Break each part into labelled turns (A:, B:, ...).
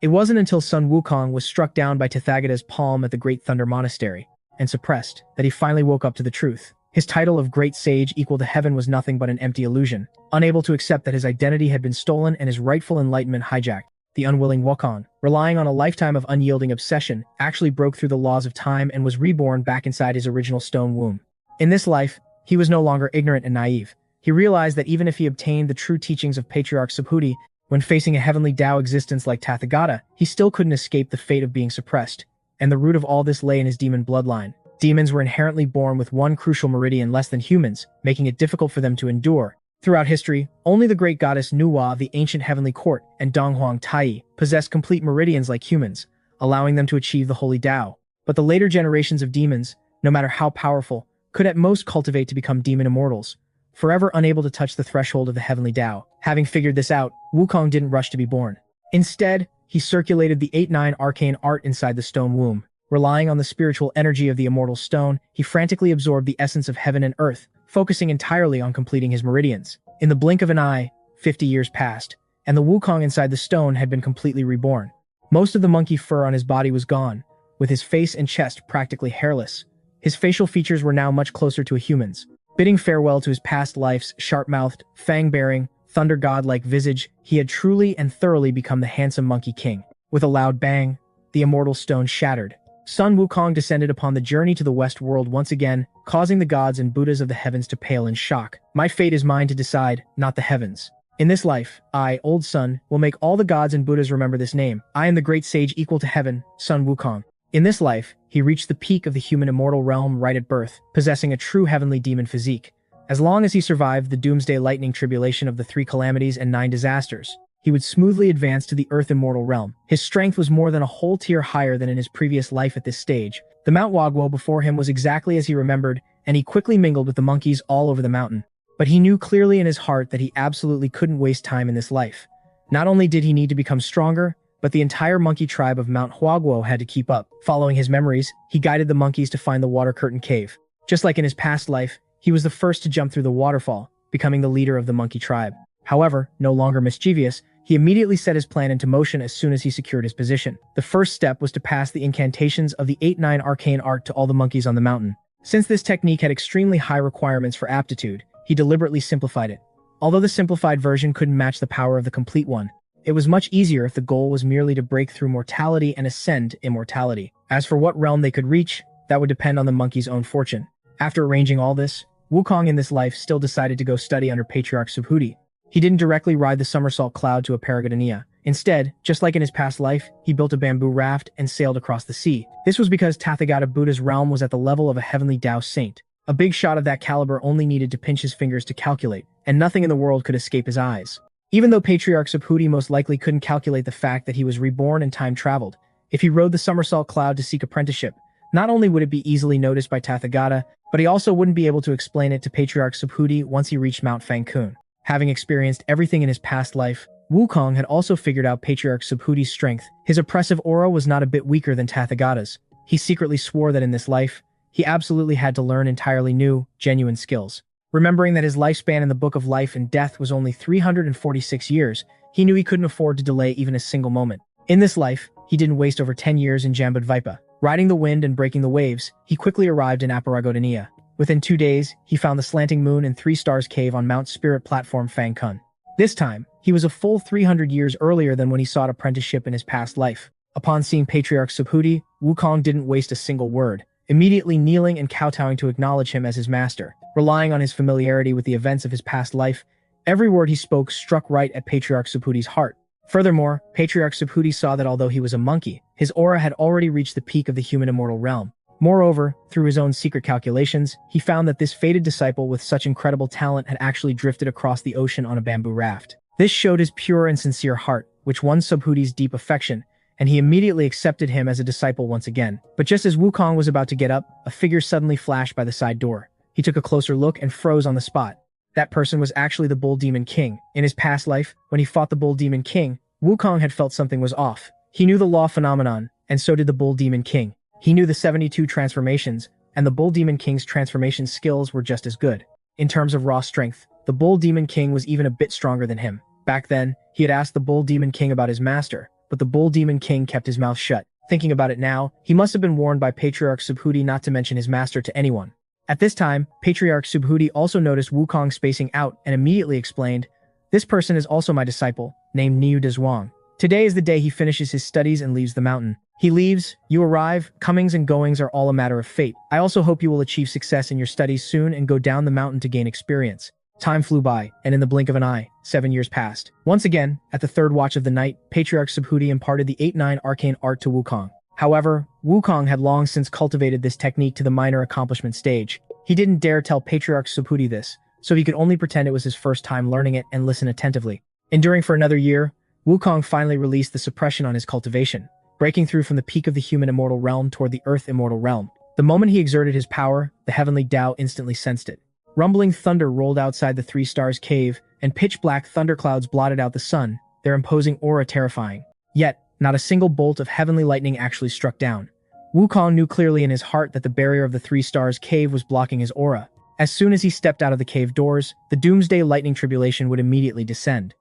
A: It wasn't until Sun Wukong was struck down by Tathagata's palm at the Great Thunder Monastery and suppressed that he finally woke up to the truth. His title of Great Sage equal to heaven was nothing but an empty illusion, unable to accept that his identity had been stolen and his rightful enlightenment hijacked. The unwilling Wukong, relying on a lifetime of unyielding obsession, actually broke through the laws of time and was reborn back inside his original stone womb. In this life, he was no longer ignorant and naive. He realized that even if he obtained the true teachings of Patriarch Subhuti, when facing a Heavenly Dao existence like Tathagata, he still couldn't escape the fate of being suppressed. And the root of all this lay in his demon bloodline. Demons were inherently born with one crucial meridian less than humans, making it difficult for them to endure. Throughout history, only the great goddess Nuwa of the ancient heavenly court and Donghuang Tai possessed complete meridians like humans, allowing them to achieve the Holy Dao. But the later generations of demons, no matter how powerful, could at most cultivate to become demon immortals, forever unable to touch the threshold of the Heavenly Dao. Having figured this out, Wukong didn't rush to be born. Instead, he circulated the 8-9 arcane art inside the stone womb. Relying on the spiritual energy of the immortal stone, he frantically absorbed the essence of heaven and earth, focusing entirely on completing his meridians. In the blink of an eye, 50 years passed, and the Wukong inside the stone had been completely reborn. Most of the monkey fur on his body was gone, with his face and chest practically hairless. His facial features were now much closer to a human's. Bidding farewell to his past life's sharp-mouthed, fang-bearing, thunder god-like visage, he had truly and thoroughly become the handsome Monkey King. With a loud bang, the immortal stone shattered. Sun Wukong descended upon the journey to the West world once again, causing the gods and Buddhas of the heavens to pale in shock. My fate is mine to decide, not the heavens. In this life, I, Old Sun, will make all the gods and Buddhas remember this name. I am the great sage equal to heaven, Sun Wukong. In this life, he reached the peak of the human immortal realm right at birth, possessing a true heavenly demon physique. As long as he survived the doomsday lightning tribulation of the 3 calamities and 9 disasters, he would smoothly advance to the earth immortal realm. His strength was more than a whole tier higher than in his previous life at this stage. The Mount Wagwo before him was exactly as he remembered, and he quickly mingled with the monkeys all over the mountain. But he knew clearly in his heart that he absolutely couldn't waste time in this life. Not only did he need to become stronger, but the entire monkey tribe of Mount Huaguo had to keep up. Following his memories, he guided the monkeys to find the Water Curtain Cave. Just like in his past life, he was the first to jump through the waterfall, becoming the leader of the monkey tribe. However, no longer mischievous, he immediately set his plan into motion as soon as he secured his position. The first step was to pass the incantations of the 8-9 arcane art to all the monkeys on the mountain. Since this technique had extremely high requirements for aptitude, he deliberately simplified it. Although the simplified version couldn't match the power of the complete one, it was much easier if the goal was merely to break through mortality and ascend to immortality. As for what realm they could reach, that would depend on the monkey's own fortune. After arranging all this, Wukong in this life still decided to go study under Patriarch Subhuti. He didn't directly ride the somersault cloud to Aparagadania. Instead, just like in his past life, he built a bamboo raft and sailed across the sea. This was because Tathagata Buddha's realm was at the level of a heavenly Dao saint. A big shot of that caliber only needed to pinch his fingers to calculate, and nothing in the world could escape his eyes. Even though Patriarch Subhuti most likely couldn't calculate the fact that he was reborn and time-traveled, if he rode the somersault cloud to seek apprenticeship, not only would it be easily noticed by Tathagata, but he also wouldn't be able to explain it to Patriarch Subhuti once he reached Mount Fangkun. Having experienced everything in his past life, Wukong had also figured out Patriarch Subhuti's strength. His oppressive aura was not a bit weaker than Tathagata's. He secretly swore that in this life, he absolutely had to learn entirely new, genuine skills. Remembering that his lifespan in the Book of Life and Death was only 346 years, he knew he couldn't afford to delay even a single moment. In this life, he didn't waste over 10 years in Jambudvipa. Riding the wind and breaking the waves, he quickly arrived in Aparagodania. Within 2 days, he found the Slanting Moon and 3 Stars Cave on Mount Spirit Platform Fangkun. This time, he was a full 300 years earlier than when he sought apprenticeship in his past life. Upon seeing Patriarch Subhuti, Wukong didn't waste a single word, immediately kneeling and kowtowing to acknowledge him as his master. Relying on his familiarity with the events of his past life, every word he spoke struck right at Patriarch Subhuti's heart. Furthermore, Patriarch Subhuti saw that although he was a monkey, his aura had already reached the peak of the human immortal realm. Moreover, through his own secret calculations, he found that this fated disciple with such incredible talent had actually drifted across the ocean on a bamboo raft. This showed his pure and sincere heart, which won Subhuti's deep affection, and he immediately accepted him as a disciple once again. But just as Wukong was about to get up, a figure suddenly flashed by the side door. He took a closer look and froze on the spot. That person was actually the Bull Demon King. In his past life, when he fought the Bull Demon King, Wukong had felt something was off. He knew the law phenomenon, and so did the Bull Demon King. He knew the 72 transformations, and the Bull Demon King's transformation skills were just as good. In terms of raw strength, the Bull Demon King was even a bit stronger than him. Back then, he had asked the Bull Demon King about his master, but the bull demon king kept his mouth shut. Thinking about it now, he must have been warned by Patriarch Subhuti not to mention his master to anyone. At this time, Patriarch Subhuti also noticed Wukong spacing out and immediately explained, "This person is also my disciple, named Niu Dezhuang. Today is the day he finishes his studies and leaves the mountain. He leaves, you arrive, comings and goings are all a matter of fate. I also hope you will achieve success in your studies soon and go down the mountain to gain experience." Time flew by, and in the blink of an eye, 7 years passed. Once again, at the third watch of the night, Patriarch Subhuti imparted the 8-9 arcane art to Wukong. However, Wukong had long since cultivated this technique to the minor accomplishment stage. He didn't dare tell Patriarch Subhuti this, so he could only pretend it was his first time learning it and listen attentively. Enduring for another year, Wukong finally released the suppression on his cultivation, breaking through from the peak of the human immortal realm toward the earth immortal realm. The moment he exerted his power, the Heavenly Dao instantly sensed it. Rumbling thunder rolled outside the Three Stars cave, and pitch-black thunderclouds blotted out the sun, their imposing aura terrifying. Yet, not a single bolt of heavenly lightning actually struck down. Wukong knew clearly in his heart that the barrier of the Three Stars cave was blocking his aura. As soon as he stepped out of the cave doors, the doomsday lightning tribulation would immediately descend.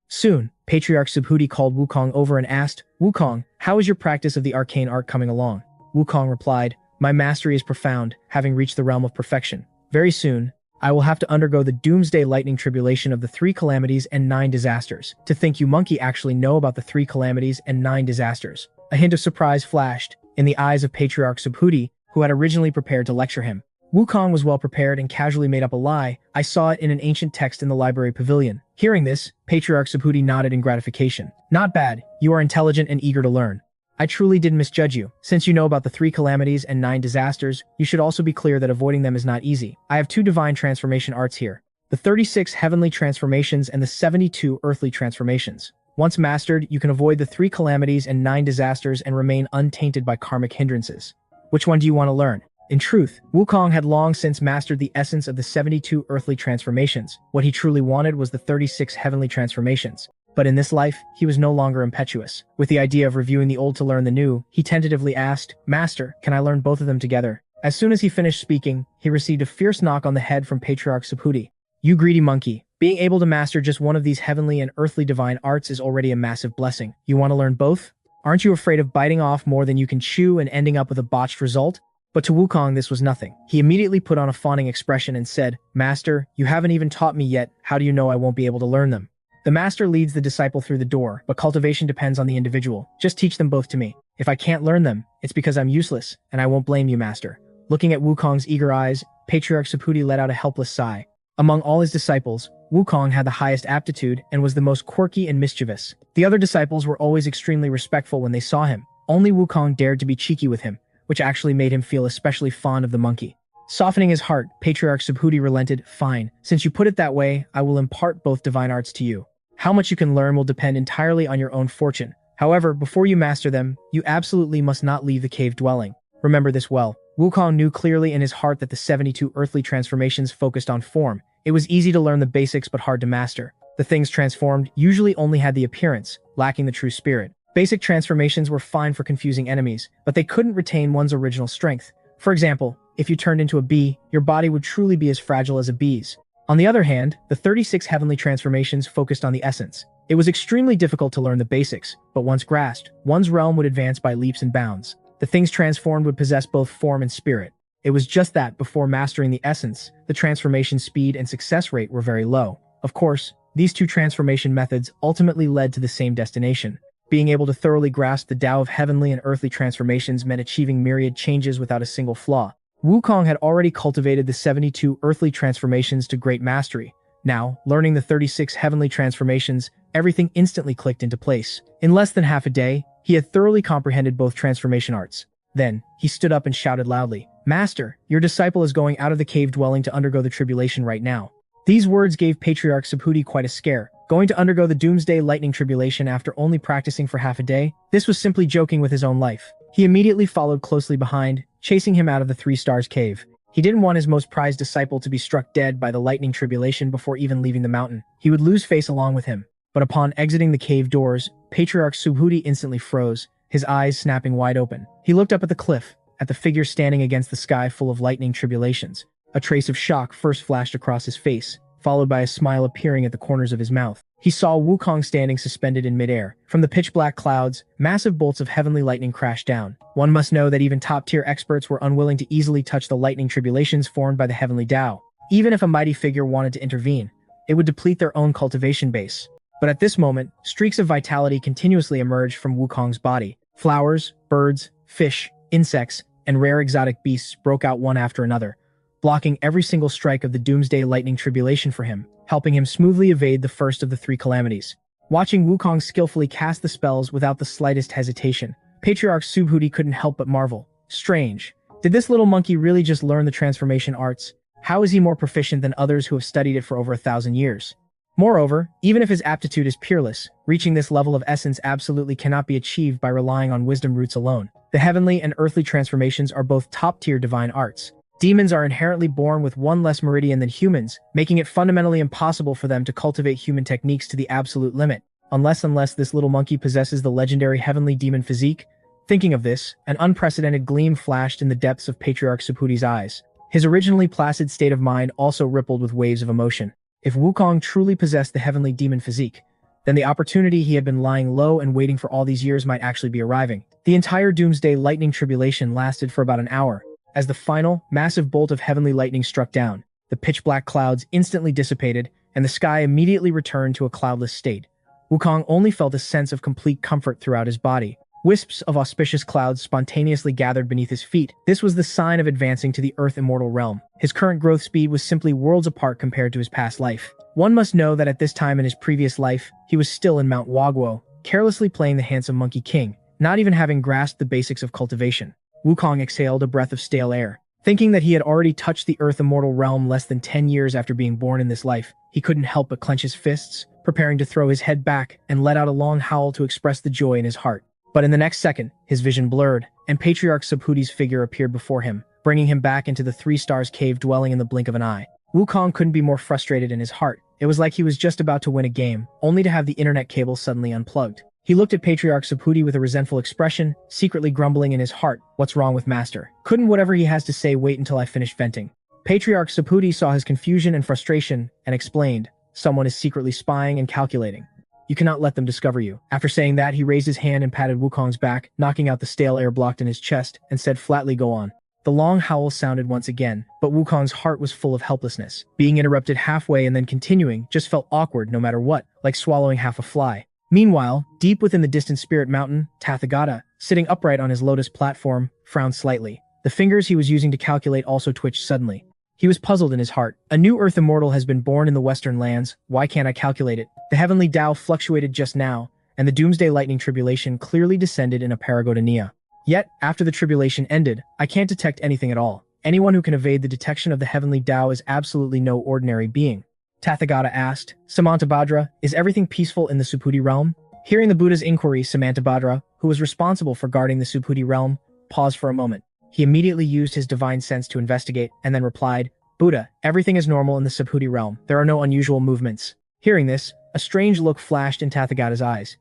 A: Soon, Patriarch Subhuti called Wukong over and asked, "Wukong, how is your practice of the arcane art coming along?" Wukong replied, "My mastery is profound, having reached the realm of perfection. Very soon, I will have to undergo the doomsday lightning tribulation of the 3 calamities and 9 disasters." To think you monkey actually know about the 3 calamities and 9 disasters. A hint of surprise flashed in the eyes of Patriarch Subhuti, who had originally prepared to lecture him. Wukong was well prepared and casually made up a lie. "I saw it in an ancient text in the library pavilion." Hearing this, Patriarch Subhuti nodded in gratification. "Not bad. You are intelligent and eager to learn. I truly didn't misjudge you. Since you know about the 3 calamities and 9 disasters, you should also be clear that avoiding them is not easy. I have 2 divine transformation arts here. The 36 heavenly transformations and the 72 earthly transformations. Once mastered, you can avoid the 3 calamities and 9 disasters and remain untainted by karmic hindrances. Which one do you want to learn?" In truth, Wukong had long since mastered the essence of the 72 earthly transformations. What he truly wanted was the 36 heavenly transformations. But in this life, he was no longer impetuous. With the idea of reviewing the old to learn the new, he tentatively asked, "Master, can I learn both of them together?" As soon as he finished speaking, he received a fierce knock on the head from Patriarch Subhuti. "You greedy monkey. Being able to master just one of these heavenly and earthly divine arts is already a massive blessing. You want to learn both? Aren't you afraid of biting off more than you can chew and ending up with a botched result?" But to Wukong this was nothing. He immediately put on a fawning expression and said, "Master, you haven't even taught me yet. How do you know I won't be able to learn them?" The master leads the disciple through the door, but cultivation depends on the individual. Just teach them both to me. If I can't learn them, it's because I'm useless, and I won't blame you, master. Looking at Wukong's eager eyes, Patriarch Subhuti let out a helpless sigh. Among all his disciples, Wukong had the highest aptitude and was the most quirky and mischievous. The other disciples were always extremely respectful when they saw him. Only Wukong dared to be cheeky with him, which actually made him feel especially fond of the monkey. Softening his heart, Patriarch Subhuti relented. "Fine, since you put it that way, I will impart both divine arts to you. How much you can learn will depend entirely on your own fortune. However, before you master them, you absolutely must not leave the cave dwelling. Remember this well." Wukong knew clearly in his heart that the 72 earthly transformations focused on form. It was easy to learn the basics but hard to master. The things transformed usually only had the appearance, lacking the true spirit. Basic transformations were fine for confusing enemies, but they couldn't retain one's original strength. For example, if you turned into a bee, your body would truly be as fragile as a bee's. On the other hand, the 36 heavenly transformations focused on the essence. It was extremely difficult to learn the basics, but once grasped, one's realm would advance by leaps and bounds. The things transformed would possess both form and spirit. It was just that before mastering the essence, the transformation speed and success rate were very low. Of course, these 2 transformation methods ultimately led to the same destination. Being able to thoroughly grasp the Tao of heavenly and earthly transformations meant achieving myriad changes without a single flaw. Wukong had already cultivated the 72 earthly transformations to great mastery. Now, learning the 36 heavenly transformations, everything instantly clicked into place. In less than half a day, he had thoroughly comprehended both transformation arts. Then, he stood up and shouted loudly, "Master, your disciple is going out of the cave dwelling to undergo the tribulation right now." These words gave Patriarch Subhuti quite a scare. Going to undergo the doomsday lightning tribulation after only practicing for half a day? This was simply joking with his own life. He immediately followed closely behind, chasing him out of the 3 Stars cave. He didn't want his most prized disciple to be struck dead by the lightning tribulation before even leaving the mountain. He would lose face along with him. But upon exiting the cave doors, Patriarch Subhuti instantly froze, his eyes snapping wide open. He looked up at the cliff, at the figure standing against the sky full of lightning tribulations. A trace of shock first flashed across his face, followed by a smile appearing at the corners of his mouth. He saw Wukong standing suspended in midair. From the pitch-black clouds, massive bolts of heavenly lightning crashed down. One must know that even top-tier experts were unwilling to easily touch the lightning tribulations formed by the Heavenly Dao. Even if a mighty figure wanted to intervene, it would deplete their own cultivation base. But at this moment, streaks of vitality continuously emerged from Wukong's body. Flowers, birds, fish, insects, and rare exotic beasts broke out one after another, blocking every single strike of the doomsday lightning tribulation for him, helping him smoothly evade the first of the three calamities. Watching Wukong skillfully cast the spells without the slightest hesitation, Patriarch Subhuti couldn't help but marvel. Strange. Did this little monkey really just learn the transformation arts? How is he more proficient than others who have studied it for over 1,000 years? Moreover, even if his aptitude is peerless, reaching this level of essence absolutely cannot be achieved by relying on wisdom roots alone. The heavenly and earthly transformations are both top-tier divine arts. Demons are inherently born with one less meridian than humans, making it fundamentally impossible for them to cultivate human techniques to the absolute limit, unless this little monkey possesses the legendary Heavenly Demon Physique. Thinking of this, an unprecedented gleam flashed in the depths of Patriarch Subhuti's eyes. His originally placid state of mind also rippled with waves of emotion. If Wukong truly possessed the Heavenly Demon Physique, then the opportunity he had been lying low and waiting for all these years might actually be arriving. The entire doomsday lightning tribulation lasted for about an hour. As the final, massive bolt of heavenly lightning struck down, the pitch-black clouds instantly dissipated, and the sky immediately returned to a cloudless state. Wukong only felt a sense of complete comfort throughout his body. Wisps of auspicious clouds spontaneously gathered beneath his feet. This was the sign of advancing to the Earth Immortal realm. His current growth speed was simply worlds apart compared to his past life. One must know that at this time in his previous life, he was still in Mount Wagwo, carelessly playing the handsome Monkey King, not even having grasped the basics of cultivation. Wukong exhaled a breath of stale air. Thinking that he had already touched the Earth Immortal realm less than 10 years after being born in this life, he couldn't help but clench his fists, preparing to throw his head back and let out a long howl to express the joy in his heart. But in the next second, his vision blurred, and Patriarch Subhuti's figure appeared before him, bringing him back into the Three Stars cave dwelling in the blink of an eye. Wukong couldn't be more frustrated in his heart. It was like he was just about to win a game, only to have the internet cable suddenly unplugged. He looked at Patriarch Subhuti with a resentful expression, secretly grumbling in his heart, "What's wrong with Master? Couldn't whatever he has to say wait until I finish venting?" Patriarch Subhuti saw his confusion and frustration, and explained, "Someone is secretly spying and calculating. You cannot let them discover you." After saying that, he raised his hand and patted Wukong's back, knocking out the stale air blocked in his chest, and said flatly, "Go on." The long howl sounded once again, but Wukong's heart was full of helplessness. Being interrupted halfway and then continuing just felt awkward no matter what, like swallowing half a fly. Meanwhile, deep within the distant spirit mountain, Tathagata, sitting upright on his lotus platform, frowned slightly. The fingers he was using to calculate also twitched suddenly. He was puzzled in his heart. A new Earth Immortal has been born in the Western lands. Why can't I calculate it? The Heavenly Dao fluctuated just now, and the Doomsday Lightning Tribulation clearly descended in a paragodonia. Yet, after the tribulation ended, I can't detect anything at all. Anyone who can evade the detection of the Heavenly Dao is absolutely no ordinary being. Tathagata asked, "Samantabhadra, is everything peaceful in the Subhuti realm?" Hearing the Buddha's inquiry, Samantabhadra, who was responsible for guarding the Subhuti realm, paused for a moment. He immediately used his divine sense to investigate, and then replied, "Buddha, everything is normal in the Subhuti realm. There are no unusual movements." Hearing this, a strange look flashed in Tathagata's eyes.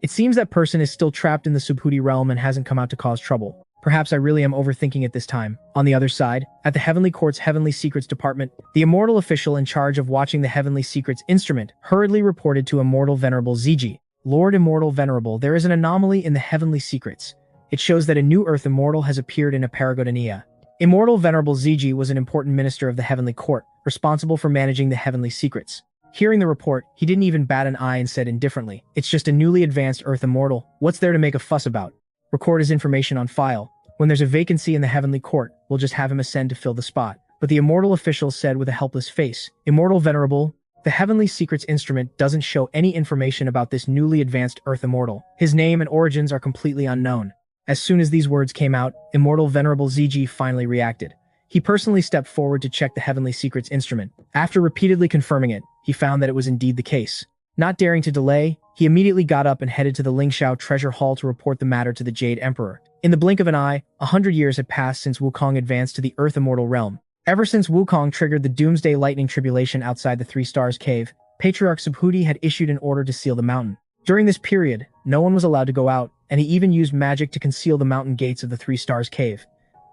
A: It seems that person is still trapped in the Subhuti realm and hasn't come out to cause trouble. Perhaps I really am overthinking it this time. On the other side, at the Heavenly Court's Heavenly Secrets Department, the immortal official in charge of watching the Heavenly Secrets instrument hurriedly reported to Immortal Venerable Ziji, "Lord Immortal Venerable, there is an anomaly in the Heavenly Secrets. It shows that a new Earth Immortal has appeared in a paragodonia." Immortal Venerable Ziji was an important minister of the Heavenly Court, responsible for managing the Heavenly Secrets. Hearing the report, he didn't even bat an eye and said indifferently, "It's just a newly advanced Earth Immortal. What's there to make a fuss about? Record his information on file. When there's a vacancy in the Heavenly Court, we'll just have him ascend to fill the spot." But the immortal official said with a helpless face, "Immortal Venerable, the Heavenly Secrets instrument doesn't show any information about this newly advanced Earth Immortal. His name and origins are completely unknown." As soon as these words came out, Immortal Venerable Ziji finally reacted. He personally stepped forward to check the Heavenly Secrets instrument. After repeatedly confirming it, he found that it was indeed the case. Not daring to delay, he immediately got up and headed to the Lingxiao Treasure Hall to report the matter to the Jade Emperor. In the blink of an eye, 100 years had passed since Wukong advanced to the Earth Immortal realm. Ever since Wukong triggered the Doomsday Lightning Tribulation outside the Three Stars Cave, Patriarch Subhuti had issued an order to seal the mountain. During this period, no one was allowed to go out, and he even used magic to conceal the mountain gates of the Three Stars Cave.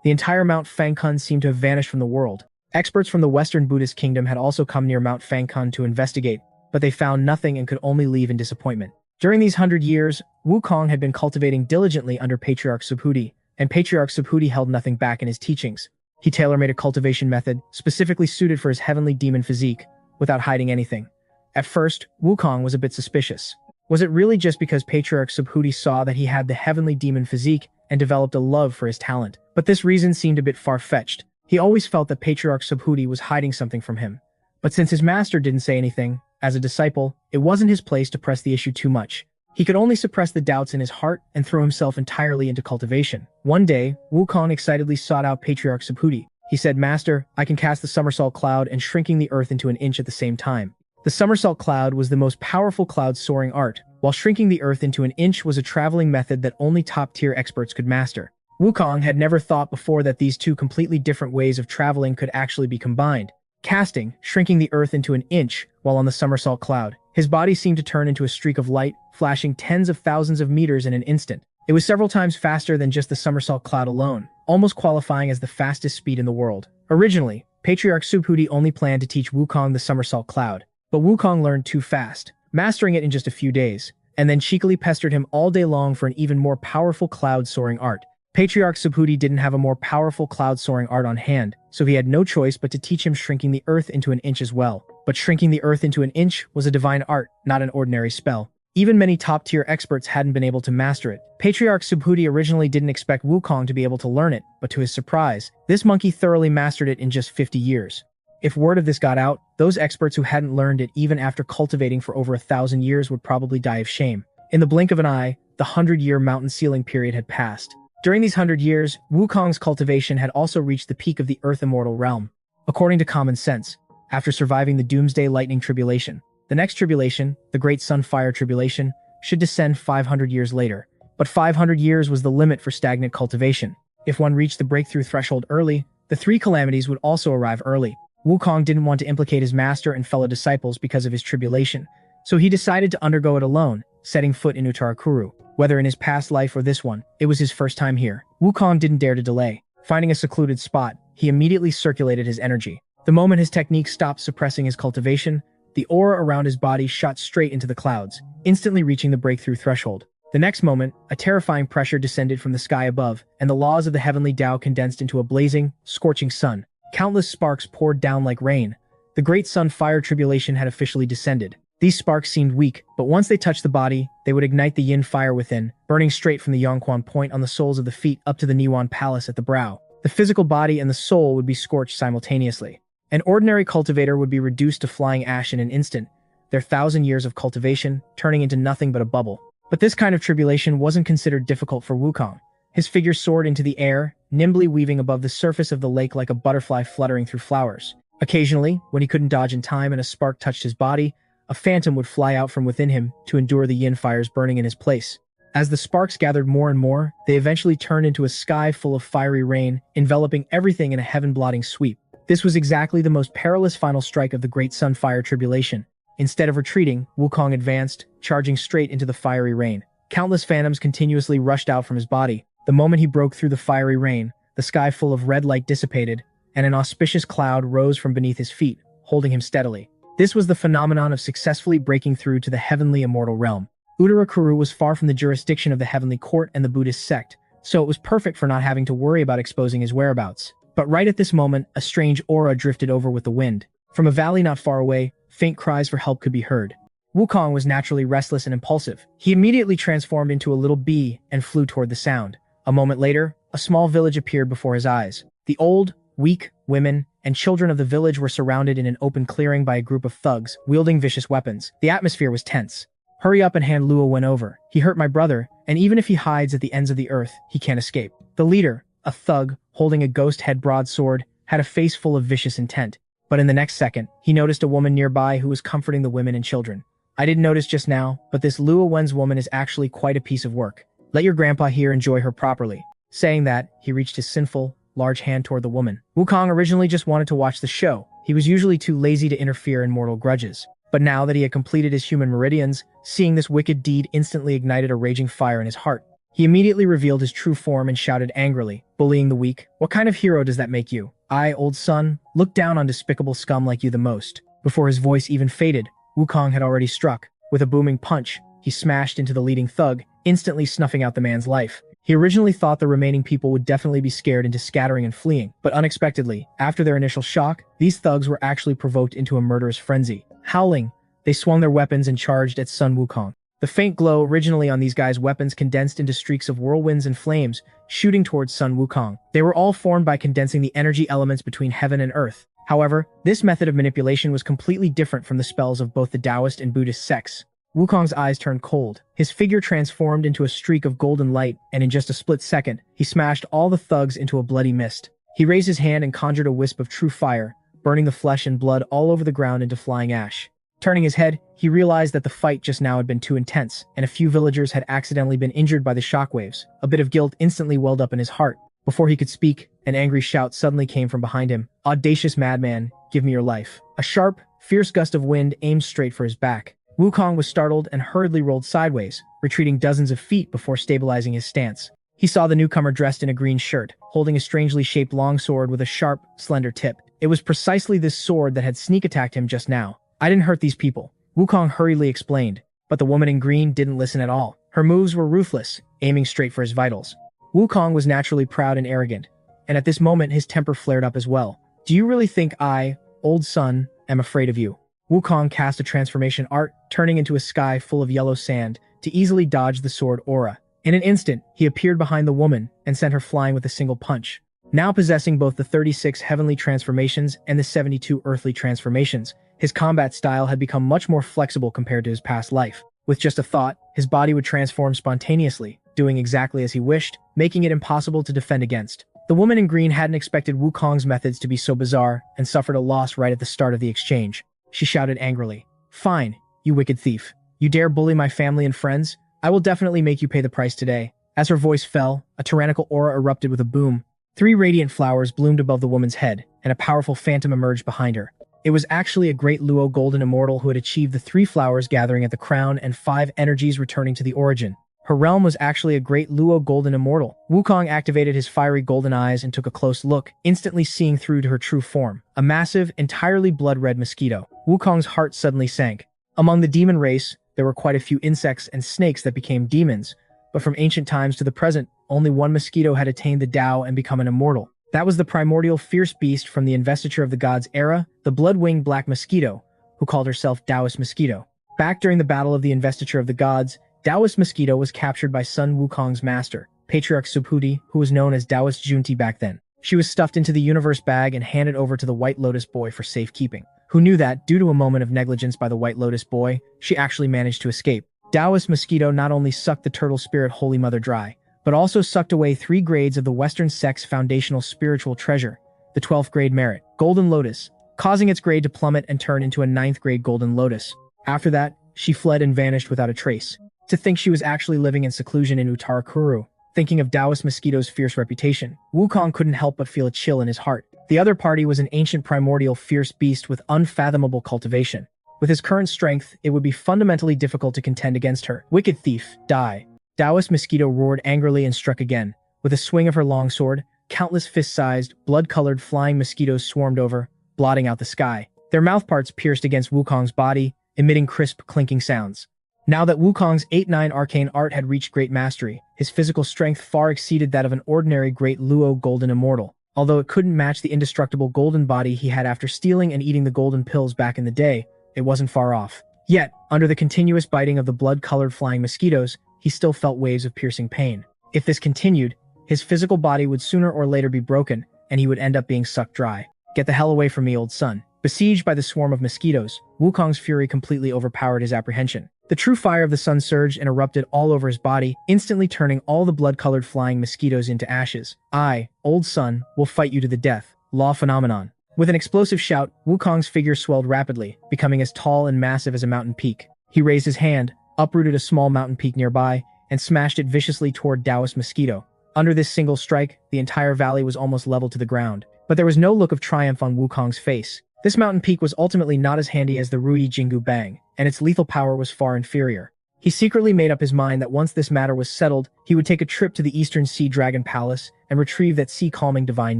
A: The entire Mount Fangkun seemed to have vanished from the world. Experts from the Western Buddhist kingdom had also come near Mount Fangkun to investigate, but they found nothing and could only leave in disappointment. During these 100 years, Wukong had been cultivating diligently under Patriarch Subhuti, and Patriarch Subhuti held nothing back in his teachings. He tailor-made a cultivation method specifically suited for his Heavenly Demon Physique, without hiding anything. At first, Wukong was a bit suspicious. Was it really just because Patriarch Subhuti saw that he had the Heavenly Demon Physique and developed a love for his talent? But this reason seemed a bit far-fetched. He always felt that Patriarch Subhuti was hiding something from him. But since his master didn't say anything, as a disciple, it wasn't his place to press the issue too much. He could only suppress the doubts in his heart and throw himself entirely into cultivation. One day, Wukong excitedly sought out Patriarch Subhuti. He said, "Master, I can cast the somersault cloud and shrinking the earth into an inch at the same time." The somersault cloud was the most powerful cloud-soaring art, while shrinking the earth into an inch was a traveling method that only top-tier experts could master. Wukong had never thought before that these two completely different ways of traveling could actually be combined. Casting, shrinking the earth into an inch while on the somersault cloud. His body seemed to turn into a streak of light, flashing tens of thousands of meters in an instant. It was several times faster than just the somersault cloud alone, almost qualifying as the fastest speed in the world. Originally, Patriarch Subhuti only planned to teach Wukong the somersault cloud, but Wukong learned too fast, mastering it in just a few days, and then cheekily pestered him all day long for an even more powerful cloud-soaring art. Patriarch Subhuti didn't have a more powerful cloud-soaring art on hand, so he had no choice but to teach him shrinking the earth into an inch as well. But shrinking the earth into an inch was a divine art, not an ordinary spell. Even many top-tier experts hadn't been able to master it. Patriarch Subhuti originally didn't expect Wukong to be able to learn it, but to his surprise, this monkey thoroughly mastered it in just 50 years. If word of this got out, those experts who hadn't learned it even after cultivating for over 1,000 years would probably die of shame. In the blink of an eye, the 100-year mountain ceiling period had passed. During these 100 years, Wukong's cultivation had also reached the peak of the Earth Immortal realm. According to common sense, after surviving the Doomsday Lightning Tribulation, the next tribulation, the Great Sunfire Tribulation, should descend 500 years later. But 500 years was the limit for stagnant cultivation. If one reached the breakthrough threshold early, the three calamities would also arrive early. Wukong didn't want to implicate his master and fellow disciples because of his tribulation, so he decided to undergo it alone, setting foot in Uttarakuru. Whether in his past life or this one, it was his first time here. Wukong didn't dare to delay. Finding a secluded spot, he immediately circulated his energy. The moment his technique stopped suppressing his cultivation, the aura around his body shot straight into the clouds, instantly reaching the breakthrough threshold. The next moment, a terrifying pressure descended from the sky above, and the laws of the Heavenly Dao condensed into a blazing, scorching sun. Countless sparks poured down like rain. The Great Sunfire Tribulation had officially descended. These sparks seemed weak, but once they touched the body, they would ignite the yin fire within, burning straight from the Yongquan point on the soles of the feet up to the Niwan Palace at the brow. The physical body and the soul would be scorched simultaneously. An ordinary cultivator would be reduced to flying ash in an instant, their 1,000 years of cultivation turning into nothing but a bubble. But this kind of tribulation wasn't considered difficult for Wukong. His figure soared into the air, nimbly weaving above the surface of the lake like a butterfly fluttering through flowers. Occasionally, when he couldn't dodge in time and a spark touched his body, a phantom would fly out from within him to endure the yin fires burning in his place. As the sparks gathered more and more, they eventually turned into a sky full of fiery rain, enveloping everything in a heaven-blotting sweep. This was exactly the most perilous final strike of the Great Sunfire Tribulation. Instead of retreating, Wukong advanced, charging straight into the fiery rain. Countless phantoms continuously rushed out from his body. The moment he broke through the fiery rain, the sky full of red light dissipated, and an auspicious cloud rose from beneath his feet, holding him steadily. This was the phenomenon of successfully breaking through to the heavenly immortal realm. Uttarakuru was far from the jurisdiction of the heavenly court and the Buddhist sect, so it was perfect for not having to worry about exposing his whereabouts. But right at this moment, a strange aura drifted over with the wind. From a valley not far away, faint cries for help could be heard. Wukong was naturally restless and impulsive. He immediately transformed into a little bee and flew toward the sound. A moment later, a small village appeared before his eyes. The old, weak, women, and children of the village were surrounded in an open clearing by a group of thugs, wielding vicious weapons. The atmosphere was tense. "Hurry up and hand Luo Wen over. He hurt my brother, and even if he hides at the ends of the earth, he can't escape." The leader, a thug, holding a ghost head broadsword, had a face full of vicious intent. But in the next second, he noticed a woman nearby who was comforting the women and children. "I didn't notice just now, but this Luo Wen's woman is actually quite a piece of work. Let your grandpa here enjoy her properly." Saying that, he reached his sinful, large hand toward the woman. Wukong originally just wanted to watch the show. He was usually too lazy to interfere in mortal grudges. But now that he had completed his human meridians, seeing this wicked deed instantly ignited a raging fire in his heart. He immediately revealed his true form and shouted angrily, bullying the weak. "What kind of hero does that make you? I, old son, look down on despicable scum like you the most." Before his voice even faded, Wukong had already struck. With a booming punch, he smashed into the leading thug, instantly snuffing out the man's life. He originally thought the remaining people would definitely be scared into scattering and fleeing, but unexpectedly, after their initial shock, these thugs were actually provoked into a murderous frenzy. Howling, they swung their weapons and charged at Sun Wukong. The faint glow originally on these guys' weapons condensed into streaks of whirlwinds and flames, shooting towards Sun Wukong. They were all formed by condensing the energy elements between heaven and earth. However, this method of manipulation was completely different from the spells of both the Taoist and Buddhist sects. Wukong's eyes turned cold. His figure transformed into a streak of golden light, and in just a split second, he smashed all the thugs into a bloody mist. He raised his hand and conjured a wisp of true fire, burning the flesh and blood all over the ground into flying ash. Turning his head, he realized that the fight just now had been too intense, and a few villagers had accidentally been injured by the shockwaves. A bit of guilt instantly welled up in his heart. Before he could speak, an angry shout suddenly came from behind him. "Audacious madman, give me your life." A sharp, fierce gust of wind aimed straight for his back. Wukong was startled and hurriedly rolled sideways, retreating dozens of feet before stabilizing his stance. He saw the newcomer dressed in a green shirt, holding a strangely shaped longsword with a sharp, slender tip. It was precisely this sword that had sneak attacked him just now. "I didn't hurt these people," Wukong hurriedly explained, but the woman in green didn't listen at all. Her moves were ruthless, aiming straight for his vitals. Wukong was naturally proud and arrogant, and at this moment his temper flared up as well. "Do you really think I, old son, am afraid of you?" Wukong cast a transformation art, turning into a sky full of yellow sand to easily dodge the sword aura. In an instant, he appeared behind the woman and sent her flying with a single punch. Now possessing both the 36 heavenly transformations and the 72 earthly transformations, his combat style had become much more flexible compared to his past life. With just a thought, his body would transform spontaneously, doing exactly as he wished, making it impossible to defend against. The woman in green hadn't expected Wukong's methods to be so bizarre and suffered a loss right at the start of the exchange. She shouted angrily, "Fine, you wicked thief. You dare bully my family and friends? I will definitely make you pay the price today." As her voice fell, a tyrannical aura erupted with a boom. 3 radiant flowers bloomed above the woman's head, and a powerful phantom emerged behind her. It was actually a great Luo golden immortal who had achieved the 3 flowers gathering at the crown and 5 energies returning to the origin. Her realm was actually a great Luo golden immortal. Wukong activated his fiery golden eyes and took a close look, instantly seeing through to her true form. A massive, entirely blood-red mosquito. Wukong's heart suddenly sank. Among the demon race, there were quite a few insects and snakes that became demons, but from ancient times to the present, only one mosquito had attained the Dao and become an immortal. That was the primordial fierce beast from the investiture of the gods' era, the blood-winged black mosquito, who called herself Taoist Mosquito. Back during the battle of the investiture of the gods, Taoist Mosquito was captured by Sun Wukong's master, Patriarch Subhuti, who was known as Taoist Junti back then. She was stuffed into the universe bag and handed over to the White Lotus boy for safekeeping, who knew that, due to a moment of negligence by the White Lotus boy, she actually managed to escape. Taoist Mosquito not only sucked the turtle spirit Holy Mother dry, but also sucked away 3 grades of the Western sect's foundational spiritual treasure, the 12th grade merit, Golden Lotus, causing its grade to plummet and turn into a 9th grade Golden Lotus. After that, she fled and vanished without a trace. To think she was actually living in seclusion in Uttarakuru. Thinking of Taoist Mosquito's fierce reputation, Wukong couldn't help but feel a chill in his heart. The other party was an ancient primordial fierce beast with unfathomable cultivation. With his current strength, it would be fundamentally difficult to contend against her. "Wicked thief, die." Taoist Mosquito roared angrily and struck again. With a swing of her longsword, countless fist-sized, blood-colored flying mosquitoes swarmed over, blotting out the sky. Their mouthparts pierced against Wukong's body, emitting crisp, clinking sounds. Now that Wukong's 8-9 arcane art had reached great mastery, his physical strength far exceeded that of an ordinary great Luo golden immortal. Although it couldn't match the indestructible golden body he had after stealing and eating the golden pills back in the day, it wasn't far off. Yet, under the continuous biting of the blood-colored flying mosquitoes, he still felt waves of piercing pain. If this continued, his physical body would sooner or later be broken, and he would end up being sucked dry. "Get the hell away from me, old son." Besieged by the swarm of mosquitoes, Wukong's fury completely overpowered his apprehension. The true fire of the sun surged and erupted all over his body, instantly turning all the blood-colored flying mosquitoes into ashes. "I, old son, will fight you to the death." Law phenomenon. With an explosive shout, Wukong's figure swelled rapidly, becoming as tall and massive as a mountain peak. He raised his hand, uprooted a small mountain peak nearby, and smashed it viciously toward Taoist Mosquito. Under this single strike, the entire valley was almost leveled to the ground. But there was no look of triumph on Wukong's face. This mountain peak was ultimately not as handy as the Rui Jingu Bang, and its lethal power was far inferior. He secretly made up his mind that once this matter was settled, he would take a trip to the Eastern Sea Dragon Palace and retrieve that sea-calming divine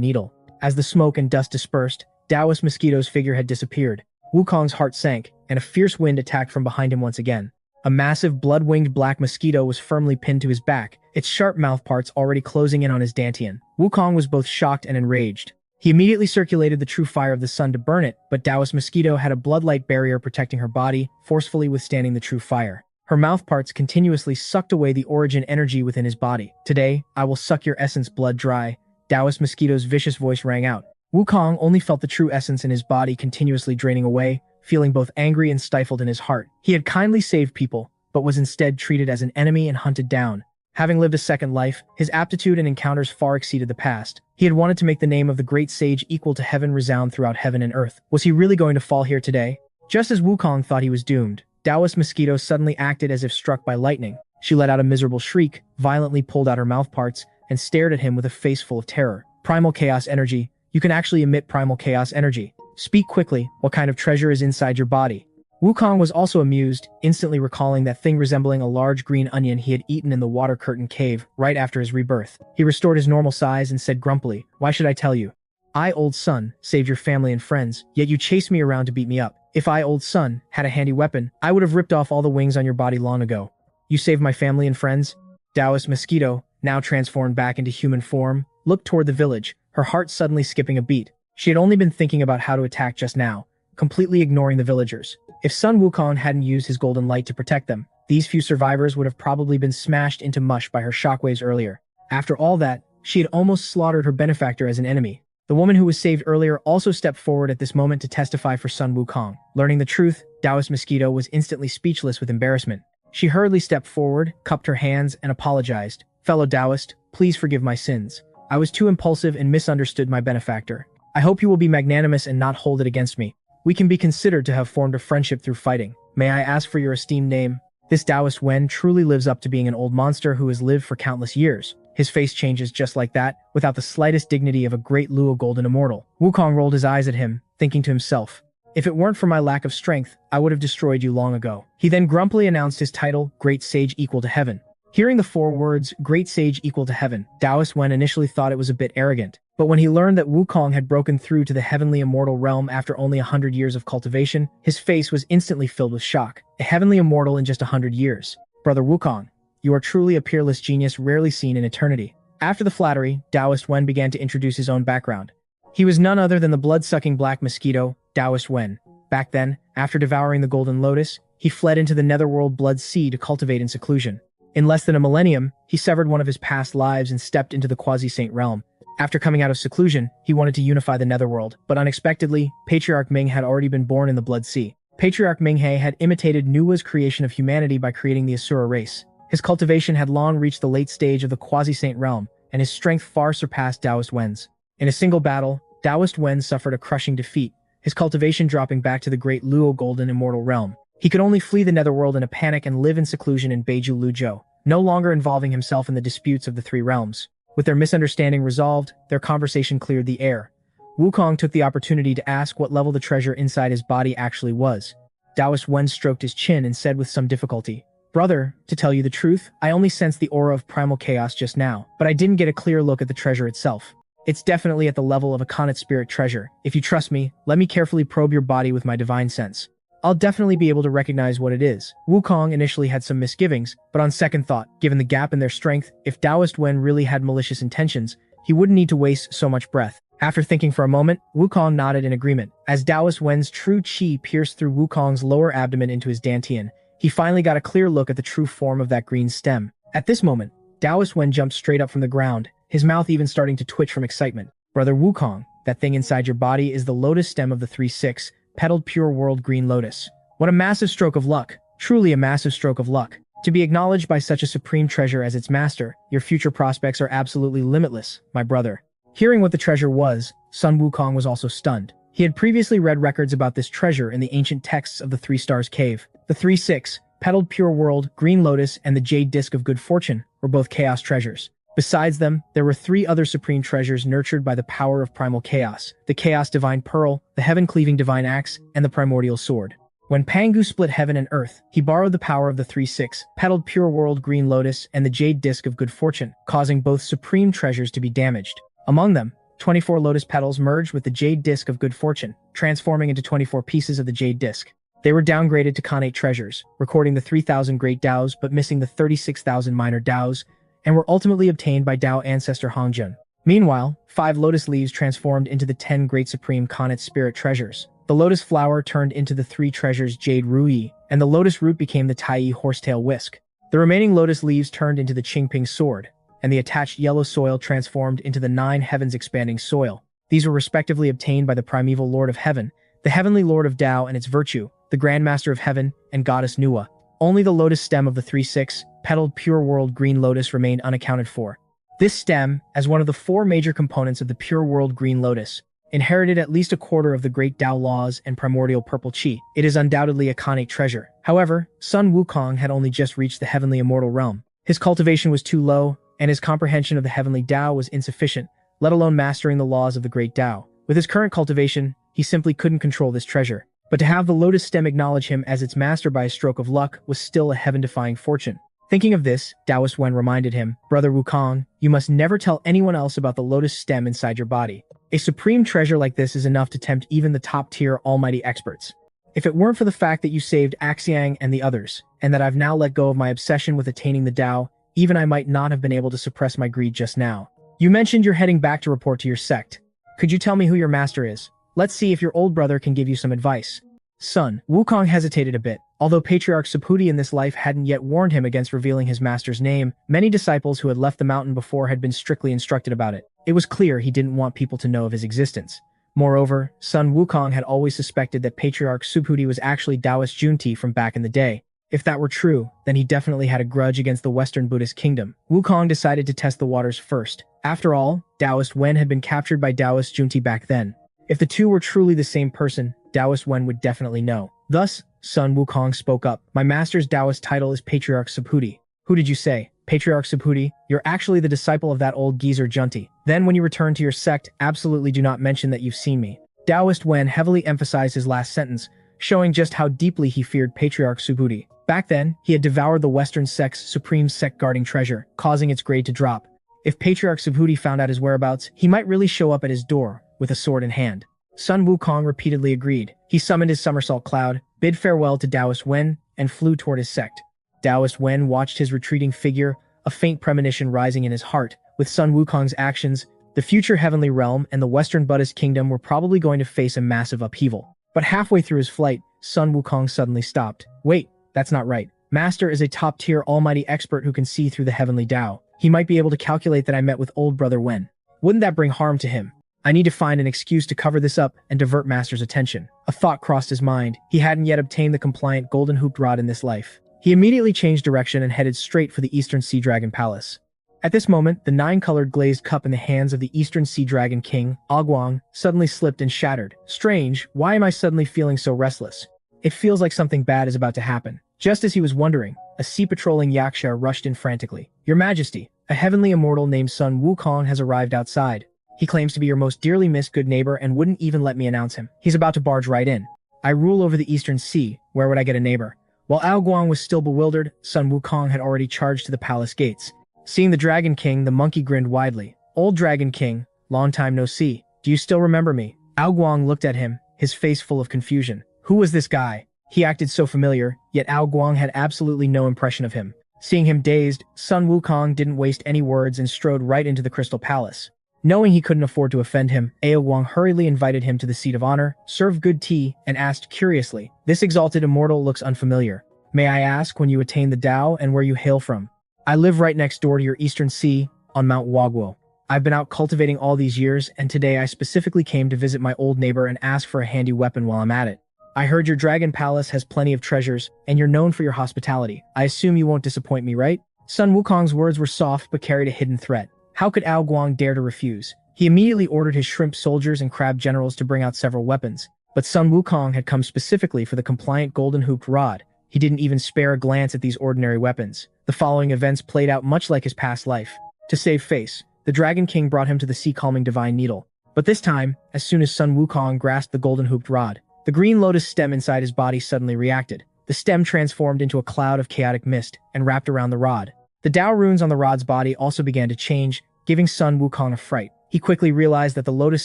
A: needle. As the smoke and dust dispersed, Taoist Mosquito's figure had disappeared. Wukong's heart sank, and a fierce wind attacked from behind him once again. A massive blood-winged black mosquito was firmly pinned to his back, its sharp mouthparts already closing in on his dantian. Wukong was both shocked and enraged. He immediately circulated the true fire of the sun to burn it, but Taoist Mosquito had a blood-light barrier protecting her body, forcefully withstanding the true fire. Her mouthparts continuously sucked away the origin energy within his body. "Today, I will suck your essence blood dry," Taoist Mosquito's vicious voice rang out. Wukong only felt the true essence in his body continuously draining away, feeling both angry and stifled in his heart. He had kindly saved people, but was instead treated as an enemy and hunted down. Having lived a second life, his aptitude and encounters far exceeded the past. He had wanted to make the name of the great sage equal to heaven resound throughout heaven and earth. Was he really going to fall here today? Just as Wukong thought he was doomed, Taoist Mosquito suddenly acted as if struck by lightning. She let out a miserable shriek, violently pulled out her mouthparts, and stared at him with a face full of terror. "Primal chaos energy. You can actually emit primal chaos energy. Speak quickly, what kind of treasure is inside your body?" Wukong was also amused, instantly recalling that thing resembling a large green onion he had eaten in the water curtain cave right after his rebirth. He restored his normal size and said grumpily, "Why should I tell you? I, old son, saved your family and friends, yet you chased me around to beat me up. If I, old son, had a handy weapon, I would have ripped off all the wings on your body long ago. You saved my family and friends?" Taoist Mosquito, now transformed back into human form, looked toward the village, her heart suddenly skipping a beat. She had only been thinking about how to attack just now, completely ignoring the villagers. If Sun Wukong hadn't used his golden light to protect them, these few survivors would have probably been smashed into mush by her shockwaves earlier. After all that, she had almost slaughtered her benefactor as an enemy. The woman who was saved earlier also stepped forward at this moment to testify for Sun Wukong. Learning the truth, Taoist Mosquito was instantly speechless with embarrassment. She hurriedly stepped forward, cupped her hands, and apologized. "Fellow Taoist, please forgive my sins. I was too impulsive and misunderstood my benefactor. I hope you will be magnanimous and not hold it against me. We can be considered to have formed a friendship through fighting. May I ask for your esteemed name?" This Taoist Wen truly lives up to being an old monster who has lived for countless years. His face changes just like that, without the slightest dignity of a great Luo golden immortal. Wukong rolled his eyes at him, thinking to himself, "If it weren't for my lack of strength, I would have destroyed you long ago." He then grumpily announced his title, Great Sage Equal to Heaven. Hearing the 4 words, Great Sage Equal to Heaven, Taoist Wen initially thought it was a bit arrogant. But when he learned that Wukong had broken through to the heavenly immortal realm after only 100 years of cultivation, his face was instantly filled with shock. A heavenly immortal in just 100 years. "Brother Wukong, you are truly a peerless genius rarely seen in eternity." After the flattery, Taoist Wen began to introduce his own background. He was none other than the blood-sucking black mosquito, Taoist Wen. Back then, after devouring the golden lotus, he fled into the netherworld blood sea to cultivate in seclusion. In less than a millennium, he severed one of his past lives and stepped into the quasi-saint realm. After coming out of seclusion, he wanted to unify the netherworld, but unexpectedly, Patriarch Ming had already been born in the Blood Sea. Patriarch Minghe had imitated Nuwa's creation of humanity by creating the Asura race. His cultivation had long reached the late stage of the quasi-saint realm, and his strength far surpassed Taoist Wen's. In a single battle, Taoist Wen suffered a crushing defeat, his cultivation dropping back to the great Luo golden immortal realm. He could only flee the netherworld in a panic and live in seclusion in Beiju Luzhou, no longer involving himself in the disputes of the 3 realms. With their misunderstanding resolved, their conversation cleared the air. Wukong took the opportunity to ask what level the treasure inside his body actually was. Taoist Wen stroked his chin and said with some difficulty, "Brother, to tell you the truth, I only sensed the aura of primal chaos just now, but I didn't get a clear look at the treasure itself. It's definitely at the level of a Khanate spirit treasure. If you trust me, let me carefully probe your body with my divine sense. I'll definitely be able to recognize what it is." Wukong initially had some misgivings, but on second thought, given the gap in their strength, if Taoist Wen really had malicious intentions, he wouldn't need to waste so much breath. After thinking for a moment, Wukong nodded in agreement. As Taoist Wen's true chi pierced through Wukong's lower abdomen into his dantian, he finally got a clear look at the true form of that green stem. At this moment, Taoist Wen jumped straight up from the ground, his mouth even starting to twitch from excitement. "Brother Wukong, that thing inside your body is the lotus stem of the 3-6, petaled pure world green lotus. What a massive stroke of luck, truly a massive stroke of luck. To be acknowledged by such a supreme treasure as its master, your future prospects are absolutely limitless, my brother." Hearing what the treasure was, Sun Wukong was also stunned. He had previously read records about this treasure in the ancient texts of the 3 Stars Cave. The 3-6, petaled pure world, green lotus, and the jade disc of good fortune were both chaos treasures. Besides them, there were 3 other supreme treasures nurtured by the power of primal chaos: the Chaos Divine Pearl, the Heaven-Cleaving Divine Axe, and the Primordial Sword. When Pangu split heaven and earth, he borrowed the power of the 3-6, petaled pure world green lotus, and the jade disc of good fortune, causing both supreme treasures to be damaged. Among them, 24 lotus petals merged with the jade disc of good fortune, transforming into 24 pieces of the jade disc. They were downgraded to Khanate treasures, recording the 3,000 great Daos but missing the 36,000 minor Daos, and were ultimately obtained by Dao ancestor Hongjun. Meanwhile, 5 lotus leaves transformed into the 10 great supreme Khanate spirit treasures. The lotus flower turned into the 3 treasures Jade Ruyi, and the lotus root became the Tai horsetail whisk. The remaining lotus leaves turned into the Qingping sword, and the attached yellow soil transformed into the 9 heavens expanding soil. These were respectively obtained by the primeval Lord of Heaven, the Heavenly Lord of Dao and its virtue, the Grand Master of Heaven, and Goddess NANHWA. Only the lotus stem of the 3/6-petaled pure world green lotus remained unaccounted for. This stem, as one of the 4 major components of the pure world green lotus, inherited at least a quarter of the great Dao laws and primordial purple qi. It is undoubtedly a Khanate treasure. However, Sun Wukong had only just reached the heavenly immortal realm. His cultivation was too low, and his comprehension of the heavenly Dao was insufficient, let alone mastering the laws of the great Dao. With his current cultivation, he simply couldn't control this treasure. But to have the lotus stem acknowledge him as its master by a stroke of luck was still a heaven-defying fortune. Thinking of this, Taoist Wen reminded him, "Brother Wukong, you must never tell anyone else about the lotus stem inside your body. A supreme treasure like this is enough to tempt even the top-tier almighty experts. If it weren't for the fact that you saved Axiang and the others, and that I've now let go of my obsession with attaining the Dao, even I might not have been able to suppress my greed just now. You mentioned you're heading back to report to your sect. Could you tell me who your master is? Let's see if your old brother can give you some advice." Son Wukong hesitated a bit. Although Patriarch Subhuti in this life hadn't yet warned him against revealing his master's name, many disciples who had left the mountain before had been strictly instructed about it. It was clear he didn't want people to know of his existence. Moreover, Sun Wukong had always suspected that Patriarch Subhuti was actually Taoist Junti from back in the day. If that were true, then he definitely had a grudge against the Western Buddhist kingdom. Wukong decided to test the waters first. After all, Taoist Wen had been captured by Taoist Junti back then. If the two were truly the same person, Taoist Wen would definitely know. Thus, Sun Wukong spoke up. "My master's Taoist title is Patriarch Subhuti." "Who did you say? Patriarch Subhuti? You're actually the disciple of that old geezer Junti. Then when you return to your sect, absolutely do not mention that you've seen me." Taoist Wen heavily emphasized his last sentence, showing just how deeply he feared Patriarch Subhuti. Back then, he had devoured the Western sect's supreme sect-guarding treasure, causing its grade to drop. If Patriarch Subhuti found out his whereabouts, he might really show up at his door, with a sword in hand. Sun Wukong repeatedly agreed. He summoned his somersault cloud, bid farewell to Taoist Wen, and flew toward his sect. Taoist Wen watched his retreating figure, a faint premonition rising in his heart. With Sun Wukong's actions, the future heavenly realm and the Western Buddhist kingdom were probably going to face a massive upheaval. But halfway through his flight, Sun Wukong suddenly stopped. "Wait, that's not right. Master is a top-tier almighty expert who can see through the heavenly Dao. He might be able to calculate that I met with old brother Wen. Wouldn't that bring harm to him? I need to find an excuse to cover this up and divert Master's attention." A thought crossed his mind. He hadn't yet obtained the compliant golden hooped rod in this life. He immediately changed direction and headed straight for the Eastern Sea Dragon Palace. At this moment, the 9-colored glazed cup in the hands of the Eastern Sea Dragon King, Guang, suddenly slipped and shattered. "Strange, why am I suddenly feeling so restless? It feels like something bad is about to happen." Just as he was wondering, a sea-patrolling yaksha rushed in frantically. "Your Majesty, a heavenly immortal named Sun Wukong has arrived outside. He claims to be your most dearly missed good neighbor and wouldn't even let me announce him. He's about to barge right in. I rule over the Eastern Sea. Where would I get a neighbor?" While Guang was still bewildered, Sun Wukong had already charged to the palace gates. Seeing the Dragon King, the monkey grinned widely. "Old Dragon King, long time no see. Do you still remember me?" Guang looked at him, his face full of confusion. Who was this guy? He acted so familiar, yet Guang had absolutely no impression of him. Seeing him dazed, Sun Wukong didn't waste any words and strode right into the Crystal Palace. Knowing he couldn't afford to offend him, Guang hurriedly invited him to the seat of honor, served good tea, and asked curiously, "This exalted immortal looks unfamiliar. May I ask when you attained the Dao and where you hail from?" "I live right next door to your Eastern Sea, on Mount Wagwo. I've been out cultivating all these years, and today I specifically came to visit my old neighbor and ask for a handy weapon while I'm at it. I heard your Dragon Palace has plenty of treasures, and you're known for your hospitality. I assume you won't disappoint me, right?" Sun Wukong's words were soft but carried a hidden threat. How could Guang dare to refuse? He immediately ordered his shrimp soldiers and crab generals to bring out several weapons. But Sun Wukong had come specifically for the compliant golden hooped rod. He didn't even spare a glance at these ordinary weapons. The following events played out much like his past life. To save face, the Dragon King brought him to the sea-calming divine needle. But this time, as soon as Sun Wukong grasped the golden hooped rod, the green lotus stem inside his body suddenly reacted. The stem transformed into a cloud of chaotic mist and wrapped around the rod. The Dao runes on the rod's body also began to change, giving Sun Wukong a fright. He quickly realized that the lotus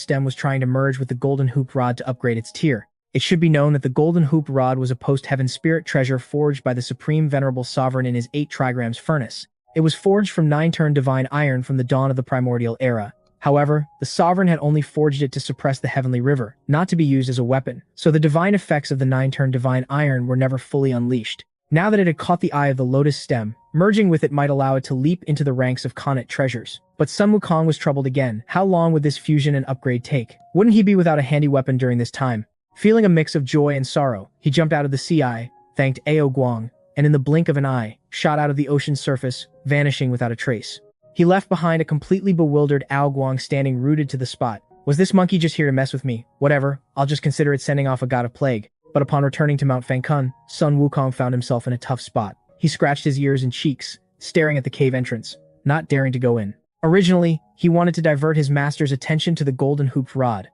A: stem was trying to merge with the golden hoop rod to upgrade its tier. It should be known that the golden hoop rod was a post-heaven spirit treasure forged by the Supreme Venerable Sovereign in his 8 trigrams furnace. It was forged from 9-turn divine iron from the dawn of the primordial era. However, the Sovereign had only forged it to suppress the heavenly river, not to be used as a weapon, so the divine effects of the 9-turn divine iron were never fully unleashed. Now that it had caught the eye of the lotus stem, merging with it might allow it to leap into the ranks of Khanate treasures. But Sun Wukong was troubled again. How long would this fusion and upgrade take? Wouldn't he be without a handy weapon during this time? Feeling a mix of joy and sorrow, he jumped out of the sea eye, thanked Ao Guang, and in the blink of an eye, shot out of the ocean's surface, vanishing without a trace. He left behind a completely bewildered Ao Guang standing rooted to the spot. Was this monkey just here to mess with me? Whatever, I'll just consider it sending off a god of plague. But upon returning to Mount Fangkun, Sun Wukong found himself in a tough spot. He scratched his ears and cheeks, staring at the cave entrance, not daring to go in. Originally, he wanted to divert his master's attention to the golden hooped rod,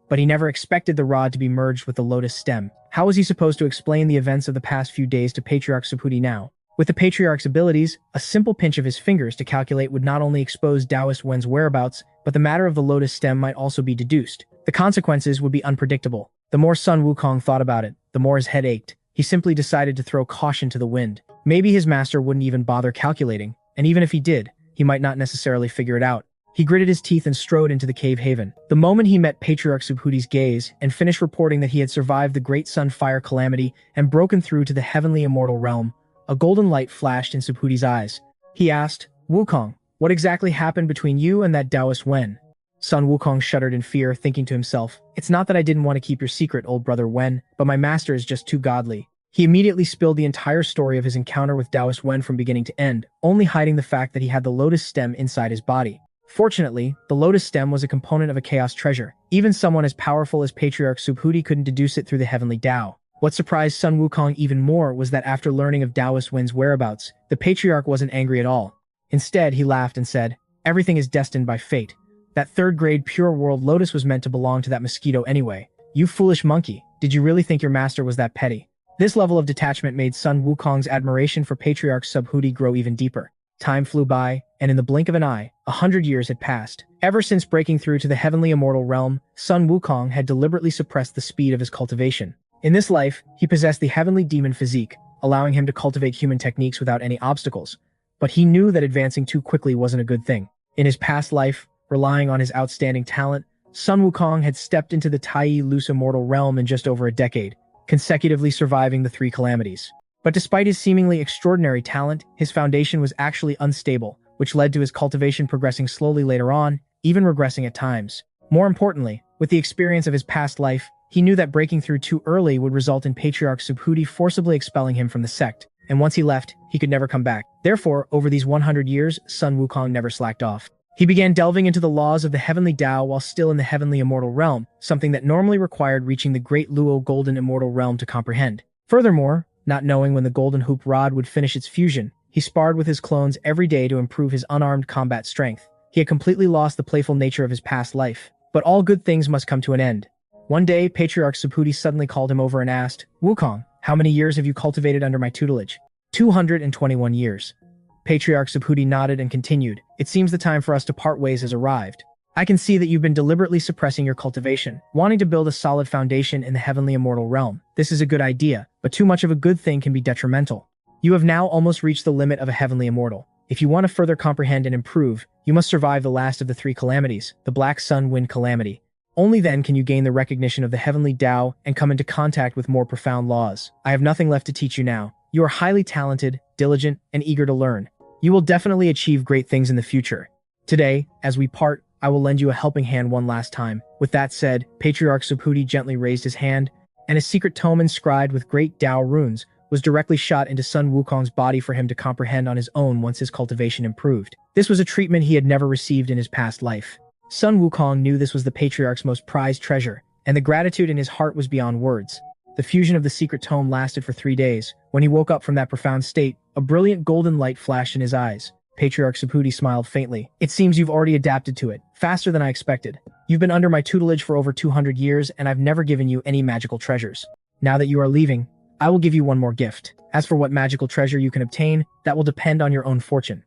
A: but he never expected the rod to be merged with the lotus stem. How was he supposed to explain the events of the past few days to Patriarch Subhuti now? With the Patriarch's abilities, a simple pinch of his fingers to calculate would not only expose Taoist Wen's whereabouts, but the matter of the lotus stem might also be deduced. The consequences would be unpredictable. The more Sun Wukong thought about it, the more his head ached. He simply decided to throw caution to the wind. Maybe his master wouldn't even bother calculating, and even if he did, he might not necessarily figure it out. He gritted his teeth and strode into the cave haven. The moment he met Patriarch Subhuti's gaze and finished reporting that he had survived the Great Sun Fire calamity and broken through to the heavenly immortal realm, a golden light flashed in Subhuti's eyes. He asked, "Wukong, what exactly happened between you and that Taoist Wen?" Sun Wukong shuddered in fear, thinking to himself, "It's not that I didn't want to keep your secret, old brother Wen, but my master is just too godly." He immediately spilled the entire story of his encounter with Taoist Wen from beginning to end, only hiding the fact that he had the lotus stem inside his body. Fortunately, the lotus stem was a component of a chaos treasure. Even someone as powerful as Patriarch Subhuti couldn't deduce it through the Heavenly Dao. What surprised Sun Wukong even more was that after learning of Taoist Wen's whereabouts, the Patriarch wasn't angry at all. Instead, he laughed and said, "Everything is destined by fate. That third-grade pure world lotus was meant to belong to that mosquito anyway. You foolish monkey, did you really think your master was that petty?" This level of detachment made Sun Wukong's admiration for Patriarch Subhuti grow even deeper. Time flew by, and in the blink of an eye, 100 years had passed. Ever since breaking through to the heavenly immortal realm, Sun Wukong had deliberately suppressed the speed of his cultivation. In this life, he possessed the Heavenly Demon Physique, allowing him to cultivate human techniques without any obstacles. But he knew that advancing too quickly wasn't a good thing. In his past life, relying on his outstanding talent, Sun Wukong had stepped into the Tai Loose immortal realm in just over a decade, consecutively surviving the 3 calamities. But despite his seemingly extraordinary talent, his foundation was actually unstable, which led to his cultivation progressing slowly later on, even regressing at times. More importantly, with the experience of his past life, he knew that breaking through too early would result in Patriarch Subhuti forcibly expelling him from the sect, and once he left, he could never come back. Therefore, over these 100 years, Sun Wukong never slacked off. He began delving into the laws of the Heavenly Dao while still in the Heavenly Immortal Realm, something that normally required reaching the Great Luo Golden Immortal Realm to comprehend. Furthermore, not knowing when the Golden Hoop Rod would finish its fusion, he sparred with his clones every day to improve his unarmed combat strength. He had completely lost the playful nature of his past life. But all good things must come to an end. One day, Patriarch Subhuti suddenly called him over and asked, "Wukong, how many years have you cultivated under my tutelage?" 221 years. Patriarch Subhuti nodded and continued, "It seems the time for us to part ways has arrived. I can see that you've been deliberately suppressing your cultivation, wanting to build a solid foundation in the Heavenly Immortal Realm. This is a good idea, but too much of a good thing can be detrimental. You have now almost reached the limit of a Heavenly Immortal. If you want to further comprehend and improve, you must survive the last of the 3 calamities, the Black Sun Wind Calamity. Only then can you gain the recognition of the Heavenly Dao and come into contact with more profound laws. I have nothing left to teach you now. You are highly talented, diligent, and eager to learn. You will definitely achieve great things in the future. Today, as we part, I will lend you a helping hand one last time." With that said, Patriarch Subhuti gently raised his hand, and a secret tome inscribed with great Dao runes was directly shot into Sun Wukong's body for him to comprehend on his own once his cultivation improved. This was a treatment he had never received in his past life. Sun Wukong knew this was the Patriarch's most prized treasure, and the gratitude in his heart was beyond words. The fusion of the secret tome lasted for 3 days. When he woke up from that profound state, a brilliant golden light flashed in his eyes. Patriarch Subhuti smiled faintly. "It seems you've already adapted to it, faster than I expected. You've been under my tutelage for over 200 years, and I've never given you any magical treasures. Now that you are leaving, I will give you one more gift. As for what magical treasure you can obtain, that will depend on your own fortune."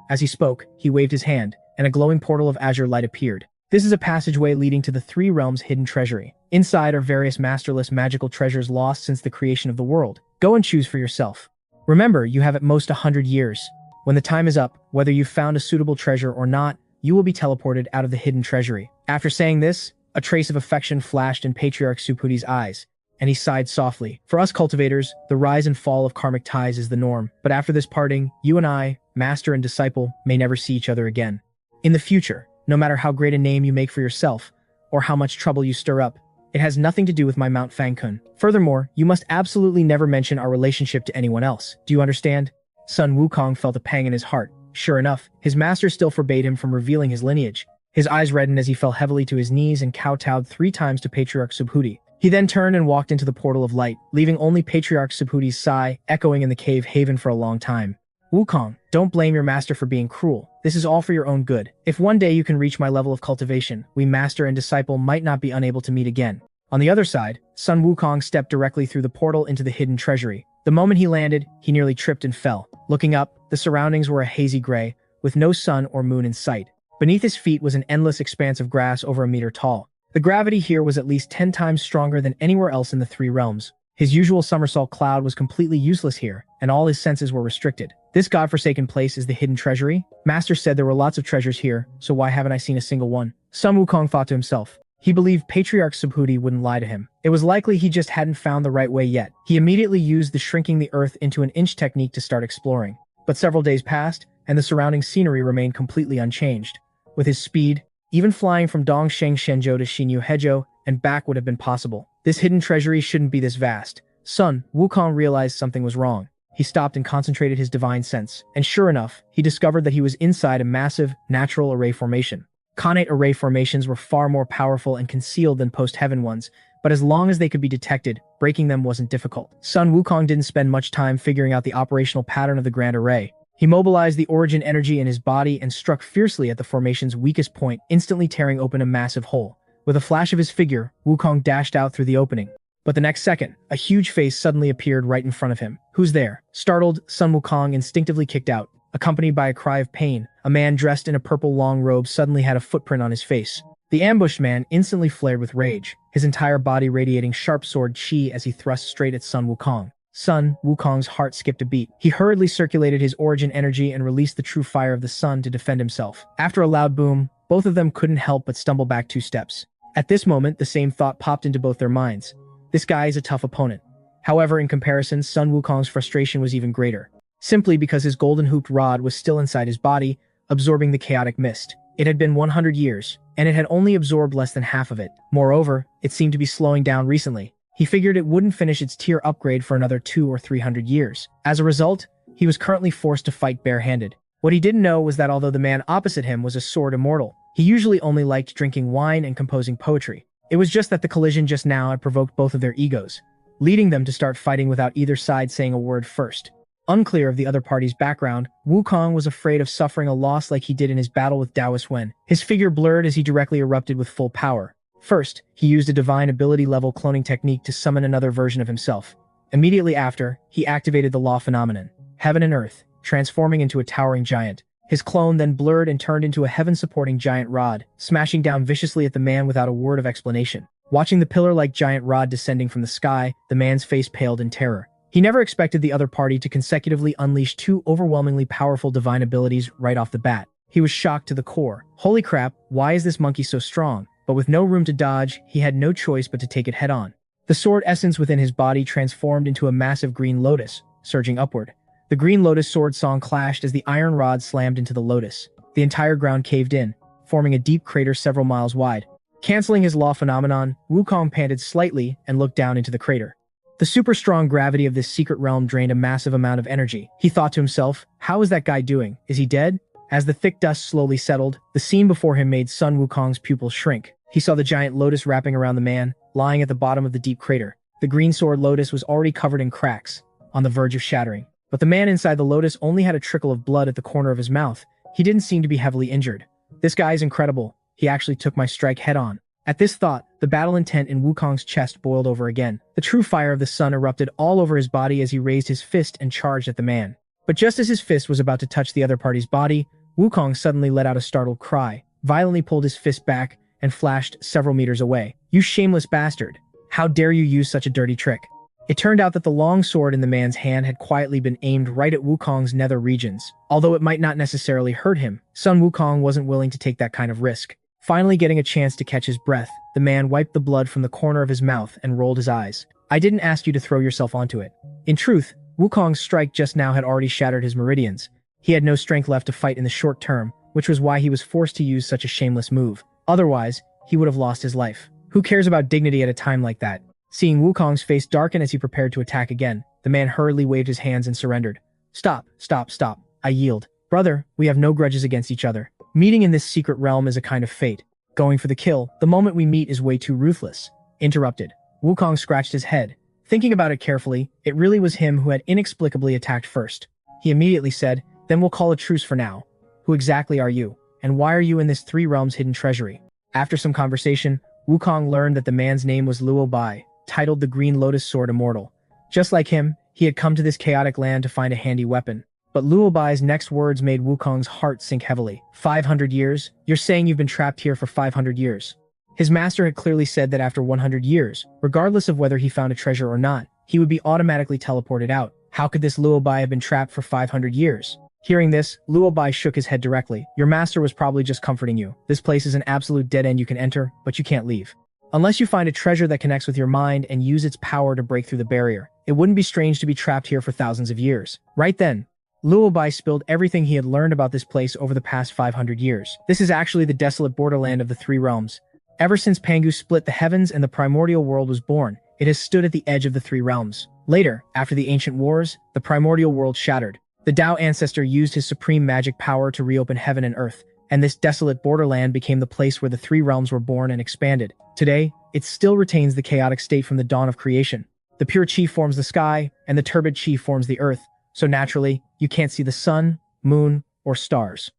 A: As he spoke, he waved his hand, and a glowing portal of azure light appeared. This is a passageway leading to the three realms' hidden treasury. Inside are various masterless magical treasures lost since the creation of the world. Go and choose for yourself. Remember, you have at most 100 years. When the time is up, whether you've found a suitable treasure or not, you will be teleported out of the hidden treasury. After saying this, a trace of affection flashed in Patriarch Subhudi's eyes, and he sighed softly. For us cultivators, the rise and fall of karmic ties is the norm, but after this parting, you and I, master and disciple, may never see each other again. In the future, no matter how great a name you make for yourself, or how much trouble you stir up, it has nothing to do with my Mount Fangkun. Furthermore, you must absolutely never mention our relationship to anyone else. Do you understand? Son Wukong felt a pang in his heart. Sure enough, his master still forbade him from revealing his lineage. His eyes reddened as he fell heavily to his knees and kowtowed 3 times to Patriarch Subhudi. He then turned and walked into the portal of light, leaving only Patriarch Subhudi's sigh echoing in the cave haven for a long time. Wukong, don't blame your master for being cruel. This is all for your own good. If one day you can reach my level of cultivation, we master and disciple might not be unable to meet again. On the other side, Sun Wukong stepped directly through the portal into the hidden treasury. The moment he landed, he nearly tripped and fell. Looking up, the surroundings were a hazy gray, with no sun or moon in sight. Beneath his feet was an endless expanse of grass over a meter tall. The gravity here was at least 10 times stronger than anywhere else in the three realms. His usual somersault cloud was completely useless here, and all his senses were restricted. This godforsaken place is the hidden treasury? Master said there were lots of treasures here, so why haven't I seen a single one? Sun Wukong thought to himself. He believed Patriarch Subhudi wouldn't lie to him. It was likely he just hadn't found the right way yet. He immediately used the shrinking the earth into an inch technique to start exploring. But several days passed, and the surrounding scenery remained completely unchanged. With his speed, even flying from Dongsheng Shenzhou to Xinyu Hezhou and back would have been possible. This hidden treasury shouldn't be this vast. Sun Wukong realized something was wrong. He stopped and concentrated his divine sense, and sure enough, he discovered that he was inside a massive, natural array formation. Connate array formations were far more powerful and concealed than post-heaven ones, but as long as they could be detected, breaking them wasn't difficult. Sun Wukong didn't spend much time figuring out the operational pattern of the Grand Array. He mobilized the origin energy in his body and struck fiercely at the formation's weakest point, instantly tearing open a massive hole. With a flash of his figure, Wukong dashed out through the opening. But the next second, a huge face suddenly appeared right in front of him. Who's there? Startled, Sun Wukong instinctively kicked out. Accompanied by a cry of pain, a man dressed in a purple long robe suddenly had a footprint on his face. The ambushed man instantly flared with rage, his entire body radiating sharp sword chi as he thrust straight at Sun Wukong. Sun Wukong's heart skipped a beat. He hurriedly circulated his origin energy and released the true fire of the sun to defend himself. After a loud boom, both of them couldn't help but stumble back 2 steps. At this moment, the same thought popped into both their minds. This guy is a tough opponent. However, in comparison, Sun Wukong's frustration was even greater. Simply because his golden hooped rod was still inside his body, absorbing the chaotic mist. It had been 100 years, and it had only absorbed less than half of it. Moreover, it seemed to be slowing down recently. He figured it wouldn't finish its tier upgrade for another 200 or 300 years. As a result, he was currently forced to fight barehanded. What he didn't know was that although the man opposite him was a sword immortal, he usually only liked drinking wine and composing poetry. It was just that the collision just now had provoked both of their egos, leading them to start fighting without either side saying a word first. Unclear of the other party's background, Wukong was afraid of suffering a loss like he did in his battle with Taoist Wen. His figure blurred as he directly erupted with full power. First, he used a divine ability-level cloning technique to summon another version of himself. Immediately after, he activated the law phenomenon, heaven and earth, transforming into a towering giant. His clone then blurred and turned into a heaven-supporting giant rod, smashing down viciously at the man without a word of explanation. Watching the pillar-like giant rod descending from the sky, the man's face paled in terror. He never expected the other party to consecutively unleash 2 overwhelmingly powerful divine abilities right off the bat. He was shocked to the core. Holy crap, why is this monkey so strong? But with no room to dodge, he had no choice but to take it head-on. The sword essence within his body transformed into a massive green lotus, surging upward. The green lotus sword song clashed as the iron rod slammed into the lotus. The entire ground caved in, forming a deep crater several miles wide. Canceling his law phenomenon, Wukong panted slightly and looked down into the crater. The super strong gravity of this secret realm drained a massive amount of energy. He thought to himself, how is that guy doing? Is he dead? As the thick dust slowly settled, the scene before him made Sun Wukong's pupils shrink. He saw the giant lotus wrapping around the man, lying at the bottom of the deep crater. The green sword lotus was already covered in cracks, on the verge of shattering. But the man inside the lotus only had a trickle of blood at the corner of his mouth. He didn't seem to be heavily injured. This guy is incredible. He actually took my strike head-on. At this thought, the battle intent in Wukong's chest boiled over again. The true fire of the sun erupted all over his body as he raised his fist and charged at the man. But just as his fist was about to touch the other party's body, Wukong suddenly let out a startled cry, violently pulled his fist back, and flashed several meters away. "You shameless bastard! How dare you use such a dirty trick?" It turned out that the long sword in the man's hand had quietly been aimed right at Wukong's nether regions. Although it might not necessarily hurt him, Sun Wukong wasn't willing to take that kind of risk. Finally getting a chance to catch his breath, the man wiped the blood from the corner of his mouth and rolled his eyes. "I didn't ask you to throw yourself onto it." In truth, Wukong's strike just now had already shattered his meridians. He had no strength left to fight in the short term, which was why he was forced to use such a shameless move. Otherwise, he would have lost his life. Who cares about dignity at a time like that? Seeing Wukong's face darken as he prepared to attack again, the man hurriedly waved his hands and surrendered. "Stop, stop, stop. I yield. Brother, we have no grudges against each other. Meeting in this secret realm is a kind of fate. Going for the kill, the moment we meet is way too ruthless." Interrupted. Wukong scratched his head. Thinking about it carefully, it really was him who had inexplicably attacked first. He immediately said, "Then we'll call a truce for now. Who exactly are you? And why are you in this three realms hidden treasury?" After some conversation, Wukong learned that the man's name was Luo Bai, titled the Green Lotus Sword Immortal. Just like him, he had come to this chaotic land to find a handy weapon. But Luo Bai's next words made Wukong's heart sink heavily. 500 years? You're saying you've been trapped here for 500 years? His master had clearly said that after 100 years, regardless of whether he found a treasure or not, he would be automatically teleported out. How could this Luo Bai have been trapped for 500 years? Hearing this, Luo Bai shook his head directly. "Your master was probably just comforting you. This place is an absolute dead end. You can enter, but you can't leave. Unless you find a treasure that connects with your mind and use its power to break through the barrier. It wouldn't be strange to be trapped here for thousands of years." Right then, Luo Bai spilled everything he had learned about this place over the past 500 years. This is actually the desolate borderland of the three realms. Ever since Pangu split the heavens and the primordial world was born, it has stood at the edge of the three realms. Later, after the ancient wars, the primordial world shattered. The Dao ancestor used his supreme magic power to reopen heaven and earth, and this desolate borderland became the place where the three realms were born and expanded. Today, it still retains the chaotic state from the dawn of creation. The pure chi forms the sky, and the turbid chi forms the earth, so naturally, you can't see the sun, moon, or stars.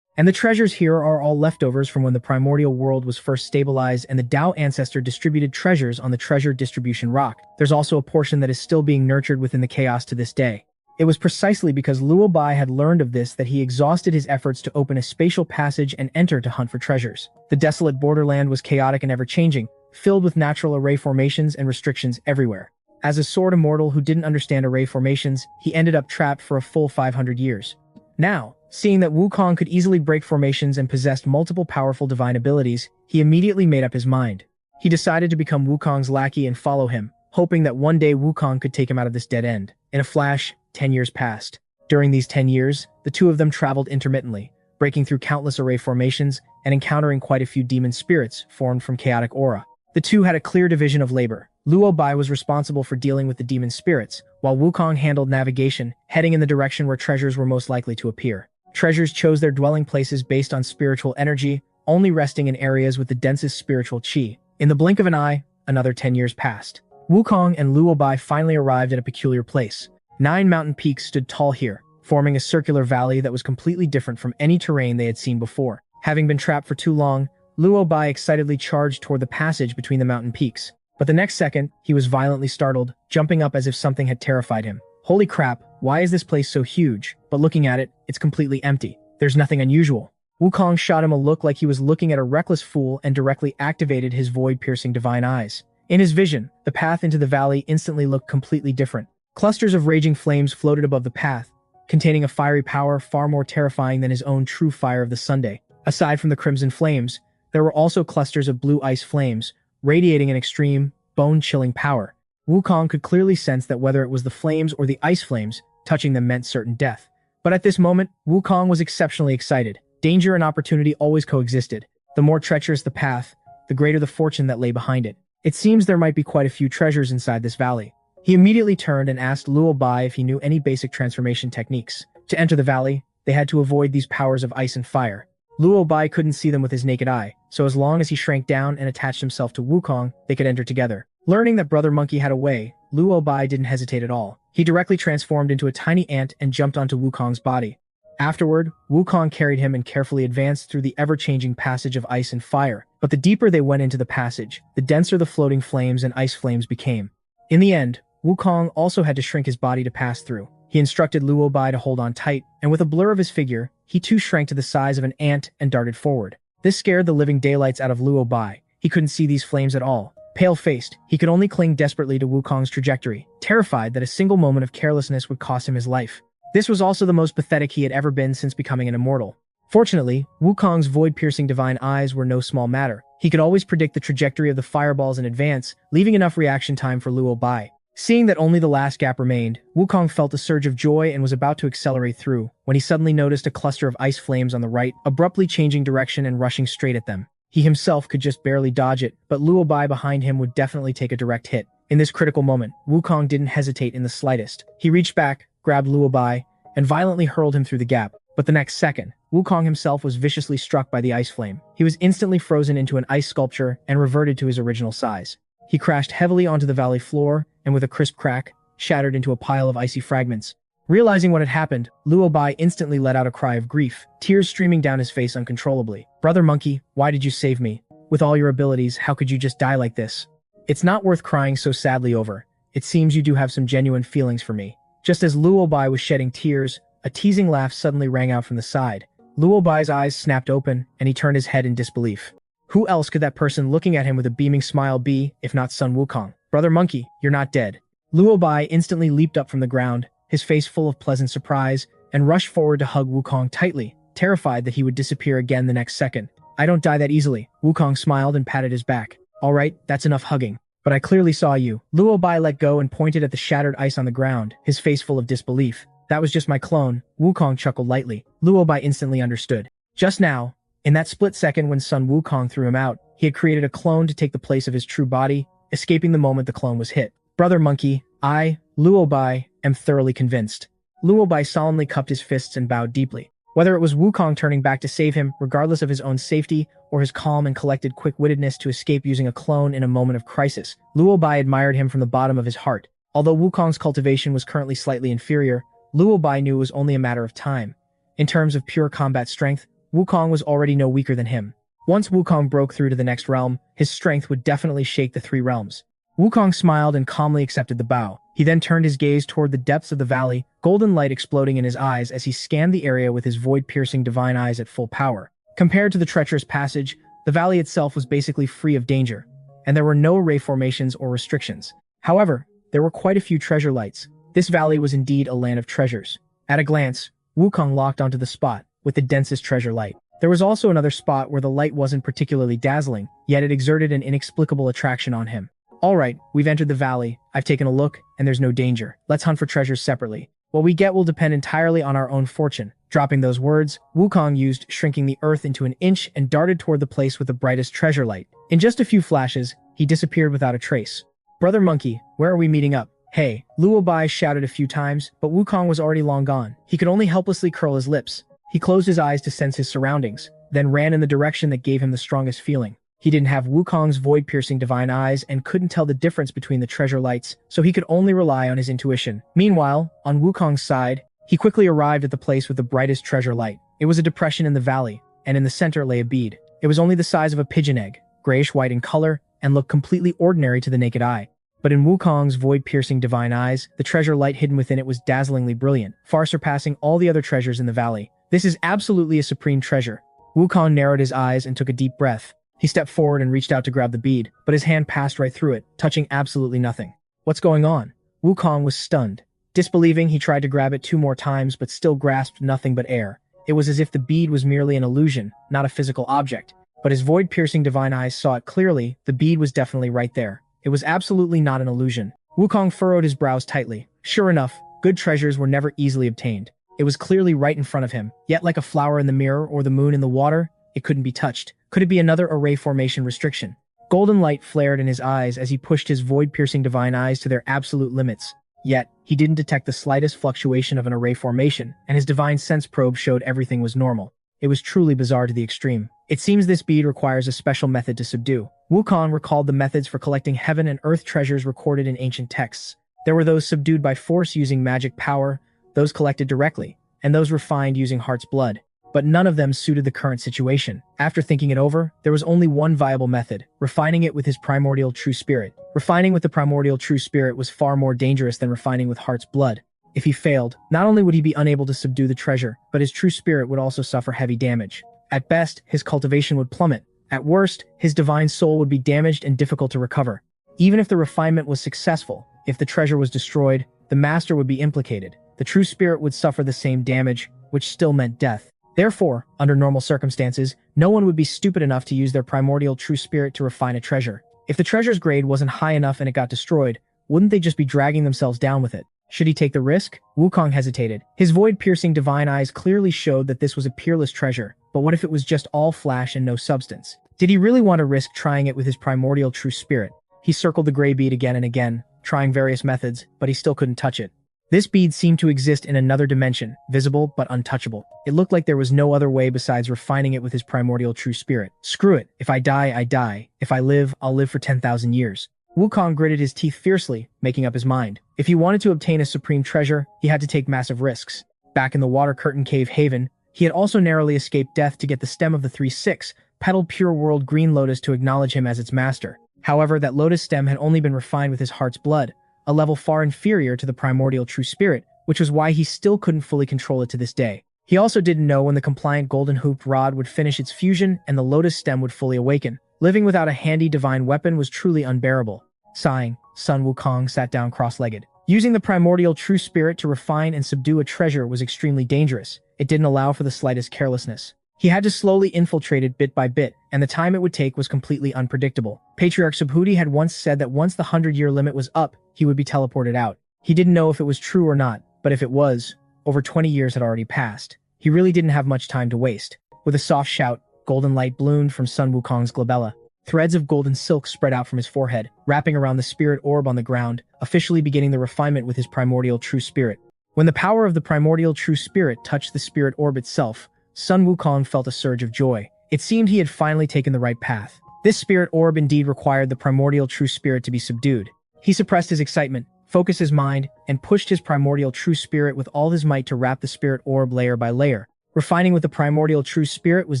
A: And the treasures here are all leftovers from when the primordial world was first stabilized and the Dao ancestor distributed treasures on the treasure distribution rock. There's also a portion that is still being nurtured within the chaos to this day. It was precisely because Luo Bai had learned of this that he exhausted his efforts to open a spatial passage and enter to hunt for treasures. The desolate borderland was chaotic and ever-changing, filled with natural array formations and restrictions everywhere. As a sword immortal who didn't understand array formations, he ended up trapped for a full 500 years. Now, seeing that Wukong could easily break formations and possessed multiple powerful divine abilities, he immediately made up his mind. He decided to become Wukong's lackey and follow him, hoping that one day Wukong could take him out of this dead end. In a flash, 10 years passed. During these 10 years, the two of them traveled intermittently, breaking through countless array formations and encountering quite a few demon spirits formed from chaotic aura. The two had a clear division of labor. Luo Bai was responsible for dealing with the demon spirits, while Wukong handled navigation, heading in the direction where treasures were most likely to appear. Treasures chose their dwelling places based on spiritual energy, only resting in areas with the densest spiritual chi. In the blink of an eye, another 10 years passed. Wukong and Luo Bai finally arrived at a peculiar place. 9 mountain peaks stood tall here, forming a circular valley that was completely different from any terrain they had seen before. Having been trapped for too long, Luo Bai excitedly charged toward the passage between the mountain peaks. But the next second, he was violently startled, jumping up as if something had terrified him. Holy crap, why is this place so huge? But looking at it, it's completely empty. There's nothing unusual. Wukong shot him a look like he was looking at a reckless fool and directly activated his void-piercing divine eyes. In his vision, the path into the valley instantly looked completely different. Clusters of raging flames floated above the path, containing a fiery power far more terrifying than his own true fire of the Sunday. Aside from the crimson flames, there were also clusters of blue ice flames, radiating an extreme, bone-chilling power. Wukong could clearly sense that whether it was the flames or the ice flames, touching them meant certain death. But at this moment, Wukong was exceptionally excited. Danger and opportunity always coexisted. The more treacherous the path, the greater the fortune that lay behind it. It seems there might be quite a few treasures inside this valley. He immediately turned and asked Luo Bai if he knew any basic transformation techniques. To enter the valley, they had to avoid these powers of ice and fire. Luo Bai couldn't see them with his naked eye, so as long as he shrank down and attached himself to Wukong, they could enter together. Learning that Brother Monkey had a way, Luo Bai didn't hesitate at all. He directly transformed into a tiny ant and jumped onto Wukong's body. Afterward, Wukong carried him and carefully advanced through the ever-changing passage of ice and fire. But the deeper they went into the passage, the denser the floating flames and ice flames became. In the end, Wukong also had to shrink his body to pass through. He instructed Luo Bai to hold on tight, and with a blur of his figure, he too shrank to the size of an ant and darted forward. This scared the living daylights out of Luo Bai. He couldn't see these flames at all. Pale-faced, he could only cling desperately to Wukong's trajectory, terrified that a single moment of carelessness would cost him his life. This was also the most pathetic he had ever been since becoming an immortal. Fortunately, Wukong's void-piercing divine eyes were no small matter. He could always predict the trajectory of the fireballs in advance, leaving enough reaction time for Luo Bai. Seeing that only the last gap remained, Wukong felt a surge of joy and was about to accelerate through, when he suddenly noticed a cluster of ice flames on the right, abruptly changing direction and rushing straight at them. He himself could just barely dodge it, but Luo Bai behind him would definitely take a direct hit. In this critical moment, Wukong didn't hesitate in the slightest. He reached back, grabbed Luo Bai, and violently hurled him through the gap. But the next second, Wukong himself was viciously struck by the ice flame. He was instantly frozen into an ice sculpture and reverted to his original size. He crashed heavily onto the valley floor, and with a crisp crack, shattered into a pile of icy fragments. Realizing what had happened, Luo Bai instantly let out a cry of grief, tears streaming down his face uncontrollably. "Brother Monkey, why did you save me? With all your abilities, how could you just die like this? It's not worth crying so sadly over. It seems you do have some genuine feelings for me." Just as Luo Bai was shedding tears, a teasing laugh suddenly rang out from the side. Luo Bai's eyes snapped open, and he turned his head in disbelief. Who else could that person looking at him with a beaming smile be, if not Sun Wukong? "Brother Monkey, you're not dead." Luo Bai instantly leaped up from the ground, his face full of pleasant surprise, and rushed forward to hug Wukong tightly, terrified that he would disappear again the next second. "I don't die that easily." Wukong smiled and patted his back. "All right, that's enough hugging. But I clearly saw you." Luo Bai let go and pointed at the shattered ice on the ground, his face full of disbelief. "That was just my clone." Wukong chuckled lightly. Luo Bai instantly understood. Just now, in that split second when Sun Wukong threw him out, he had created a clone to take the place of his true body, escaping the moment the clone was hit. "Brother Monkey, I, Luo Bai, am thoroughly convinced." Luo Bai solemnly cupped his fists and bowed deeply. Whether it was Wukong turning back to save him, regardless of his own safety, or his calm and collected quick-wittedness to escape using a clone in a moment of crisis, Luo Bai admired him from the bottom of his heart. Although Wukong's cultivation was currently slightly inferior, Luo Bai knew it was only a matter of time. In terms of pure combat strength, Wukong was already no weaker than him. Once Wukong broke through to the next realm, his strength would definitely shake the three realms. Wukong smiled and calmly accepted the bow. He then turned his gaze toward the depths of the valley, golden light exploding in his eyes as he scanned the area with his void-piercing divine eyes at full power. Compared to the treacherous passage, the valley itself was basically free of danger, and there were no array formations or restrictions. However, there were quite a few treasure lights. This valley was indeed a land of treasures. At a glance, Wukong locked onto the spot with the densest treasure light. There was also another spot where the light wasn't particularly dazzling, yet it exerted an inexplicable attraction on him. "All right, we've entered the valley, I've taken a look, and there's no danger. Let's hunt for treasures separately. What we get will depend entirely on our own fortune." Dropping those words, Wukong used shrinking the earth into an inch and darted toward the place with the brightest treasure light. In just a few flashes, he disappeared without a trace. "Brother Monkey, where are we meeting up?" "Hey," Luo Bai shouted a few times, but Wukong was already long gone. He could only helplessly curl his lips. He closed his eyes to sense his surroundings, then ran in the direction that gave him the strongest feeling. He didn't have Wukong's void-piercing divine eyes and couldn't tell the difference between the treasure lights, so he could only rely on his intuition. Meanwhile, on Wukong's side, he quickly arrived at the place with the brightest treasure light. It was a depression in the valley, and in the center lay a bead. It was only the size of a pigeon egg, grayish-white in color, and looked completely ordinary to the naked eye. But in Wukong's void-piercing divine eyes, the treasure light hidden within it was dazzlingly brilliant, far surpassing all the other treasures in the valley. "This is absolutely a supreme treasure." Wukong narrowed his eyes and took a deep breath. He stepped forward and reached out to grab the bead, but his hand passed right through it, touching absolutely nothing. "What's going on?" Wukong was stunned. Disbelieving, he tried to grab it 2 more times but still grasped nothing but air. It was as if the bead was merely an illusion, not a physical object. But his void-piercing divine eyes saw it clearly. The bead was definitely right there. It was absolutely not an illusion. Wukong furrowed his brows tightly. Sure enough, good treasures were never easily obtained. It was clearly right in front of him, yet like a flower in the mirror or the moon in the water, it couldn't be touched. Could it be another array formation restriction? Golden light flared in his eyes as he pushed his void-piercing divine eyes to their absolute limits. Yet, he didn't detect the slightest fluctuation of an array formation, and his divine sense probe showed everything was normal. It was truly bizarre to the extreme. It seems this bead requires a special method to subdue. Wukong recalled the methods for collecting heaven and earth treasures recorded in ancient texts. There were those subdued by force using magic power, those collected directly, and those refined using heart's blood. But none of them suited the current situation. After thinking it over, there was only one viable method: refining it with his primordial true spirit. Refining with the primordial true spirit was far more dangerous than refining with heart's blood. If he failed, not only would he be unable to subdue the treasure, but his true spirit would also suffer heavy damage. At best, his cultivation would plummet. At worst, his divine soul would be damaged and difficult to recover. Even if the refinement was successful, if the treasure was destroyed, the master would be implicated. The true spirit would suffer the same damage, which still meant death. Therefore, under normal circumstances, no one would be stupid enough to use their primordial true spirit to refine a treasure. If the treasure's grade wasn't high enough and it got destroyed, wouldn't they just be dragging themselves down with it? Should he take the risk? Wukong hesitated. His void-piercing divine eyes clearly showed that this was a peerless treasure, but what if it was just all flash and no substance? Did he really want to risk trying it with his primordial true spirit? He circled the gray bead again and again, trying various methods, but he still couldn't touch it. This bead seemed to exist in another dimension, visible but untouchable. It looked like there was no other way besides refining it with his primordial true spirit. Screw it. If I die, I die. If I live, I'll live for 10,000 years. Wukong gritted his teeth fiercely, making up his mind. If he wanted to obtain a supreme treasure, he had to take massive risks. Back in the Water Curtain Cave Haven, he had also narrowly escaped death to get the stem of the 3/6-petaled pure world green lotus to acknowledge him as its master. However, that lotus stem had only been refined with his heart's blood, a level far inferior to the primordial true spirit, which was why he still couldn't fully control it to this day. He also didn't know when the compliant golden hooped rod would finish its fusion and the lotus stem would fully awaken. Living without a handy divine weapon was truly unbearable. Sighing, Sun Wukong sat down cross-legged. Using the primordial true spirit to refine and subdue a treasure was extremely dangerous. It didn't allow for the slightest carelessness. He had to slowly infiltrate it bit by bit, and the time it would take was completely unpredictable. Patriarch Subhuti had once said that once the 100-year limit was up, he would be teleported out. He didn't know if it was true or not, but if it was, over 20 years had already passed. He really didn't have much time to waste. With a soft shout, golden light bloomed from Sun Wukong's glabella. Threads of golden silk spread out from his forehead, wrapping around the spirit orb on the ground, officially beginning the refinement with his primordial true spirit. When the power of the primordial true spirit touched the spirit orb itself, Sun Wukong felt a surge of joy. It seemed he had finally taken the right path. This spirit orb indeed required the primordial true spirit to be subdued. He suppressed his excitement, focused his mind, and pushed his primordial true spirit with all his might to wrap the spirit orb layer by layer. Refining with the primordial true spirit was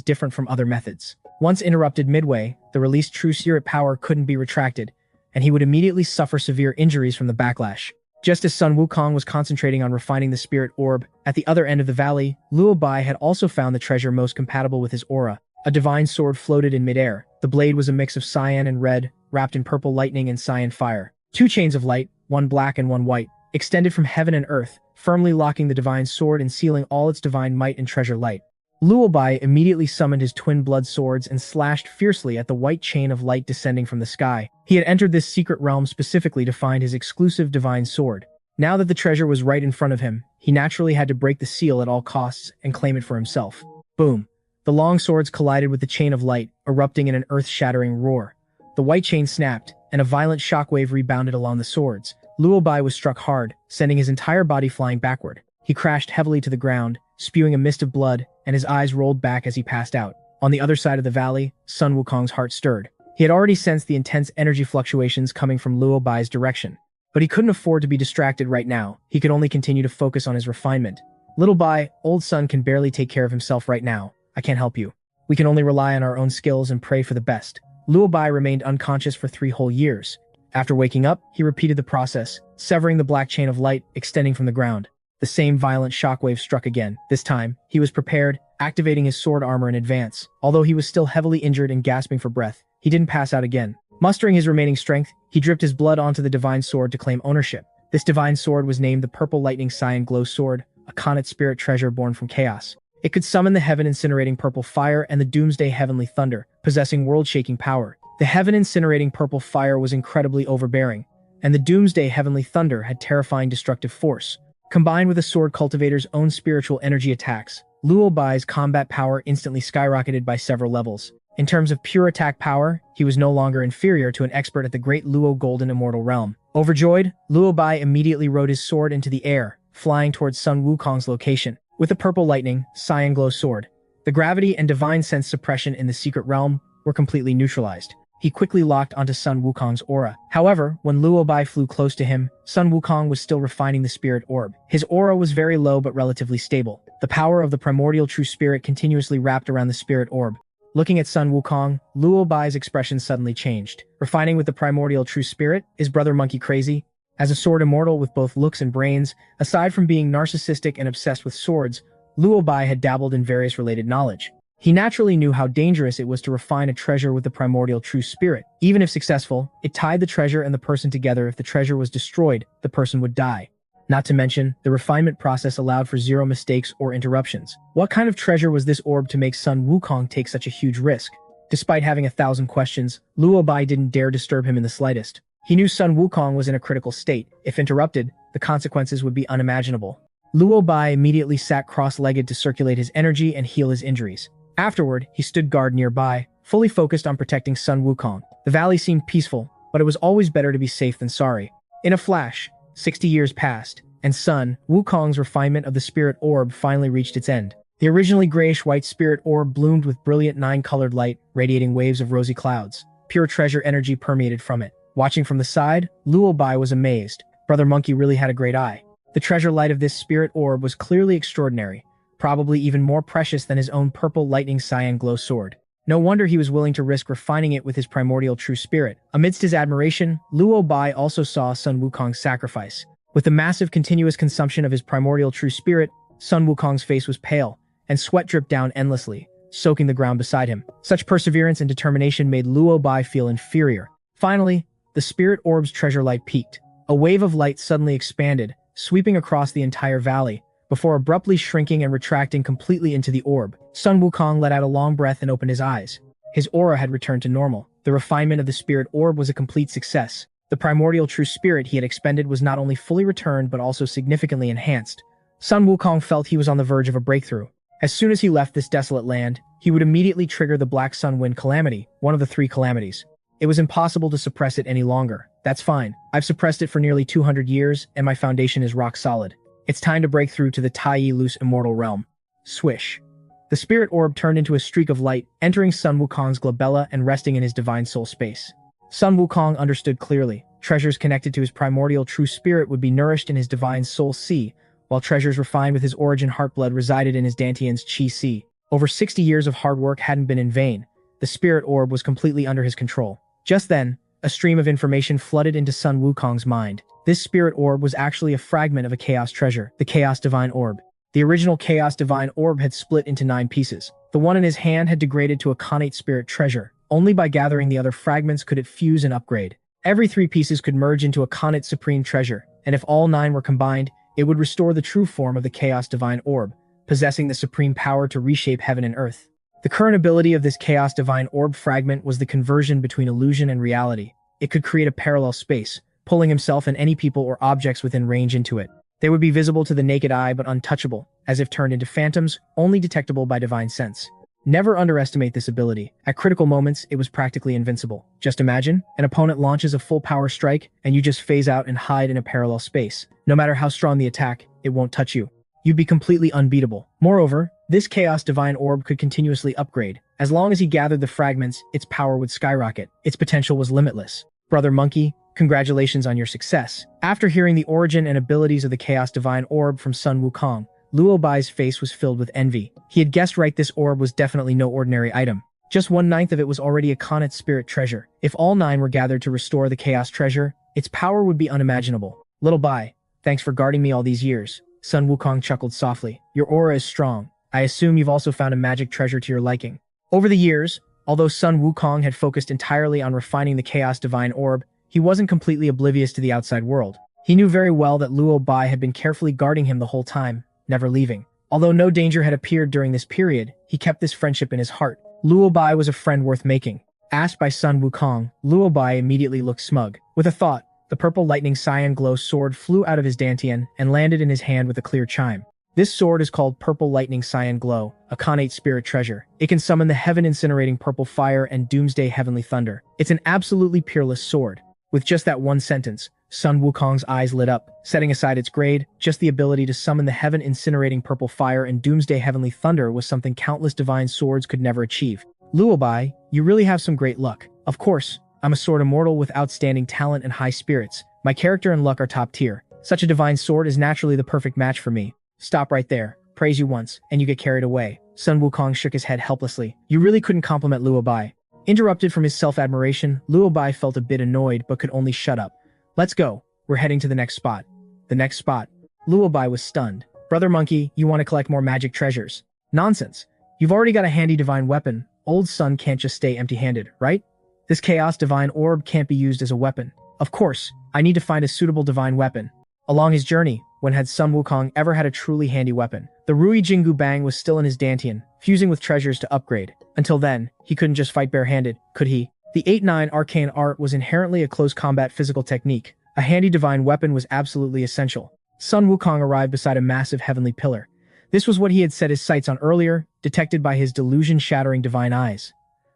A: different from other methods. Once interrupted midway, the released true spirit power couldn't be retracted, and he would immediately suffer severe injuries from the backlash. Just as Sun Wukong was concentrating on refining the spirit orb, at the other end of the valley, Luo Bai had also found the treasure most compatible with his aura. A divine sword floated in midair. The blade was a mix of cyan and red, wrapped in purple lightning and cyan fire. Two chains of light, one black and one white, extended from heaven and earth, firmly locking the divine sword and sealing all its divine might and treasure light. Luo Bai immediately summoned his twin blood swords and slashed fiercely at the white chain of light descending from the sky. He had entered this secret realm specifically to find his exclusive divine sword. Now that the treasure was right in front of him, he naturally had to break the seal at all costs and claim it for himself. Boom! The long swords collided with the chain of light, erupting in an earth-shattering roar. The white chain snapped, and a violent shockwave rebounded along the swords. Luo Bai was struck hard, sending his entire body flying backward. He crashed heavily to the ground, spewing a mist of blood, and his eyes rolled back as he passed out. On the other side of the valley, Sun Wukong's heart stirred. He had already sensed the intense energy fluctuations coming from Luo Bai's direction. But he couldn't afford to be distracted right now. He could only continue to focus on his refinement. Little Bai, old Sun can barely take care of himself right now. I can't help you. We can only rely on our own skills and pray for the best. Luo Bai remained unconscious for 3 whole years. After waking up, he repeated the process, severing the black chain of light extending from the ground. The same violent shockwave struck again. This time, he was prepared, activating his sword armor in advance. Although he was still heavily injured and gasping for breath, he didn't pass out again. Mustering his remaining strength, he dripped his blood onto the divine sword to claim ownership. This divine sword was named the Purple Lightning Cyan Glow Sword, a Khanate spirit treasure born from chaos. It could summon the heaven-incinerating purple fire and the doomsday heavenly thunder, possessing world-shaking power. The heaven-incinerating purple fire was incredibly overbearing, and the doomsday heavenly thunder had terrifying destructive force. Combined with the sword cultivator's own spiritual energy attacks, Luo Bai's combat power instantly skyrocketed by several levels. In terms of pure attack power, he was no longer inferior to an expert at the Great Luo Golden Immortal Realm. Overjoyed, Luo Bai immediately rode his sword into the air, flying towards Sun Wukong's location. With the purple lightning, cyan glow sword, the gravity and divine sense suppression in the secret realm were completely neutralized. He quickly locked onto Sun Wukong's aura. However, when Luo Bai flew close to him, Sun Wukong was still refining the spirit orb. His aura was very low but relatively stable. The power of the primordial true spirit continuously wrapped around the spirit orb. Looking at Sun Wukong, Luo Bai's expression suddenly changed. Refining with the primordial true spirit, is Brother Monkey crazy? As a sword immortal with both looks and brains, aside from being narcissistic and obsessed with swords, Luo Bai had dabbled in various related knowledge. He naturally knew how dangerous it was to refine a treasure with the primordial true spirit. Even if successful, it tied the treasure and the person together. If the treasure was destroyed, the person would die. Not to mention, the refinement process allowed for zero mistakes or interruptions. What kind of treasure was this orb to make Sun Wukong take such a huge risk? Despite having 1,000 questions, Luo Bai didn't dare disturb him in the slightest. He knew Sun Wukong was in a critical state. If interrupted, the consequences would be unimaginable. Luo Bai immediately sat cross-legged to circulate his energy and heal his injuries. Afterward, he stood guard nearby, fully focused on protecting Sun Wukong. The valley seemed peaceful, but it was always better to be safe than sorry. In a flash, 60 years passed, and Sun Wukong's refinement of the spirit orb finally reached its end. The originally grayish-white spirit orb bloomed with brilliant 9-colored light, radiating waves of rosy clouds. Pure treasure energy permeated from it. Watching from the side, Luo Bai was amazed. Brother Monkey really had a great eye. The treasure light of this spirit orb was clearly extraordinary, probably even more precious than his own purple lightning cyan glow sword. No wonder he was willing to risk refining it with his primordial true spirit. Amidst his admiration, Luo Bai also saw Sun Wukong's sacrifice. With the massive continuous consumption of his primordial true spirit, Sun Wukong's face was pale, and sweat dripped down endlessly, soaking the ground beside him. Such perseverance and determination made Luo Bai feel inferior. Finally, the spirit orb's treasure light peaked. A wave of light suddenly expanded, sweeping across the entire valley, before abruptly shrinking and retracting completely into the orb. Sun Wukong let out a long breath and opened his eyes. His aura had returned to normal. The refinement of the spirit orb was a complete success. The primordial true spirit he had expended was not only fully returned but also significantly enhanced. Sun Wukong felt he was on the verge of a breakthrough. As soon as he left this desolate land, he would immediately trigger the Black Sun Wind Calamity, one of the 3 calamities. It was impossible to suppress it any longer. That's fine. I've suppressed it for nearly 200 years, and my foundation is rock solid. It's time to break through to the Tai Loose immortal realm. Swish. The spirit orb turned into a streak of light, entering Sun Wukong's glabella and resting in his divine soul space. Sun Wukong understood clearly. Treasures connected to his primordial true spirit would be nourished in his divine soul sea, while treasures refined with his origin heartblood resided in his Dantian's chi sea. Over 60 years of hard work hadn't been in vain. The spirit orb was completely under his control. Just then, a stream of information flooded into Sun Wukong's mind. This spirit orb was actually a fragment of a chaos treasure, the Chaos Divine Orb. The original Chaos Divine Orb had split into 9 pieces. The one in his hand had degraded to a connate spirit treasure. Only by gathering the other fragments could it fuse and upgrade. Every 3 pieces could merge into a connate supreme treasure, and if all 9 were combined, it would restore the true form of the Chaos Divine Orb, possessing the supreme power to reshape heaven and earth. The current ability of this Chaos Divine Orb fragment was the conversion between illusion and reality. It could create a parallel space, pulling himself and any people or objects within range into it. They would be visible to the naked eye but untouchable, as if turned into phantoms, only detectable by divine sense. Never underestimate this ability. At critical moments, it was practically invincible. Just imagine, an opponent launches a full power strike, and you just phase out and hide in a parallel space. No matter how strong the attack, it won't touch you. You'd be completely unbeatable. Moreover, this Chaos Divine Orb could continuously upgrade. As long as he gathered the fragments, its power would skyrocket. Its potential was limitless. Brother Monkey, congratulations on your success. After hearing the origin and abilities of the Chaos Divine Orb from Sun Wukong, Luo Bai's face was filled with envy. He had guessed right, this orb was definitely no ordinary item. Just 1/9 of it was already a connate spirit treasure. If all 9 were gathered to restore the Chaos treasure, its power would be unimaginable. Little Bai, thanks for guarding me all these years. Sun Wukong chuckled softly. Your aura is strong. I assume you've also found a magic treasure to your liking. Over the years, although Sun Wukong had focused entirely on refining the Chaos Divine Orb, he wasn't completely oblivious to the outside world. He knew very well that Luo Bai had been carefully guarding him the whole time, never leaving. Although no danger had appeared during this period, he kept this friendship in his heart. Luo Bai was a friend worth making. Asked by Sun Wukong, Luo Bai immediately looked smug. With a thought, the purple lightning cyan glow sword flew out of his dantian and landed in his hand with a clear chime. This sword is called Purple Lightning Cyan Glow, a connate spirit treasure. It can summon the heaven-incinerating purple fire and doomsday heavenly thunder. It's an absolutely peerless sword. With just that one sentence, Sun Wukong's eyes lit up. Setting aside its grade, just the ability to summon the heaven-incinerating purple fire and doomsday heavenly thunder was something countless divine swords could never achieve. Luo Bai, you really have some great luck. Of course, I'm a sword immortal with outstanding talent and high spirits. My character and luck are top tier. Such a divine sword is naturally the perfect match for me. Stop right there. Praise you once, and you get carried away. Sun Wukong shook his head helplessly. You really couldn't compliment Luo Bai. Interrupted from his self-admiration, Luo Bai felt a bit annoyed but could only shut up. Let's go. We're heading to the next spot. The next spot. Luo Bai was stunned. Brother Monkey, you want to collect more magic treasures? Nonsense. You've already got a handy divine weapon. Old Sun can't just stay empty-handed, right? This chaos divine orb can't be used as a weapon. Of course, I need to find a suitable divine weapon. Along his journey, when had Sun Wukong ever had a truly handy weapon? The Rui Jingu Bang was still in his dantian, fusing with treasures to upgrade. Until then, he couldn't just fight barehanded, could he? The 8-9 arcane art was inherently a close combat physical technique. A handy divine weapon was absolutely essential. Sun Wukong arrived beside a massive heavenly pillar. This was what he had set his sights on earlier, detected by his delusion-shattering divine eyes.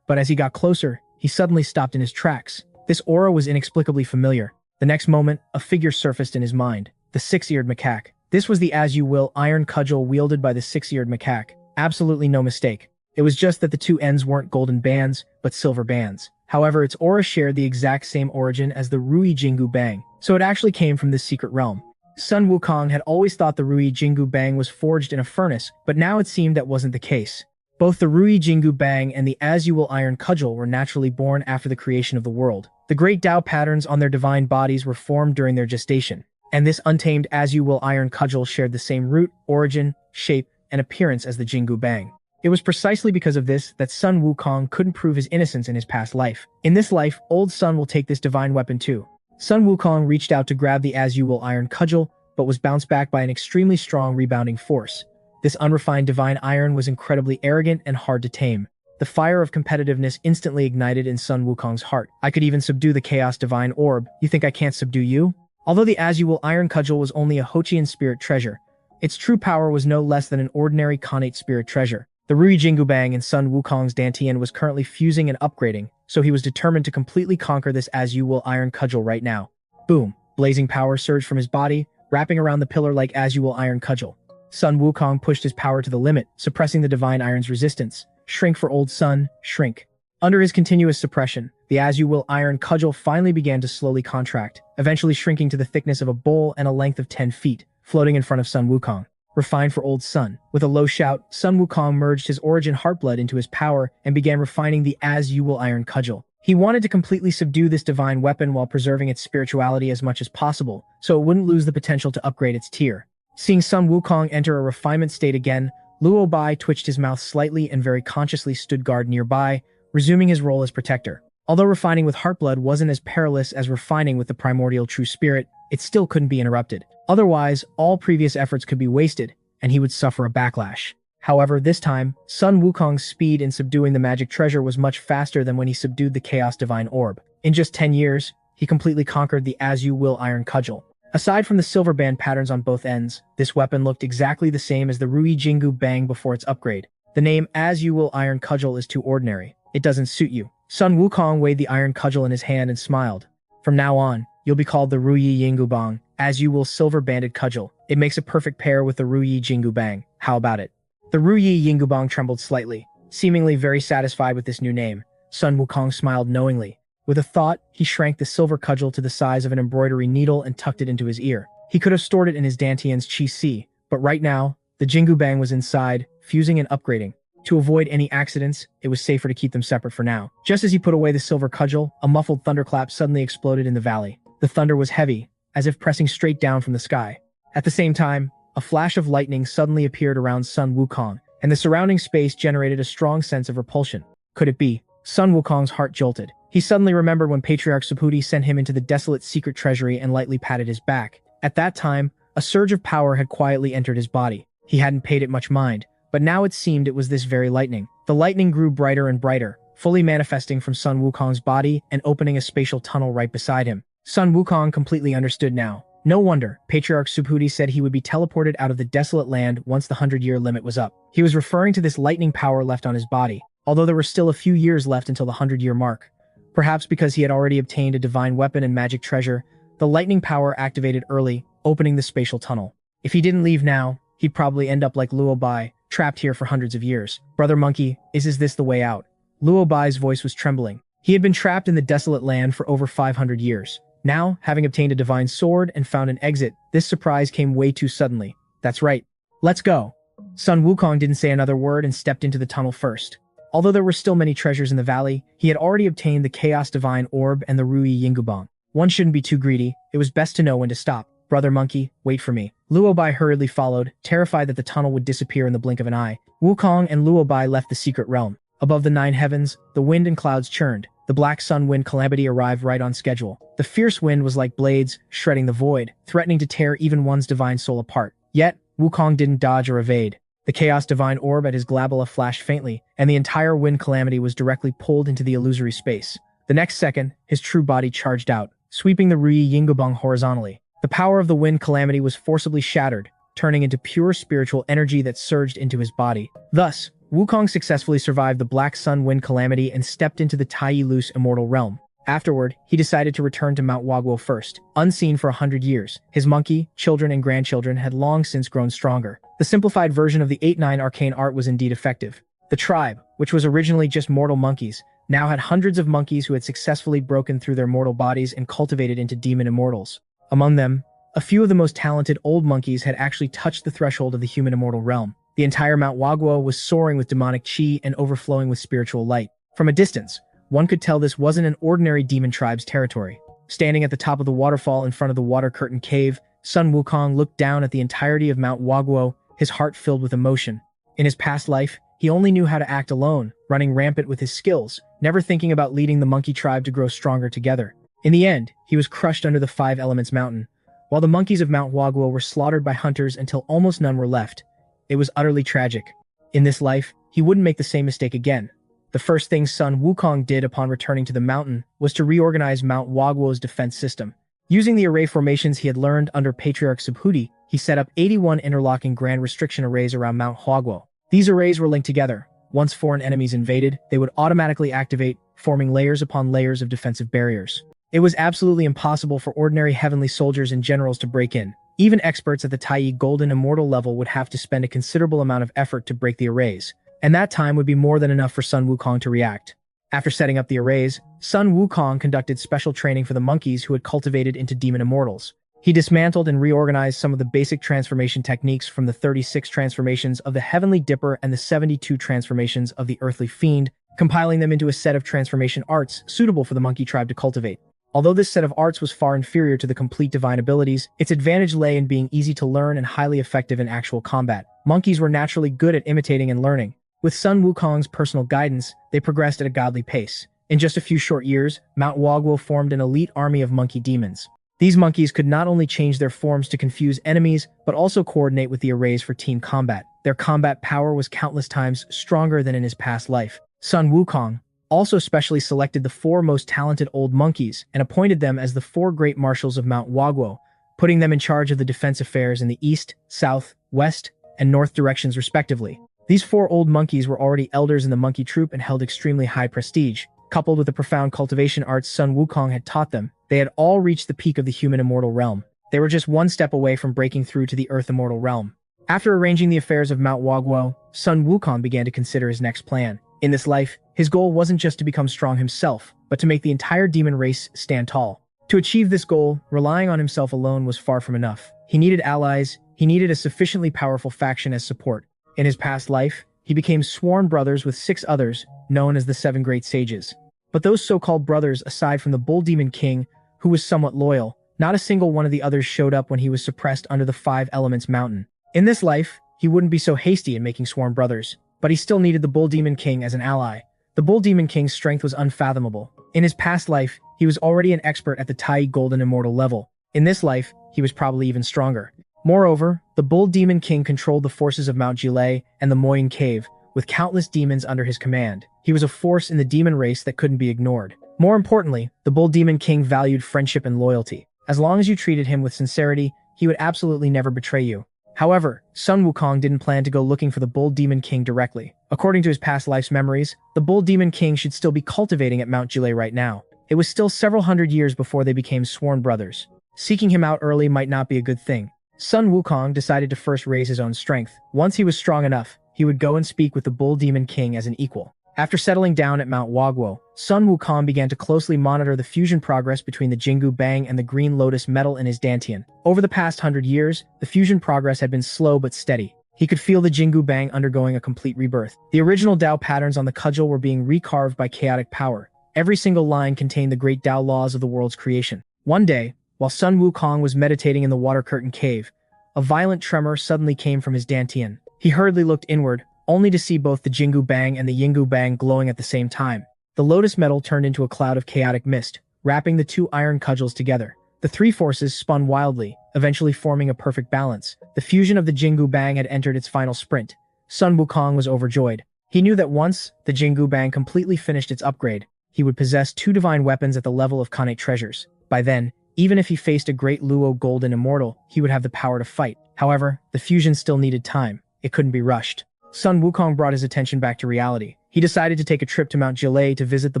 A: But as he got closer, he suddenly stopped in his tracks. This aura was inexplicably familiar. The next moment, a figure surfaced in his mind. The six-eared macaque. This was the as-you-will iron cudgel wielded by the six-eared macaque. Absolutely no mistake. It was just that the two ends weren't golden bands, but silver bands. However, its aura shared the exact same origin as the Rui Jingu Bang, so it actually came from this secret realm. Sun Wukong had always thought the Rui Jingu Bang was forged in a furnace, but now it seemed that wasn't the case. Both the Rui Jingu Bang and the as-you-will iron cudgel were naturally born after the creation of the world. The Great Dao patterns on their divine bodies were formed during their gestation, and this untamed as-you-will iron cudgel shared the same root, origin, shape, and appearance as the Jingu Bang. It was precisely because of this that Sun Wukong couldn't prove his innocence in his past life. In this life, Old Sun will take this divine weapon too. Sun Wukong reached out to grab the as-you-will iron cudgel, but was bounced back by an extremely strong rebounding force. This unrefined divine iron was incredibly arrogant and hard to tame. The fire of competitiveness instantly ignited in Sun Wukong's heart. I could even subdue the chaos divine orb. You think I can't subdue you? Although the as-you-will iron cudgel was only a Hochian spirit treasure, its true power was no less than an ordinary connate spirit treasure. The Rui Jingu Bang in Sun Wukong's dantian was currently fusing and upgrading, so he was determined to completely conquer this as-you-will iron cudgel right now. Boom! Blazing power surged from his body, wrapping around the pillar like as-you-will iron cudgel. Sun Wukong pushed his power to the limit, suppressing the divine iron's resistance. Shrink for Old Sun, shrink. Under his continuous suppression, the as-you-will iron cudgel finally began to slowly contract, eventually shrinking to the thickness of a bowl and a length of 10 feet, floating in front of Sun Wukong. Refined for Old Sun. With a low shout, Sun Wukong merged his origin heartblood into his power and began refining the as-you-will iron cudgel. He wanted to completely subdue this divine weapon while preserving its spirituality as much as possible, so it wouldn't lose the potential to upgrade its tier. Seeing Sun Wukong enter a refinement state again, Luo Bai twitched his mouth slightly and very consciously stood guard nearby, resuming his role as protector. Although refining with heartblood wasn't as perilous as refining with the primordial true spirit, it still couldn't be interrupted. Otherwise, all previous efforts could be wasted, and he would suffer a backlash. However, this time, Sun Wukong's speed in subduing the magic treasure was much faster than when he subdued the Chaos Divine Orb. In just 10 years, he completely conquered the as-you-will iron cudgel. Aside from the silver band patterns on both ends, this weapon looked exactly the same as the Rui Jingu Bang before its upgrade. The name as-you-will iron cudgel is too ordinary. It doesn't suit you. Sun Wukong weighed the iron cudgel in his hand and smiled. From now on, you'll be called the Rui Jingu Bang, as-you-will silver-banded cudgel. It makes a perfect pair with the Rui Jingu Bang. How about it? The Rui Jingu Bang trembled slightly, seemingly very satisfied with this new name. Sun Wukong smiled knowingly. With a thought, he shrank the silver cudgel to the size of an embroidery needle and tucked it into his ear. He could have stored it in his dantian's Chi Si, but right now, the Jingu Bang was inside, fusing and upgrading. To avoid any accidents, it was safer to keep them separate for now. Just as he put away the silver cudgel, a muffled thunderclap suddenly exploded in the valley. The thunder was heavy, as if pressing straight down from the sky. At the same time, a flash of lightning suddenly appeared around Sun Wukong, and the surrounding space generated a strong sense of repulsion. Could it be? Sun Wukong's heart jolted. He suddenly remembered when Patriarch Subhuti sent him into the desolate secret treasury and lightly patted his back. At that time, a surge of power had quietly entered his body. He hadn't paid it much mind, but now it seemed it was this very lightning. The lightning grew brighter and brighter, fully manifesting from Sun Wukong's body and opening a spatial tunnel right beside him. Sun Wukong completely understood now. No wonder, Patriarch Subhuti said he would be teleported out of the desolate land once the 100-year limit was up. He was referring to this lightning power left on his body, although there were still a few years left until the 100-year mark. Perhaps because he had already obtained a divine weapon and magic treasure, the lightning power activated early, opening the spatial tunnel. If he didn't leave now, he'd probably end up like Luo Bai, trapped here for hundreds of years. Brother Monkey, is this the way out? Luo Bai's voice was trembling. He had been trapped in the desolate land for over 500 years. Now, having obtained a divine sword and found an exit, this surprise came way too suddenly. That's right. Let's go. Sun Wukong didn't say another word and stepped into the tunnel first. Although there were still many treasures in the valley, he had already obtained the Chaos Divine Orb and the Rui Jingu Bang. One shouldn't be too greedy. It was best to know when to stop. "Brother monkey, wait for me." Luobai hurriedly followed, terrified that the tunnel would disappear in the blink of an eye. Wukong and Luobai left the secret realm. Above the 9 heavens, the wind and clouds churned. The black sun wind calamity arrived right on schedule. The fierce wind was like blades, shredding the void, threatening to tear even one's divine soul apart. Yet, Wukong didn't dodge or evade. The chaos divine orb at his glabella flashed faintly, and the entire wind calamity was directly pulled into the illusory space. The next second, his true body charged out, sweeping the Rui Yingubeng horizontally. The power of the wind calamity was forcibly shattered, turning into pure spiritual energy that surged into his body. Thus, Wukong successfully survived the Black Sun wind calamity and stepped into the Tai Loose immortal realm. Afterward, he decided to return to Mount Waguo first. Unseen for 100 years, his monkey, children, and grandchildren had long since grown stronger. The simplified version of the 8-9 arcane art was indeed effective. The tribe, which was originally just mortal monkeys, now had hundreds of monkeys who had successfully broken through their mortal bodies and cultivated into demon immortals. Among them, a few of the most talented old monkeys had actually touched the threshold of the human immortal realm. The entire Mount Waguo was soaring with demonic chi and overflowing with spiritual light. From a distance, one could tell this wasn't an ordinary demon tribe's territory. Standing at the top of the waterfall in front of the water curtain cave, Sun Wukong looked down at the entirety of Mount Waguo, his heart filled with emotion. In his past life, he only knew how to act alone, running rampant with his skills, never thinking about leading the monkey tribe to grow stronger together. In the end, he was crushed under the 5 Elements Mountain. While the monkeys of Mount Waguo were slaughtered by hunters until almost none were left, it was utterly tragic. In this life, he wouldn't make the same mistake again. The first thing Sun Wukong did upon returning to the mountain was to reorganize Mount Waguo's defense system. Using the array formations he had learned under Patriarch Subhuti, he set up 81 interlocking grand restriction arrays around Mount Waguo. These arrays were linked together. Once foreign enemies invaded, they would automatically activate, forming layers upon layers of defensive barriers. It was absolutely impossible for ordinary heavenly soldiers and generals to break in. Even experts at the Tai Golden Immortal level would have to spend a considerable amount of effort to break the arrays, and that time would be more than enough for Sun Wukong to react. After setting up the arrays, Sun Wukong conducted special training for the monkeys who had cultivated into demon immortals. He dismantled and reorganized some of the basic transformation techniques from the 36 transformations of the Heavenly Dipper and the 72 transformations of the Earthly Fiend, compiling them into a set of transformation arts suitable for the monkey tribe to cultivate. Although this set of arts was far inferior to the complete divine abilities, its advantage lay in being easy to learn and highly effective in actual combat. Monkeys were naturally good at imitating and learning. With Sun Wukong's personal guidance, they progressed at a godly pace. In just a few short years, Mount Waguo formed an elite army of monkey demons. These monkeys could not only change their forms to confuse enemies, but also coordinate with the arrays for team combat. Their combat power was countless times stronger than in his past life. Sun Wukong also specially selected the 4 most talented old monkeys and appointed them as the 4 great marshals of Mount Waguo, putting them in charge of the defense affairs in the east, south, west, and north directions respectively. These 4 old monkeys were already elders in the monkey troop and held extremely high prestige. Coupled with the profound cultivation arts Sun Wukong had taught them, they had all reached the peak of the human immortal realm. They were just one step away from breaking through to the earth immortal realm. After arranging the affairs of Mount Waguo, Sun Wukong began to consider his next plan. In this life, his goal wasn't just to become strong himself, but to make the entire demon race stand tall. To achieve this goal, relying on himself alone was far from enough. He needed allies, he needed a sufficiently powerful faction as support. In his past life, he became sworn brothers with 6 others, known as the 7 Great Sages. But those so-called brothers, aside from the Bull Demon King, who was somewhat loyal, not a single one of the others showed up when he was suppressed under the 5 Elements Mountain. In this life, he wouldn't be so hasty in making sworn brothers, but he still needed the Bull Demon King as an ally. The Bull Demon King's strength was unfathomable. In his past life, he was already an expert at the Tai Golden Immortal level. In this life, he was probably even stronger. Moreover, the Bull Demon King controlled the forces of Mount Jilei and the Moying Cave, with countless demons under his command. He was a force in the demon race that couldn't be ignored. More importantly, the Bull Demon King valued friendship and loyalty. As long as you treated him with sincerity, he would absolutely never betray you. However, Sun Wukong didn't plan to go looking for the Bull Demon King directly. According to his past life's memories, the Bull Demon King should still be cultivating at Mount Jilei right now. It was still several hundred years before they became sworn brothers. Seeking him out early might not be a good thing. Sun Wukong decided to first raise his own strength. Once he was strong enough, he would go and speak with the Bull Demon King as an equal. After settling down at Mount Waguo, Sun Wukong began to closely monitor the fusion progress between the Jingu Bang and the Green Lotus metal in his Dantian. Over the past 100 years, the fusion progress had been slow but steady. He could feel the Jingu Bang undergoing a complete rebirth. The original Dao patterns on the cudgel were being recarved by chaotic power. Every single line contained the great Dao laws of the world's creation. One day, While Sun Wukong was meditating in the water curtain cave, a violent tremor suddenly came from his dantian. He hurriedly looked inward, only to see both the Jingu Bang and the Yingu Bang glowing at the same time. The lotus metal turned into a cloud of chaotic mist, wrapping the two iron cudgels together. The three forces spun wildly, eventually forming a perfect balance. The fusion of the Jingu Bang had entered its final sprint. Sun Wukong was overjoyed. He knew that once the Jingu Bang completely finished its upgrade, he would possess two divine weapons at the level of Khanate treasures. By then, even if he faced a great Luo golden immortal, he would have the power to fight. However, the fusion still needed time. It couldn't be rushed. Sun Wukong brought his attention back to reality. He decided to take a trip to Mount Jilei to visit the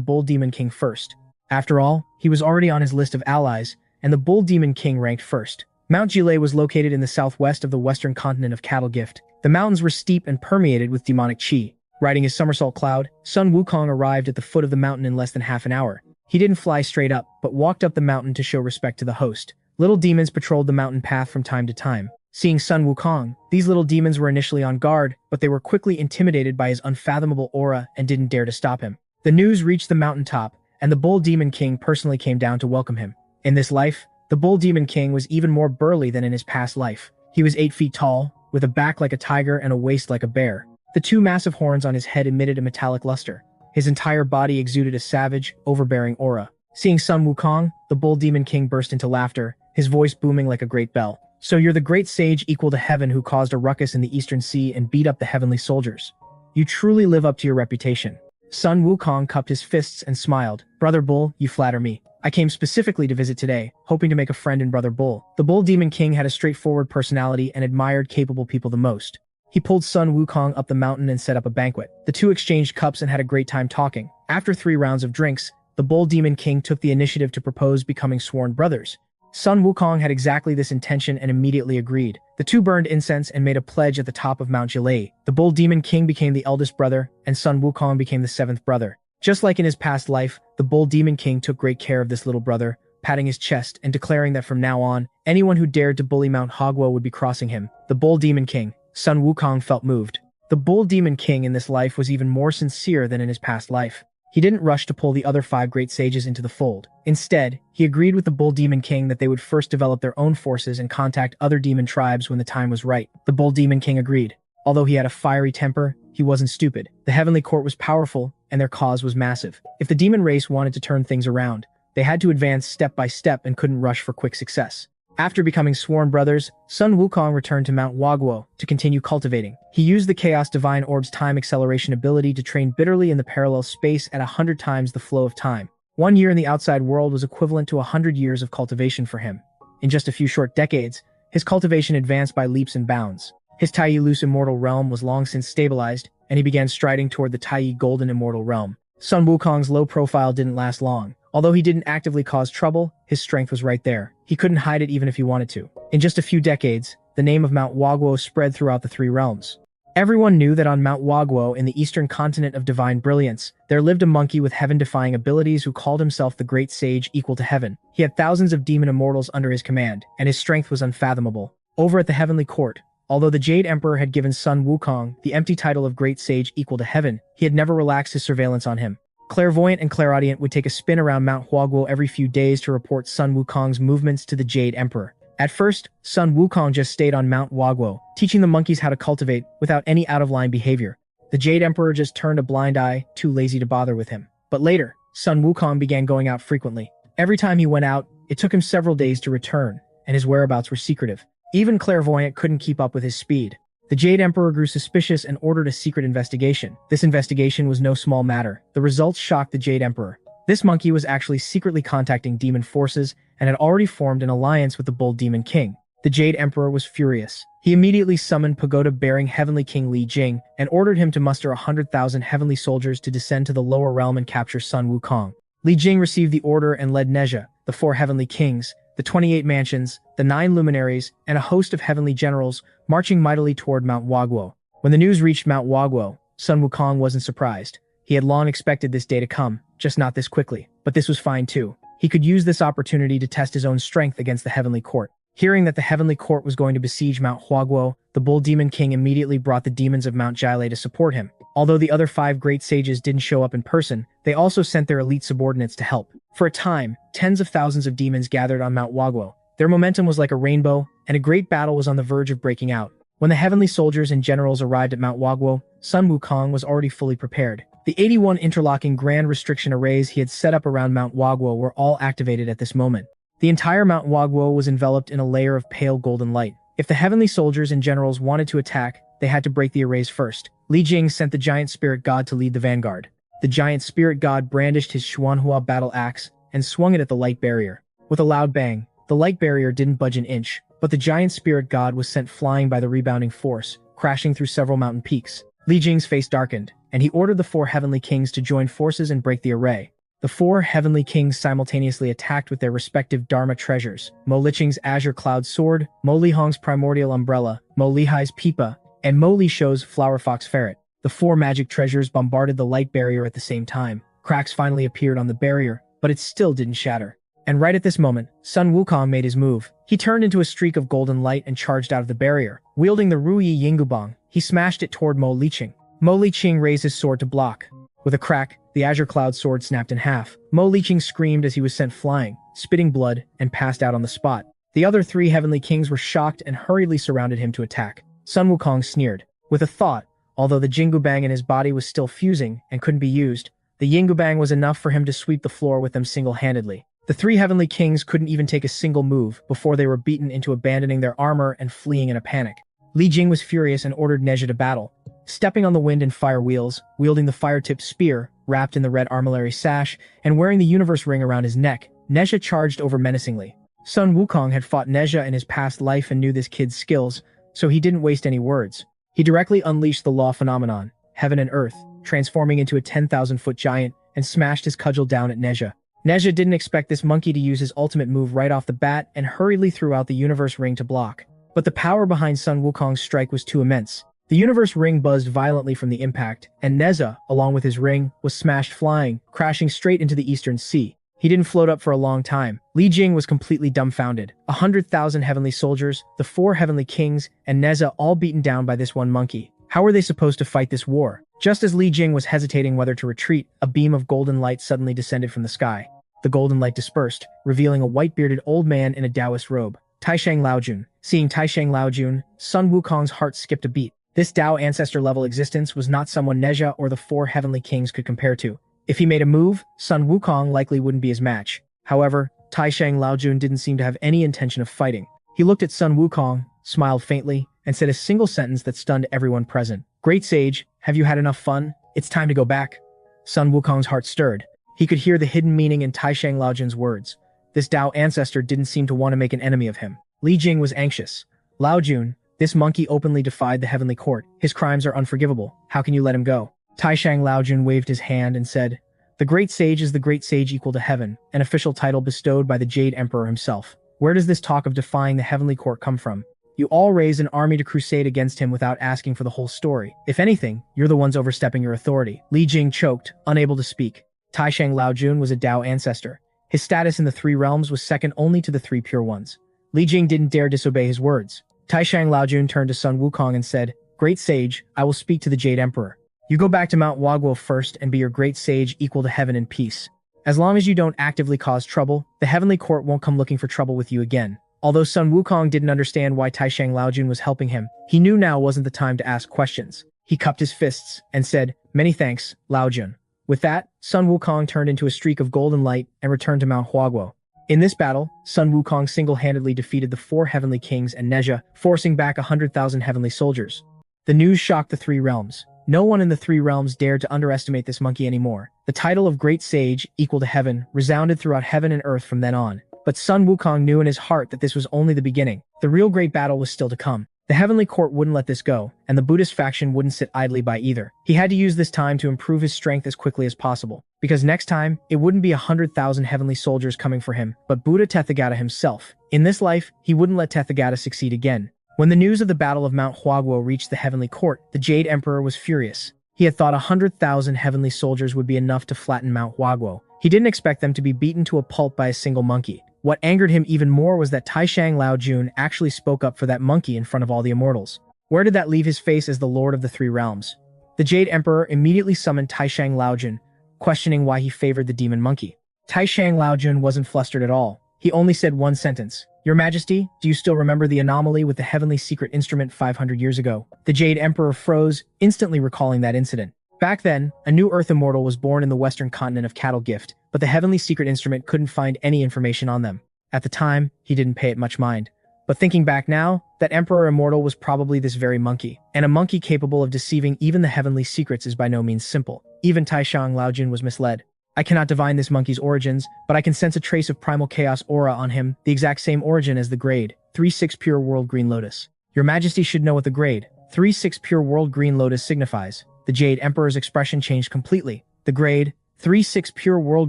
A: Bull Demon King first. After all, he was already on his list of allies, and the Bull Demon King ranked first. Mount Jilei was located in the southwest of the western continent of Cattle Gift. The mountains were steep and permeated with demonic qi. Riding his somersault cloud, Sun Wukong arrived at the foot of the mountain in less than half an hour. He didn't fly straight up, but walked up the mountain to show respect to the host. Little demons patrolled the mountain path from time to time. Seeing Sun Wukong, these little demons were initially on guard, but they were quickly intimidated by his unfathomable aura and didn't dare to stop him. The news reached the mountaintop, and the Bull Demon King personally came down to welcome him. In this life, the Bull Demon King was even more burly than in his past life. He was 8 feet tall, with a back like a tiger and a waist like a bear. The two massive horns on his head emitted a metallic luster. His entire body exuded a savage, overbearing aura. Seeing Sun Wukong, the Bull Demon King burst into laughter, his voice booming like a great bell. "So you're the great sage equal to heaven who caused a ruckus in the Eastern Sea and beat up the heavenly soldiers. You truly live up to your reputation." Sun Wukong cupped his fists and smiled. "Brother Bull, you flatter me. I came specifically to visit today, hoping to make a friend in Brother Bull." The Bull Demon King had a straightforward personality and admired capable people the most. He pulled Sun Wukong up the mountain and set up a banquet. The two exchanged cups and had a great time talking. After 3 rounds of drinks, the Bull Demon King took the initiative to propose becoming sworn brothers. Sun Wukong had exactly this intention and immediately agreed. The two burned incense and made a pledge at the top of Mount Jilei. The Bull Demon King became the eldest brother, and Sun Wukong became the 7th brother. Just like in his past life, the Bull Demon King took great care of this little brother, patting his chest and declaring that from now on, anyone who dared to bully Mount Hogwo would be crossing him. The Bull Demon King. Sun Wukong felt moved. The Bull Demon King in this life was even more sincere than in his past life. He didn't rush to pull the other 5 great sages into the fold. Instead, he agreed with the Bull Demon King that they would first develop their own forces and contact other demon tribes when the time was right. The Bull Demon King agreed. Although he had a fiery temper, he wasn't stupid. The Heavenly Court was powerful, and their cause was massive. If the demon race wanted to turn things around, they had to advance step by step and couldn't rush for quick success. After becoming sworn brothers, Sun Wukong returned to Mount Hogwo to continue cultivating. He used the Chaos Divine Orb's time acceleration ability to train bitterly in the parallel space at 100 times the flow of time. 1 year in the outside world was equivalent to 100 years of cultivation for him. In just a few short decades, his cultivation advanced by leaps and bounds. His Taiyi Loose Immortal Realm was long since stabilized, and he began striding toward the Taiyi Golden Immortal Realm. Sun Wukong's low profile didn't last long. Although he didn't actively cause trouble, his strength was right there. He couldn't hide it even if he wanted to. In just a few decades, the name of Mount Hogwo spread throughout the 3 realms. Everyone knew that on Mount Hogwo in the eastern continent of divine brilliance, there lived a monkey with heaven-defying abilities who called himself the Great Sage equal to heaven. He had thousands of demon immortals under his command, and his strength was unfathomable. Over at the Heavenly Court, although the Jade Emperor had given Sun Wukong the empty title of Great Sage equal to heaven, he had never relaxed his surveillance on him. Clairvoyant and Clairaudient would take a spin around Mount Hogwo every few days to report Sun Wukong's movements to the Jade Emperor. At first, Sun Wukong just stayed on Mount Hogwo, teaching the monkeys how to cultivate without any out-of-line behavior. The Jade Emperor just turned a blind eye, too lazy to bother with him. But later, Sun Wukong began going out frequently. Every time he went out, it took him several days to return, and his whereabouts were secretive. Even Clairvoyant couldn't keep up with his speed. The Jade Emperor grew suspicious and ordered a secret investigation. This investigation was no small matter. The results shocked the Jade Emperor. This monkey was actually secretly contacting demon forces and had already formed an alliance with the Bull Demon King. The Jade Emperor was furious. He immediately summoned pagoda-bearing Heavenly King Li Jing and ordered him to muster 100,000 heavenly soldiers to descend to the lower realm and capture Sun Wukong. Li Jing received the order and led Nezha, the 4 heavenly kings, the 28 mansions, the 9 luminaries, and a host of heavenly generals marching mightily toward Mount Hogwo. When the news reached Mount Hogwo, Sun Wukong wasn't surprised. He had long expected this day to come, just not this quickly. But this was fine too. He could use this opportunity to test his own strength against the Heavenly Court. Hearing that the Heavenly Court was going to besiege Mount Huaguo, the Bull Demon King immediately brought the demons of Mount Jile to support him. Although the other 5 great sages didn't show up in person, they also sent their elite subordinates to help. For a time, tens of thousands of demons gathered on Mount Huaguo. Their momentum was like a rainbow, and a great battle was on the verge of breaking out. When the heavenly soldiers and generals arrived at Mount Huaguo, Sun Wukong was already fully prepared. The 81 interlocking grand restriction arrays he had set up around Mount Huaguo were all activated at this moment. The entire Mount Huaguo was enveloped in a layer of pale golden light. If the heavenly soldiers and generals wanted to attack, they had to break the arrays first. Li Jing sent the giant spirit god to lead the vanguard. The giant spirit god brandished his Xuanhua battle axe and swung it at the light barrier. With a loud bang, the light barrier didn't budge an inch, but the giant spirit god was sent flying by the rebounding force, crashing through several mountain peaks. Li Jing's face darkened, and he ordered the 4 heavenly kings to join forces and break the array. The 4 heavenly kings simultaneously attacked with their respective Dharma treasures: Mo Liqing's azure cloud sword, Mo Lihong's primordial umbrella, Mo Lihai's pipa, and Mo Lisho's flower fox ferret. The 4 magic treasures bombarded the light barrier at the same time. Cracks finally appeared on the barrier, but it still didn't shatter. And right at this moment, Sun Wukong made his move. He turned into a streak of golden light and charged out of the barrier. Wielding the Ruyi Yingubang, he smashed it toward Mo Liqing. Mo Liqing raised his sword to block. With a crack, the azure cloud sword snapped in half. Mo Liqing screamed as he was sent flying, spitting blood, and passed out on the spot. The other 3 heavenly kings were shocked and hurriedly surrounded him to attack. Sun Wukong sneered. With a thought, although the Jingubang in his body was still fusing and couldn't be used, the Yingubang was enough for him to sweep the floor with them single-handedly. The 3 heavenly kings couldn't even take a single move before they were beaten into abandoning their armor and fleeing in a panic. Li Jing was furious and ordered Nezha to battle. Stepping on the wind and fire wheels, wielding the fire-tipped spear, wrapped in the red armillary sash, and wearing the universe ring around his neck, Nezha charged over menacingly. Sun Wukong had fought Nezha in his past life and knew this kid's skills, so he didn't waste any words. He directly unleashed the law phenomenon, heaven and earth, transforming into a 10,000-foot giant, and smashed his cudgel down at Nezha. Nezha didn't expect this monkey to use his ultimate move right off the bat and hurriedly threw out the universe ring to block. But the power behind Sun Wukong's strike was too immense. The universe ring buzzed violently from the impact, and Nezha, along with his ring, was smashed flying, crashing straight into the eastern sea. He didn't float up for a long time. Li Jing was completely dumbfounded. 100,000 heavenly soldiers, the 4 heavenly kings, and Nezha all beaten down by this one monkey. How were they supposed to fight this war? Just as Li Jing was hesitating whether to retreat, a beam of golden light suddenly descended from the sky. The golden light dispersed, revealing a white-bearded old man in a Taoist robe. Taishang Laojun. Seeing Taishang Laojun, Sun Wukong's heart skipped a beat. This Dao ancestor-level existence was not someone Nezha or the 4 heavenly kings could compare to. If he made a move, Sun Wukong likely wouldn't be his match. However, Taishang Laojun didn't seem to have any intention of fighting. He looked at Sun Wukong, smiled faintly, and said a single sentence that stunned everyone present. "Great sage, have you had enough fun? It's time to go back." Sun Wukong's heart stirred. He could hear the hidden meaning in Taishang Laojun's words. This Dao ancestor didn't seem to want to make an enemy of him. Li Jing was anxious. "Laojun, this monkey openly defied the heavenly court. His crimes are unforgivable. How can you let him go?" Taishang Laojun waved his hand and said, "The great sage is the great sage equal to heaven, an official title bestowed by the Jade Emperor himself. Where does this talk of defying the heavenly court come from? You all raised an army to crusade against him without asking for the whole story. If anything, you're the ones overstepping your authority." Li Jing choked, unable to speak. Taishang Laojun was a Dao ancestor. His status in the 3 realms was second only to the 3 pure ones. Li Jing didn't dare disobey his words. Taishang Laojun turned to Sun Wukong and said, "Great sage, I will speak to the Jade Emperor. You go back to Mount Huaguo first and be your great sage equal to heaven and peace. As long as you don't actively cause trouble, the heavenly court won't come looking for trouble with you again." Although Sun Wukong didn't understand why Taishang Laojun was helping him, he knew now wasn't the time to ask questions. He cupped his fists and said, "Many thanks, Laojun." With that, Sun Wukong turned into a streak of golden light and returned to Mount Huaguo. In this battle, Sun Wukong single-handedly defeated the 4 heavenly kings and Nezha, forcing back 100,000 heavenly soldiers. The news shocked the 3 realms. No one in the 3 realms dared to underestimate this monkey anymore. The title of Great Sage, equal to heaven, resounded throughout heaven and earth from then on. But Sun Wukong knew in his heart that this was only the beginning. The real great battle was still to come. The heavenly court wouldn't let this go, and the Buddhist faction wouldn't sit idly by either. He had to use this time to improve his strength as quickly as possible, because next time, it wouldn't be 100,000 heavenly soldiers coming for him, but Buddha Tathagata himself. In this life, he wouldn't let Tathagata succeed again. When the news of the Battle of Mount Huaguo reached the heavenly court, the Jade Emperor was furious. He had thought 100,000 heavenly soldiers would be enough to flatten Mount Huaguo. He didn't expect them to be beaten to a pulp by a single monkey. What angered him even more was that Taishang Laojun actually spoke up for that monkey in front of all the immortals. Where did that leave his face as the Lord of the Three Realms? The Jade Emperor immediately summoned Taishang Laojun, questioning why he favored the demon monkey. Taishang Laojun wasn't flustered at all. He only said one sentence. "Your Majesty, do you still remember the anomaly with the heavenly secret instrument 500 years ago?" The Jade Emperor froze, instantly recalling that incident. Back then, a new Earth immortal was born in the western continent of Cattle Gift, but the heavenly secret instrument couldn't find any information on them. At the time, he didn't pay it much mind. But thinking back now, that Emperor Immortal was probably this very monkey. And a monkey capable of deceiving even the heavenly secrets is by no means simple. Even Taishang Laojun was misled. "I cannot divine this monkey's origins, but I can sense a trace of primal chaos aura on him, the exact same origin as the grade 3-6 Pure World Green Lotus. Your Majesty should know what the grade 3-6 Pure World Green Lotus signifies." The Jade Emperor's expression changed completely. The grade 3-6 Pure World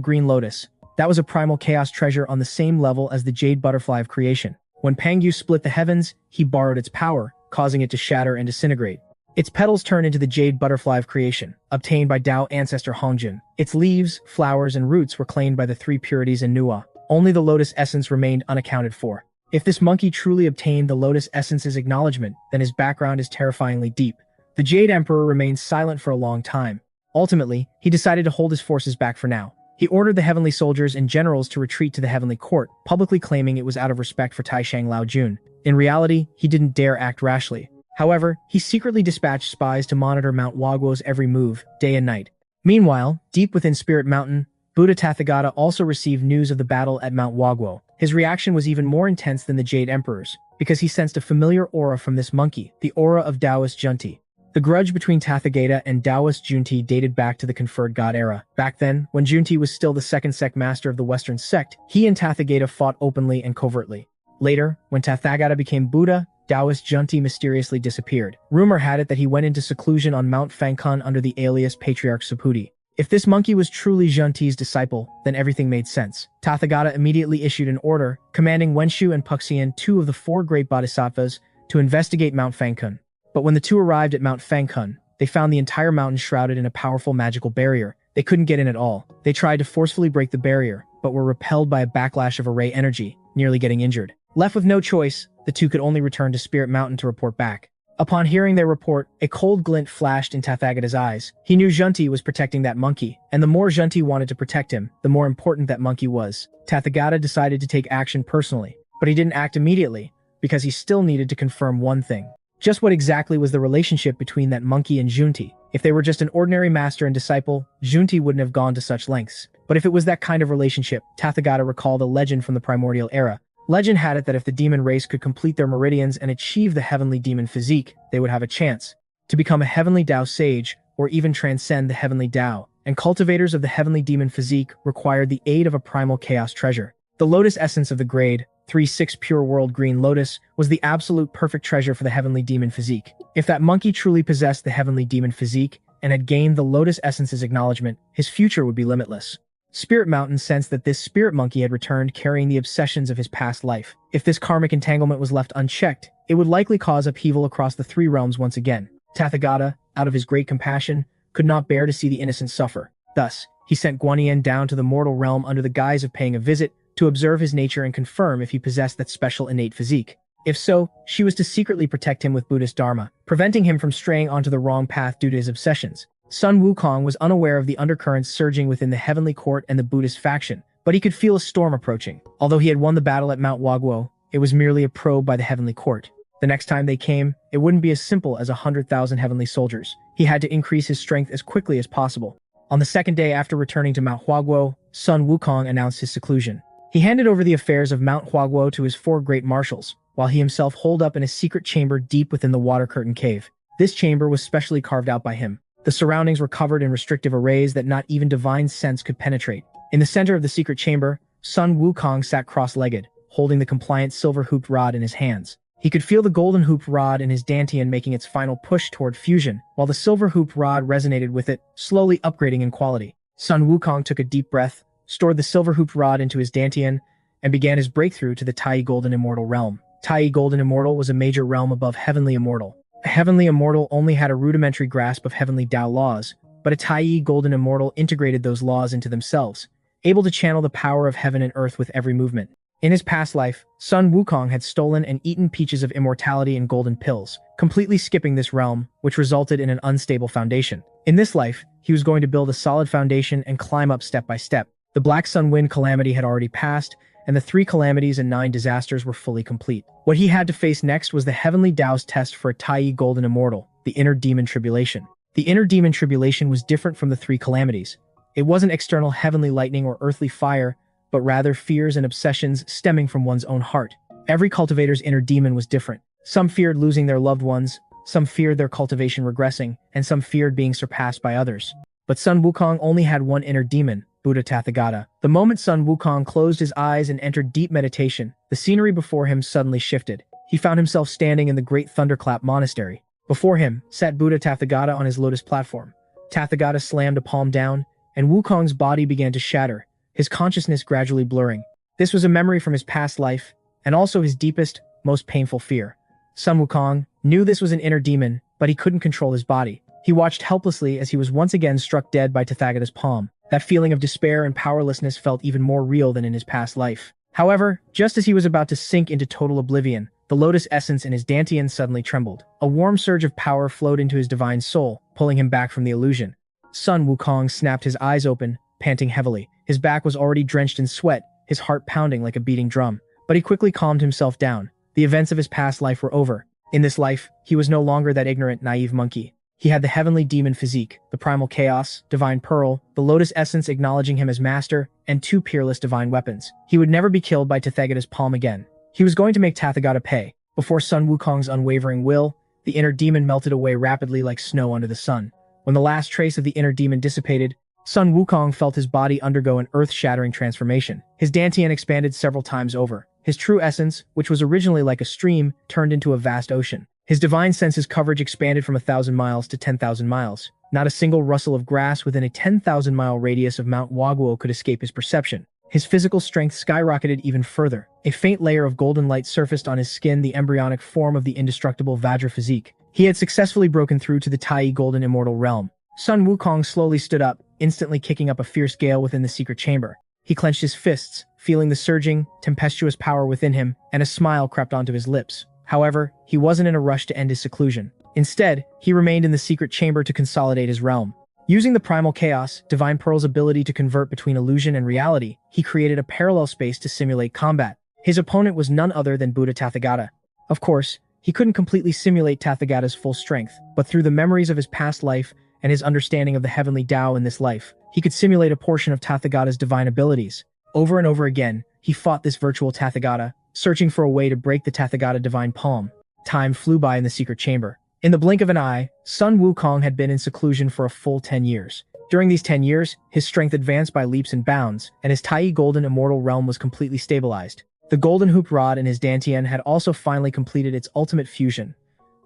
A: Green Lotus. That was a primal chaos treasure on the same level as the Jade Butterfly of Creation. When Pangyu split the heavens, he borrowed its power, causing it to shatter and disintegrate. Its petals turned into the Jade Butterfly of Creation, obtained by Dao ancestor Hongjun. Its leaves, flowers, and roots were claimed by the three purities in MANHWA. Only the lotus essence remained unaccounted for. If this monkey truly obtained the lotus essence's acknowledgement, then his background is terrifyingly deep. The Jade Emperor remained silent for a long time. Ultimately, he decided to hold his forces back for now. He ordered the heavenly soldiers and generals to retreat to the heavenly court, publicly claiming it was out of respect for Taishang Laojun. In reality, he didn't dare act rashly. However, he secretly dispatched spies to monitor Mount Waguo's every move, day and night. Meanwhile, deep within Spirit Mountain, Buddha Tathagata also received news of the battle at Mount Waguo. His reaction was even more intense than the Jade Emperor's, because he sensed a familiar aura from this monkey, the aura of Taoist Junti. The grudge between Tathagata and Taoist Junti dated back to the conferred god era. Back then, when Junti was still the second sect master of the Western sect, he and Tathagata fought openly and covertly. Later, when Tathagata became Buddha, Taoist Junti mysteriously disappeared. Rumor had it that he went into seclusion on Mount Fangkun under the alias Patriarch Subhuti. If this monkey was truly Junti's disciple, then everything made sense. Tathagata immediately issued an order, commanding Wenshu and Puxian, two of the four great bodhisattvas, to investigate Mount Fangkun. But when the two arrived at Mount Fangkun, they found the entire mountain shrouded in a powerful magical barrier. They couldn't get in at all. They tried to forcefully break the barrier, but were repelled by a backlash of array energy, nearly getting injured. Left with no choice, the two could only return to Spirit Mountain to report back. Upon hearing their report, a cold glint flashed in Tathagata's eyes. He knew Junti was protecting that monkey, and the more Junti wanted to protect him, the more important that monkey was. Tathagata decided to take action personally, but he didn't act immediately, because he still needed to confirm one thing. Just what exactly was the relationship between that monkey and Junti? If they were just an ordinary master and disciple, Junti wouldn't have gone to such lengths. But if it was that kind of relationship, Tathagata recalled a legend from the primordial era. Legend had it that if the demon race could complete their meridians and achieve the Heavenly Demon Physique, they would have a chance to become a Heavenly Dao sage, or even transcend the Heavenly Dao. And cultivators of the Heavenly Demon Physique required the aid of a primal chaos treasure. The lotus essence of the grade 3-6 Pure World Green Lotus was the absolute perfect treasure for the Heavenly Demon Physique. If that monkey truly possessed the Heavenly Demon Physique and had gained the lotus essence's acknowledgement, his future would be limitless. Spirit Mountain sensed that this spirit monkey had returned carrying the obsessions of his past life. If this karmic entanglement was left unchecked, it would likely cause upheaval across the three realms once again. Tathagata, out of his great compassion, could not bear to see the innocent suffer. Thus, he sent Guanyin down to the mortal realm under the guise of paying a visit to observe his nature and confirm if he possessed that special innate physique. If so, she was to secretly protect him with Buddhist dharma, preventing him from straying onto the wrong path due to his obsessions. Sun Wukong was unaware of the undercurrents surging within the heavenly court and the Buddhist faction, but he could feel a storm approaching. Although he had won the battle at Mount Waguo, it was merely a probe by the heavenly court. The next time they came, it wouldn't be as simple as 100,000 heavenly soldiers. He had to increase his strength as quickly as possible. On the second day after returning to Mount Waguo, Sun Wukong announced his seclusion. He handed over the affairs of Mount Waguo to his four great marshals, while he himself holed up in a secret chamber deep within the water curtain cave. This chamber was specially carved out by him. The surroundings were covered in restrictive arrays that not even divine sense could penetrate. In the center of the secret chamber, Sun Wukong sat cross-legged, holding the compliant silver-hooped rod in his hands. He could feel the golden hooped rod in his dantian making its final push toward fusion, while the silver-hooped rod resonated with it, slowly upgrading in quality. Sun Wukong took a deep breath, stored the silver-hooped rod into his dantian, and began his breakthrough to the Tai Golden Immortal realm. Tai Golden Immortal was a major realm above Heavenly Immortal. A Heavenly Immortal only had a rudimentary grasp of Heavenly Dao laws, but a Tai Golden Immortal integrated those laws into themselves, able to channel the power of heaven and earth with every movement. In his past life, Sun Wukong had stolen and eaten peaches of immortality and golden pills, completely skipping this realm, which resulted in an unstable foundation. In this life, he was going to build a solid foundation and climb up step by step. The Black Sun Wind calamity had already passed, and the 3 calamities and 9 disasters were fully complete. What he had to face next was the Heavenly Dao's test for a Tai Golden Immortal, the Inner Demon Tribulation. The Inner Demon Tribulation was different from the 3 calamities. It wasn't external heavenly lightning or earthly fire, but rather fears and obsessions stemming from one's own heart. Every cultivator's inner demon was different. Some feared losing their loved ones, some feared their cultivation regressing, and some feared being surpassed by others. But Sun Wukong only had one inner demon, Buddha Tathagata. The moment Sun Wukong closed his eyes and entered deep meditation, the scenery before him suddenly shifted. He found himself standing in the Great Thunder Monastery. Before him sat Buddha Tathagata on his lotus platform. Tathagata slammed a palm down, and Wukong's body began to shatter, his consciousness gradually blurring. This was a memory from his past life, and also his deepest, most painful fear. Sun Wukong knew this was an inner demon, but he couldn't control his body. He watched helplessly as he was once again struck dead by Tathagata's palm. That feeling of despair and powerlessness felt even more real than in his past life. However, just as he was about to sink into total oblivion, the lotus essence in his dantian suddenly trembled. A warm surge of power flowed into his divine soul, pulling him back from the illusion. Sun Wukong snapped his eyes open, panting heavily. His back was already drenched in sweat, his heart pounding like a beating drum. But he quickly calmed himself down. The events of his past life were over. In this life, he was no longer that ignorant, naive monkey. He had the Heavenly Demon Physique, the Primal Chaos, Divine Pearl, the Lotus Essence acknowledging him as master, and 2 peerless divine weapons. He would never be killed by Tathagata's palm again. He was going to make Tathagata pay. Before Sun Wukong's unwavering will, the inner demon melted away rapidly like snow under the sun. When the last trace of the inner demon dissipated, Sun Wukong felt his body undergo an earth-shattering transformation. His dantian expanded several times over. His true essence, which was originally like a stream, turned into a vast ocean. His divine senses coverage expanded from 1,000 miles to 10,000 miles. Not a single rustle of grass within a 10,000-mile radius of Mount Huaguo could escape his perception. His physical strength skyrocketed even further. A faint layer of golden light surfaced on his skin, the embryonic form of the indestructible Vajra physique. He had successfully broken through to the Tai Golden Immortal realm. Sun Wukong slowly stood up, instantly kicking up a fierce gale within the secret chamber. He clenched his fists, feeling the surging, tempestuous power within him, and a smile crept onto his lips. However, he wasn't in a rush to end his seclusion. Instead, he remained in the secret chamber to consolidate his realm. Using the Primal Chaos, Divine Pearl's ability to convert between illusion and reality, he created a parallel space to simulate combat. His opponent was none other than Buddha Tathagata. Of course, he couldn't completely simulate Tathagata's full strength, but through the memories of his past life and his understanding of the Heavenly Dao in this life, he could simulate a portion of Tathagata's divine abilities. Over and over again, he fought this virtual Tathagata, searching for a way to break the Tathagata divine palm. Time flew by in the secret chamber. In the blink of an eye, Sun Wukong had been in seclusion for a full 10 years. During these 10 years, his strength advanced by leaps and bounds, and his Tai Golden Immortal realm was completely stabilized. The golden hoop rod in his dantian had also finally completed its ultimate fusion.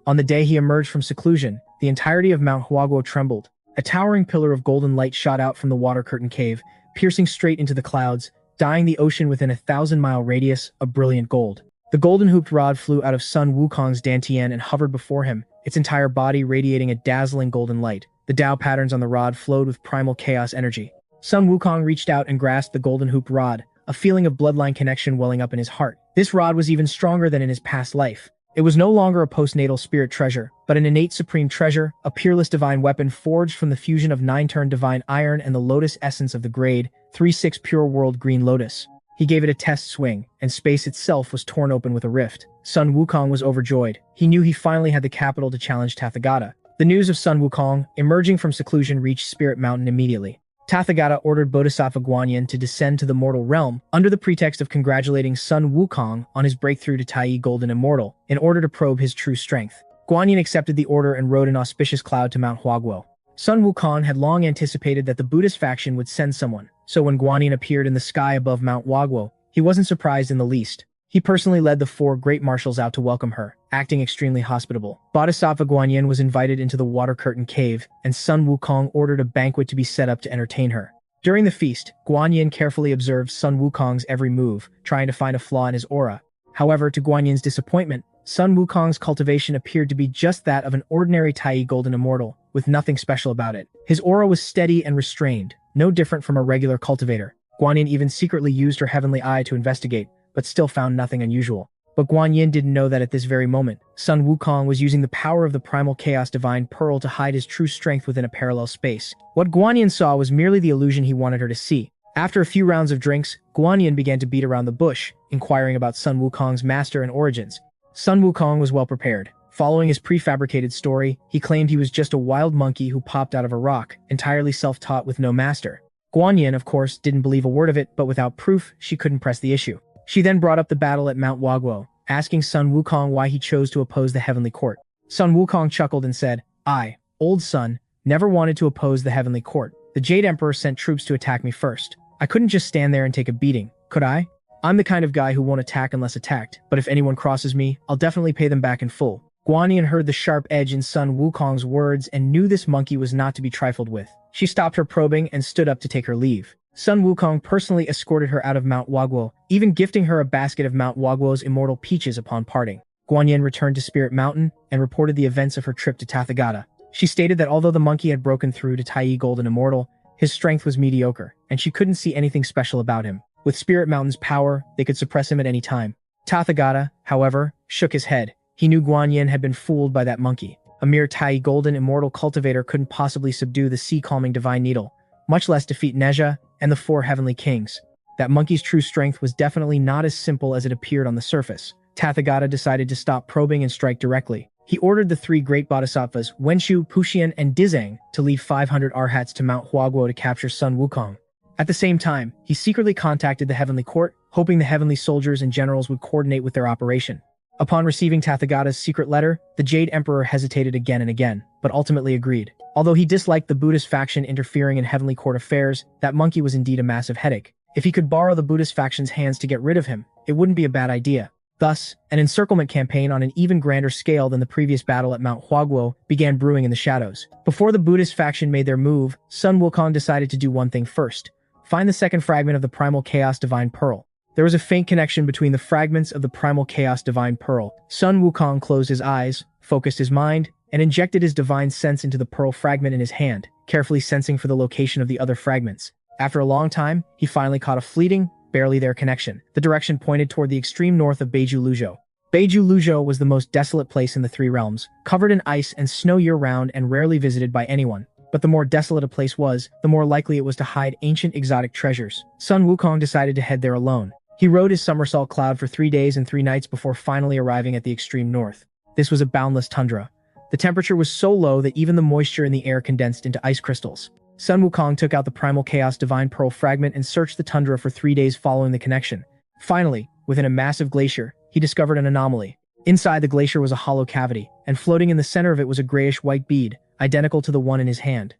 A: On the day he emerged from seclusion, the entirety of Mount Huaguo trembled. A towering pillar of golden light shot out from the water curtain cave, piercing straight into the clouds, dyeing the ocean within a 1,000-mile radius of brilliant gold. The golden hooped rod flew out of Sun Wukong's dantian and hovered before him, its entire body radiating a dazzling golden light. The Dao patterns on the rod flowed with primal chaos energy. Sun Wukong reached out and grasped the golden hooped rod, a feeling of bloodline connection welling up in his heart. This rod was even stronger than in his past life. It was no longer a postnatal spirit treasure, but an innate supreme treasure, a peerless divine weapon forged from the fusion of 9-turn divine iron and the lotus essence of the grade 3-6 pure world green lotus. He gave it a test swing, and space itself was torn open with a rift. Sun Wukong was overjoyed. He knew he finally had the capital to challenge Tathagata. The news of Sun Wukong, emerging from seclusion, reached Spirit Mountain immediately. Tathagata ordered Bodhisattva Guanyin to descend to the mortal realm under the pretext of congratulating Sun Wukong on his breakthrough to Tai Golden Immortal in order to probe his true strength. Guanyin accepted the order and rode an auspicious cloud to Mount Huaguo. Sun Wukong had long anticipated that the Buddhist faction would send someone, so when Guanyin appeared in the sky above Mount Huaguo, he wasn't surprised in the least. He personally led the 4 great marshals out to welcome her, acting extremely hospitable. Bodhisattva Guanyin was invited into the water curtain cave, and Sun Wukong ordered a banquet to be set up to entertain her. During the feast, Guanyin carefully observed Sun Wukong's every move, trying to find a flaw in his aura. However, to Guanyin's disappointment, Sun Wukong's cultivation appeared to be just that of an ordinary Tai Golden Immortal, with nothing special about it. His aura was steady and restrained, no different from a regular cultivator. Guanyin even secretly used her heavenly eye to investigate, but still found nothing unusual. But Guan Yin didn't know that at this very moment, Sun Wukong was using the power of the primal chaos divine pearl to hide his true strength within a parallel space. What Guan Yin saw was merely the illusion he wanted her to see. After a few rounds of drinks, Guan Yin began to beat around the bush, inquiring about Sun Wukong's master and origins. Sun Wukong was well prepared. Following his prefabricated story, he claimed he was just a wild monkey who popped out of a rock, entirely self-taught with no master. Guan Yin, of course, didn't believe a word of it, but without proof, she couldn't press the issue. She then brought up the battle at Mount Huaguo, asking Sun Wukong why he chose to oppose the Heavenly Court. Sun Wukong chuckled and said, "I, old Sun, never wanted to oppose the Heavenly Court. The Jade Emperor sent troops to attack me first. I couldn't just stand there and take a beating, could I? I'm the kind of guy who won't attack unless attacked, but if anyone crosses me, I'll definitely pay them back in full." Guan Yin heard the sharp edge in Sun Wukong's words and knew this monkey was not to be trifled with. She stopped her probing and stood up to take her leave. Sun Wukong personally escorted her out of Mount Huaguo, even gifting her a basket of Mount Huaguo's immortal peaches upon parting. Guan Yin returned to Spirit Mountain and reported the events of her trip to Tathagata. She stated that although the monkey had broken through to Tai Golden Immortal, his strength was mediocre, and she couldn't see anything special about him. With Spirit Mountain's power, they could suppress him at any time. Tathagata, however, shook his head. He knew Guan Yin had been fooled by that monkey. A mere Tai Golden Immortal cultivator couldn't possibly subdue the sea-calming divine needle, much less defeat Nezha and the 4 heavenly kings. That monkey's true strength was definitely not as simple as it appeared on the surface. Tathagata decided to stop probing and strike directly. He ordered the 3 great bodhisattvas, Wenshu, Puxian, and Dizang, to lead 500 arhats to Mount Huaguo to capture Sun Wukong. At the same time, he secretly contacted the Heavenly Court, hoping the heavenly soldiers and generals would coordinate with their operation. Upon receiving Tathagata's secret letter, the Jade Emperor hesitated again and again, but ultimately agreed. Although he disliked the Buddhist faction interfering in Heavenly Court affairs, that monkey was indeed a massive headache. If he could borrow the Buddhist faction's hands to get rid of him, it wouldn't be a bad idea. Thus, an encirclement campaign on an even grander scale than the previous battle at Mount Huaguo began brewing in the shadows. Before the Buddhist faction made their move, Sun Wukong decided to do one thing first: find the second fragment of the Primal Chaos Divine Pearl. There was a faint connection between the fragments of the Primal Chaos Divine Pearl. Sun Wukong closed his eyes, focused his mind, and injected his divine sense into the pearl fragment in his hand, carefully sensing for the location of the other fragments. After a long time, he finally caught a fleeting, barely there connection. The direction pointed toward the extreme north of Beiju Luzhou. Beiju Luzhou was the most desolate place in the 3 realms, covered in ice and snow year-round and rarely visited by anyone. But the more desolate a place was, the more likely it was to hide ancient exotic treasures. Sun Wukong decided to head there alone. He rode his somersault cloud for 3 days and 3 nights before finally arriving at the extreme north. This was a boundless tundra. The temperature was so low that even the moisture in the air condensed into ice crystals. Sun Wukong took out the Primal Chaos Divine Pearl fragment and searched the tundra for 3 days following the connection. Finally, within a massive glacier, he discovered an anomaly. Inside the glacier was a hollow cavity, and floating in the center of it was a grayish-white bead, identical to the one in his hand.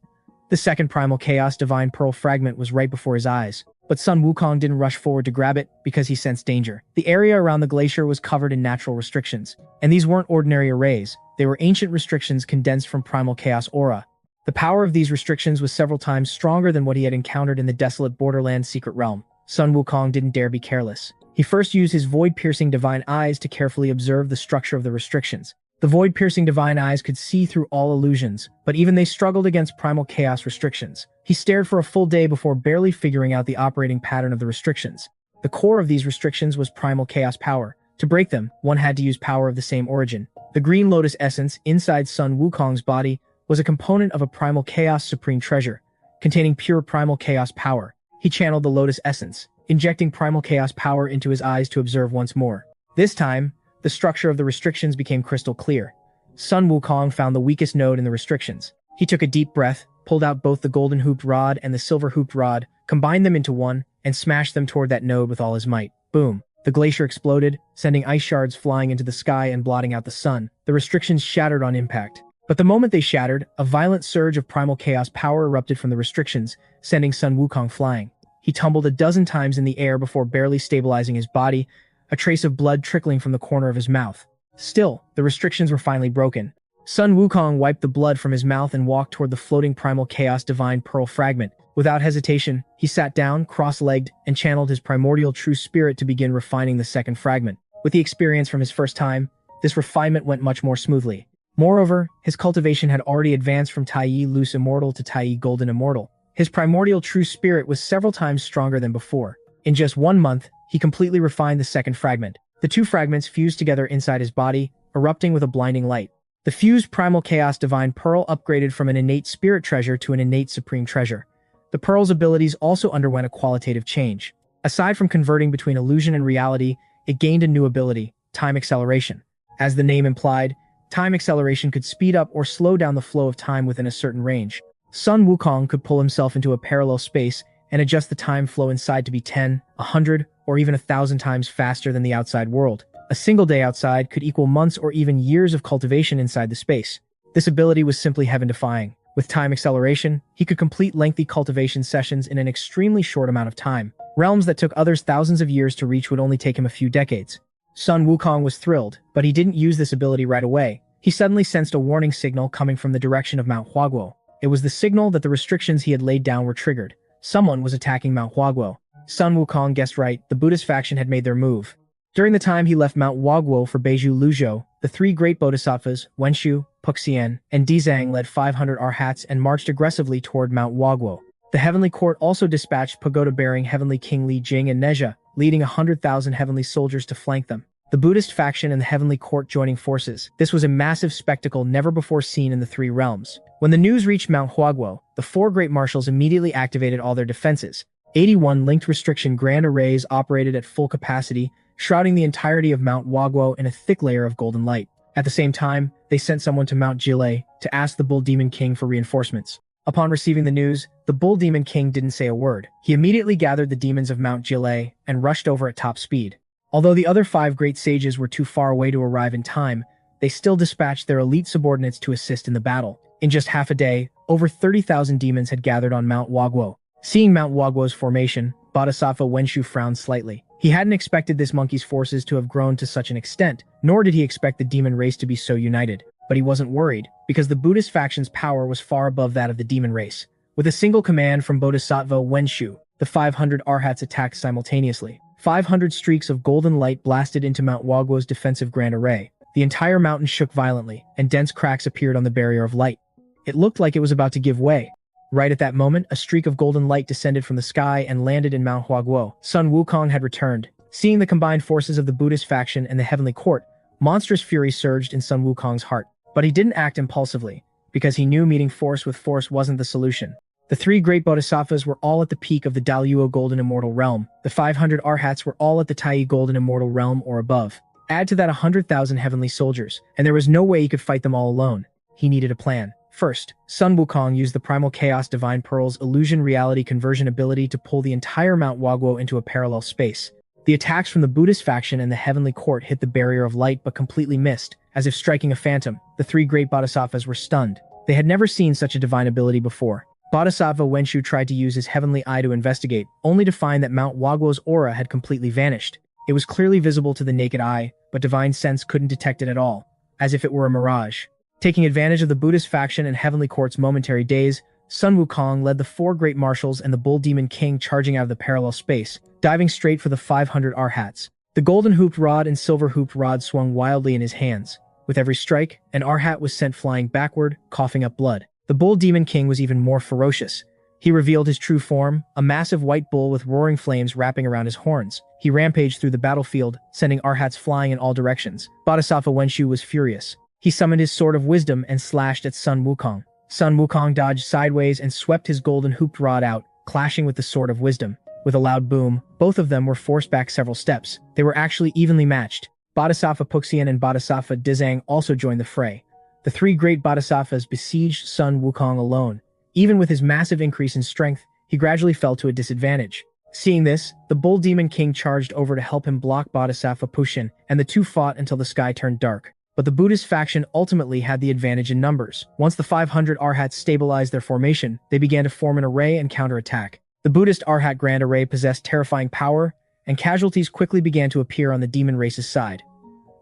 A: The second Primal Chaos Divine Pearl fragment was right before his eyes, but Sun Wukong didn't rush forward to grab it because he sensed danger. The area around the glacier was covered in natural restrictions, and these weren't ordinary arrays. They were ancient restrictions condensed from Primal Chaos Aura. The power of these restrictions was several times stronger than what he had encountered in the desolate borderland secret realm. Sun Wukong didn't dare be careless. He first used his void-piercing divine eyes to carefully observe the structure of the restrictions. The void-piercing divine eyes could see through all illusions, but even they struggled against Primal Chaos restrictions. He stared for a full day before barely figuring out the operating pattern of the restrictions. The core of these restrictions was Primal Chaos power. To break them, one had to use power of the same origin. The green lotus essence inside Sun Wukong's body was a component of a Primal Chaos Supreme Treasure, containing pure Primal Chaos power. He channeled the lotus essence, injecting Primal Chaos power into his eyes to observe once more. This time, the structure of the restrictions became crystal clear. Sun Wukong found the weakest node in the restrictions. He took a deep breath, pulled out both the golden hooped rod and the silver hooped rod, combined them into one, and smashed them toward that node with all his might. Boom! The glacier exploded, sending ice shards flying into the sky and blotting out the sun. The restrictions shattered on impact. But the moment they shattered, a violent surge of Primal Chaos power erupted from the restrictions, sending Sun Wukong flying. He tumbled a dozen times in the air before barely stabilizing his body, a trace of blood trickling from the corner of his mouth. Still, the restrictions were finally broken. Sun Wukong wiped the blood from his mouth and walked toward the floating Primal Chaos Divine Pearl fragment. Without hesitation, he sat down, cross-legged, and channeled his primordial true spirit to begin refining the second fragment. With the experience from his first time, this refinement went much more smoothly. Moreover, his cultivation had already advanced from Tai Loose Immortal to Tai Golden Immortal. His primordial true spirit was several times stronger than before. In just 1 month, he completely refined the second fragment. The two fragments fused together inside his body, erupting with a blinding light. The fused primal chaos divine pearl upgraded from an innate spirit treasure to an innate supreme treasure. The pearl's abilities also underwent a qualitative change. Aside from converting between illusion and reality, it gained a new ability, time acceleration. As the name implied, time acceleration could speed up or slow down the flow of time within a certain range. Sun Wukong could pull himself into a parallel space and adjust the time flow inside to be 10, 100, or even 1,000 times faster than the outside world. A single day outside could equal months or even years of cultivation inside the space. This ability was simply heaven-defying. With time acceleration, he could complete lengthy cultivation sessions in an extremely short amount of time. Realms that took others thousands of years to reach would only take him a few decades. Sun Wukong was thrilled, but he didn't use this ability right away. He suddenly sensed a warning signal coming from the direction of Mount Huaguo. It was the signal that the restrictions he had laid down were triggered. Someone was attacking Mount Huaguo. Sun Wukong guessed right, the Buddhist faction had made their move. During the time he left Mount Huaguo for Beiju Luzhou, the three great bodhisattvas, Wenshu, Puxian, and Dizang led 500 arhats and marched aggressively toward Mount Huaguo. The Heavenly Court also dispatched pagoda-bearing Heavenly King Li Jing and Nezha, leading 100,000 heavenly soldiers to flank them. The Buddhist faction and the Heavenly Court joining forces. This was a massive spectacle never before seen in the three realms. When the news reached Mount Huaguo, the four great marshals immediately activated all their defenses. 81 linked restriction grand arrays operated at full capacity, shrouding the entirety of Mount Huaguo in a thick layer of golden light. At the same time, they sent someone to Mount Jilei to ask the Bull Demon King for reinforcements. Upon receiving the news, the Bull Demon King didn't say a word. He immediately gathered the demons of Mount Jilei and rushed over at top speed. Although the other 5 great sages were too far away to arrive in time, they still dispatched their elite subordinates to assist in the battle. In just half a day, over 30,000 demons had gathered on Mount Huaguo. Seeing Mount Huaguo's formation, Bodhisattva Wenshu frowned slightly. He hadn't expected this monkey's forces to have grown to such an extent, nor did he expect the demon race to be so united. But he wasn't worried, because the Buddhist faction's power was far above that of the demon race. With a single command from Bodhisattva Wenshu, the 500 arhats attacked simultaneously. 500 streaks of golden light blasted into Mount Huaguo's defensive grand array. The entire mountain shook violently, and dense cracks appeared on the barrier of light. It looked like it was about to give way. Right at that moment, a streak of golden light descended from the sky and landed in Mount Huaguo. Sun Wukong had returned. Seeing the combined forces of the Buddhist faction and the Heavenly Court, monstrous fury surged in Sun Wukong's heart. But he didn't act impulsively, because he knew meeting force with force wasn't the solution. The 3 great bodhisattvas were all at the peak of the Daluo Golden Immortal Realm. The 500 arhats were all at the Tai Golden Immortal Realm or above. Add to that 100,000 heavenly soldiers, and there was no way he could fight them all alone. He needed a plan. First, Sun Wukong used the Primal Chaos Divine Pearl's illusion reality conversion ability to pull the entire Mount Huaguo into a parallel space. The attacks from the Buddhist faction and the Heavenly Court hit the barrier of light but completely missed, as if striking a phantom. The 3 great bodhisattvas were stunned. They had never seen such a divine ability before. Bodhisattva Wenshu tried to use his heavenly eye to investigate, only to find that Mount Huaguo's aura had completely vanished. It was clearly visible to the naked eye, but divine sense couldn't detect it at all, as if it were a mirage. Taking advantage of the Buddhist faction and Heavenly Court's momentary daze, Sun Wukong led the 4 great marshals and the Bull Demon King charging out of the parallel space, diving straight for the 500 arhats. The golden hooped rod and silver hooped rod swung wildly in his hands. With every strike, an arhat was sent flying backward, coughing up blood. The Bull Demon King was even more ferocious. He revealed his true form, a massive white bull with roaring flames wrapping around his horns. He rampaged through the battlefield, sending arhats flying in all directions. Bodhisattva Wenshu was furious. He summoned his Sword of Wisdom and slashed at Sun Wukong. Sun Wukong dodged sideways and swept his golden hooped rod out, clashing with the Sword of Wisdom. With a loud boom, both of them were forced back several steps. They were actually evenly matched. Bodhisattva Puxian and Bodhisattva Dizang also joined the fray. The 3 great bodhisattvas besieged Sun Wukong alone. Even with his massive increase in strength, he gradually fell to a disadvantage. Seeing this, the Bull Demon King charged over to help him block Bodhisattva Puxian, and the two fought until the sky turned dark. But the Buddhist faction ultimately had the advantage in numbers. Once the 500 arhats stabilized their formation, they began to form an array and counterattack. The Buddhist arhat grand array possessed terrifying power, and casualties quickly began to appear on the demon race's side.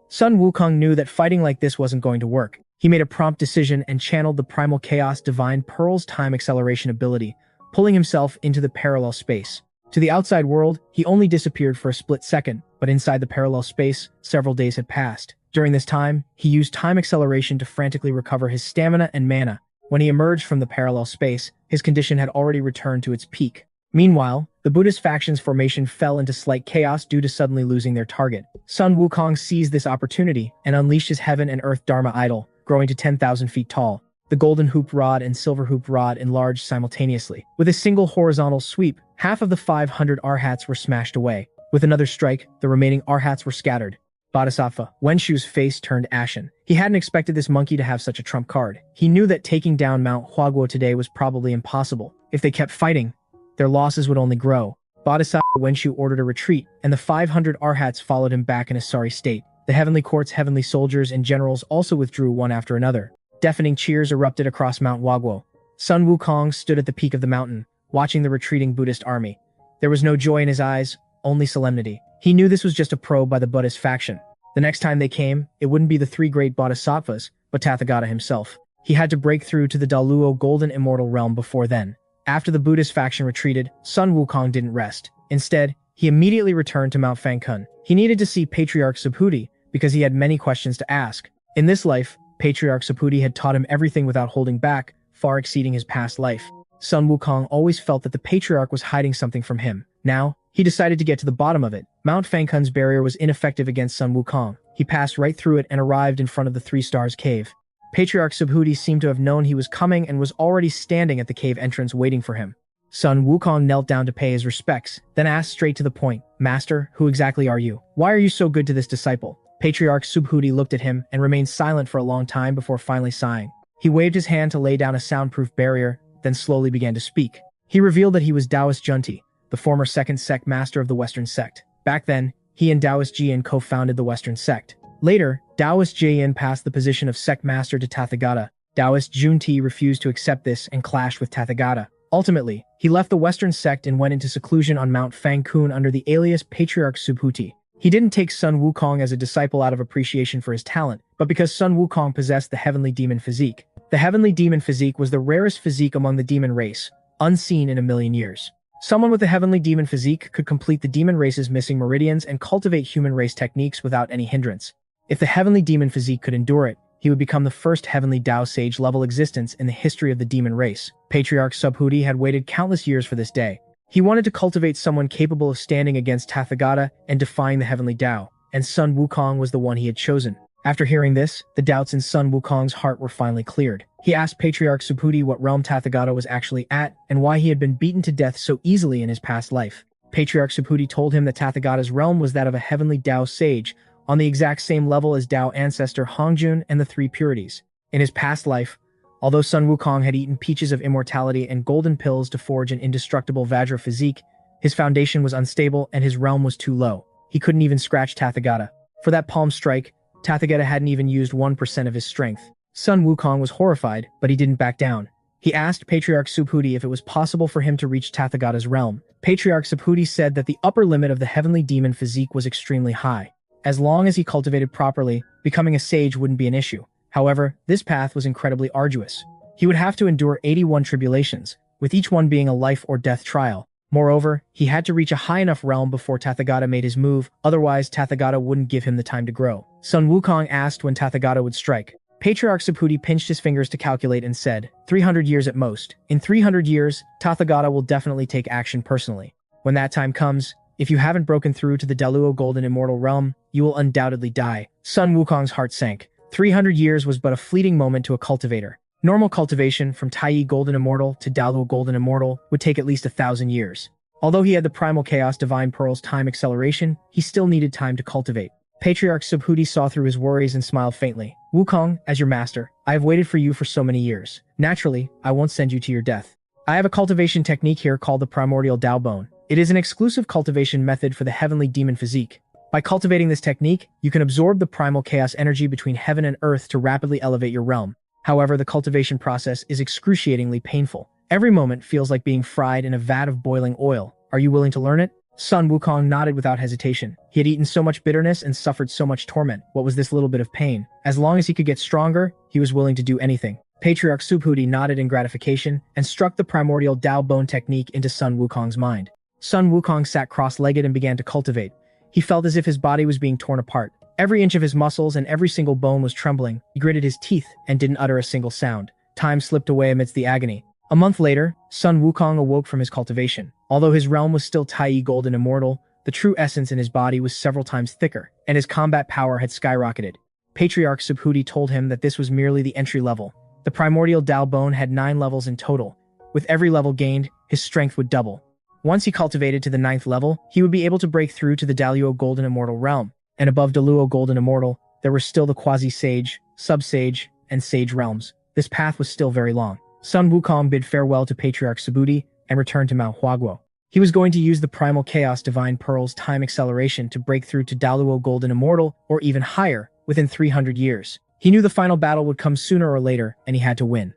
A: Sun Wukong knew that fighting like this wasn't going to work. He made a prompt decision and channeled the Primal Chaos Divine Pearl's time acceleration ability, pulling himself into the parallel space. To the outside world, he only disappeared for a split second, but inside the parallel space, several days had passed. During this time, he used time acceleration to frantically recover his stamina and mana. When he emerged from the parallel space, his condition had already returned to its peak. Meanwhile, The Buddhist faction's formation fell into slight chaos due to suddenly losing their target. Sun Wukong seized this opportunity and unleashed his heaven and earth Dharma idol, growing to 10,000 feet tall. The golden hoop rod and silver hoop rod enlarged simultaneously. With a single horizontal sweep, half of the 500 arhats were smashed away. With another strike, the remaining arhats were scattered. Bodhisattva Wenshu's face turned ashen. He hadn't expected this monkey to have such a trump card. He knew that taking down Mount Huaguo today was probably impossible. If they kept fighting, their losses would only grow. Bodhisattva Wenshu ordered a retreat, and the 500 arhats followed him back in a sorry state. The heavenly court's heavenly soldiers and generals also withdrew one after another. Deafening cheers erupted across Mount Huaguo. Sun Wukong stood at the peak of the mountain, watching the retreating Buddhist army. There was no joy in his eyes, only solemnity. He knew this was just a probe by the Buddhist faction. The next time they came, it wouldn't be the three great bodhisattvas, but Tathagata himself. He had to break through to the Daluo Golden Immortal Realm before then. After the Buddhist faction retreated, Sun Wukong didn't rest. Instead, he immediately returned to Mount Fangkun. He needed to see Patriarch Subhuti because he had many questions to ask. In this life, Patriarch Subhuti had taught him everything without holding back, far exceeding his past life. Sun Wukong always felt that the Patriarch was hiding something from him. Now, he decided to get to the bottom of it. Mount Fangkun's barrier was ineffective against Sun Wukong. He passed right through it and arrived in front of the Three Stars Cave. Patriarch Subhuti seemed to have known he was coming and was already standing at the cave entrance waiting for him. Sun Wukong knelt down to pay his respects, then asked straight to the point, "Master, who exactly are you? Why are you so good to this disciple?" Patriarch Subhuti looked at him and remained silent for a long time before finally sighing. He waved his hand to lay down a soundproof barrier, then slowly began to speak. He revealed that he was Taoist Junti, the former second sect master of the Western sect. Back then, he and Taoist Jian co-founded the Western sect. Later, Taoist Jian passed the position of sect master to Tathagata. Taoist Junti refused to accept this and clashed with Tathagata. Ultimately, he left the Western sect and went into seclusion on Mount Fangkun under the alias Patriarch Subhuti. He didn't take Sun Wukong as a disciple out of appreciation for his talent, but because Sun Wukong possessed the Heavenly Demon Physique. The Heavenly Demon Physique was the rarest physique among the demon race, unseen in a million years. Someone with the Heavenly Demon Physique could complete the demon race's missing meridians and cultivate human race techniques without any hindrance. If the Heavenly Demon Physique could endure it, he would become the first Heavenly Dao Sage-level existence in the history of the demon race. Patriarch Subhuti had waited countless years for this day. He wanted to cultivate someone capable of standing against Tathagata and defying the Heavenly Dao, and Sun Wukong was the one he had chosen. After hearing this, the doubts in Sun Wukong's heart were finally cleared. He asked Patriarch Subhuti what realm Tathagata was actually at and why he had been beaten to death so easily in his past life. Patriarch Subhuti told him that Tathagata's realm was that of a Heavenly Dao Sage, on the exact same level as Dao ancestor Hongjun and the Three Purities. In his past life, although Sun Wukong had eaten peaches of immortality and golden pills to forge an indestructible Vajra physique, his foundation was unstable and his realm was too low. He couldn't even scratch Tathagata. For that palm strike, Tathagata hadn't even used 1% of his strength. Sun Wukong was horrified, but he didn't back down. He asked Patriarch Subhuti if it was possible for him to reach Tathagata's realm. Patriarch Subhuti said that the upper limit of the Heavenly Demon Physique was extremely high. As long as he cultivated properly, becoming a sage wouldn't be an issue. However, this path was incredibly arduous. He would have to endure 81 tribulations, with each one being a life or death trial. Moreover, he had to reach a high enough realm before Tathagata made his move, otherwise Tathagata wouldn't give him the time to grow. Sun Wukong asked when Tathagata would strike. Patriarch Subhuti pinched his fingers to calculate and said, 300 years at most. In 300 years, Tathagata will definitely take action personally. When that time comes, if you haven't broken through to the Daluo Golden Immortal Realm, you will undoubtedly die. Sun Wukong's heart sank. 300 years was but a fleeting moment to a cultivator. Normal cultivation from Taiyi Golden Immortal to Daluo Golden Immortal would take at least 1,000 years. Although he had the Primal Chaos Divine Pearl's time acceleration, he still needed time to cultivate. Patriarch Subhuti saw through his worries and smiled faintly. Wukong, as your master, I have waited for you for so many years. Naturally, I won't send you to your death. I have a cultivation technique here called the Primordial Dao Bone. It is an exclusive cultivation method for the Heavenly Demon Physique. By cultivating this technique, you can absorb the primal chaos energy between heaven and earth to rapidly elevate your realm. However, the cultivation process is excruciatingly painful. Every moment feels like being fried in a vat of boiling oil. Are you willing to learn it? Sun Wukong nodded without hesitation. He had eaten so much bitterness and suffered so much torment. What was this little bit of pain? As long as he could get stronger, he was willing to do anything. Patriarch Subhuti nodded in gratification and struck the Primordial Dao Bone technique into Sun Wukong's mind. Sun Wukong sat cross-legged and began to cultivate. He felt as if his body was being torn apart. Every inch of his muscles and every single bone was trembling. He gritted his teeth and didn't utter a single sound. Time slipped away amidst the agony. A month later, Sun Wukong awoke from his cultivation. Although his realm was still Tai Golden Immortal, the true essence in his body was several times thicker, and his combat power had skyrocketed. Patriarch Subhuti told him that this was merely the entry level. The primordial Dao Bone had 9 levels in total. With every level gained, his strength would double. Once he cultivated to the 9th level, he would be able to break through to the Daluo Golden Immortal realm. And above Daluo Golden Immortal, there were still the Quasi-Sage, Sub-Sage, and Sage realms. This path was still very long. Sun Wukong bid farewell to Patriarch Subhuti and returned to Mount Huaguo. He was going to use the Primal Chaos Divine Pearl's time acceleration to break through to Daluo Golden Immortal, or even higher, within 300 years. He knew the final battle would come sooner or later, and he had to win.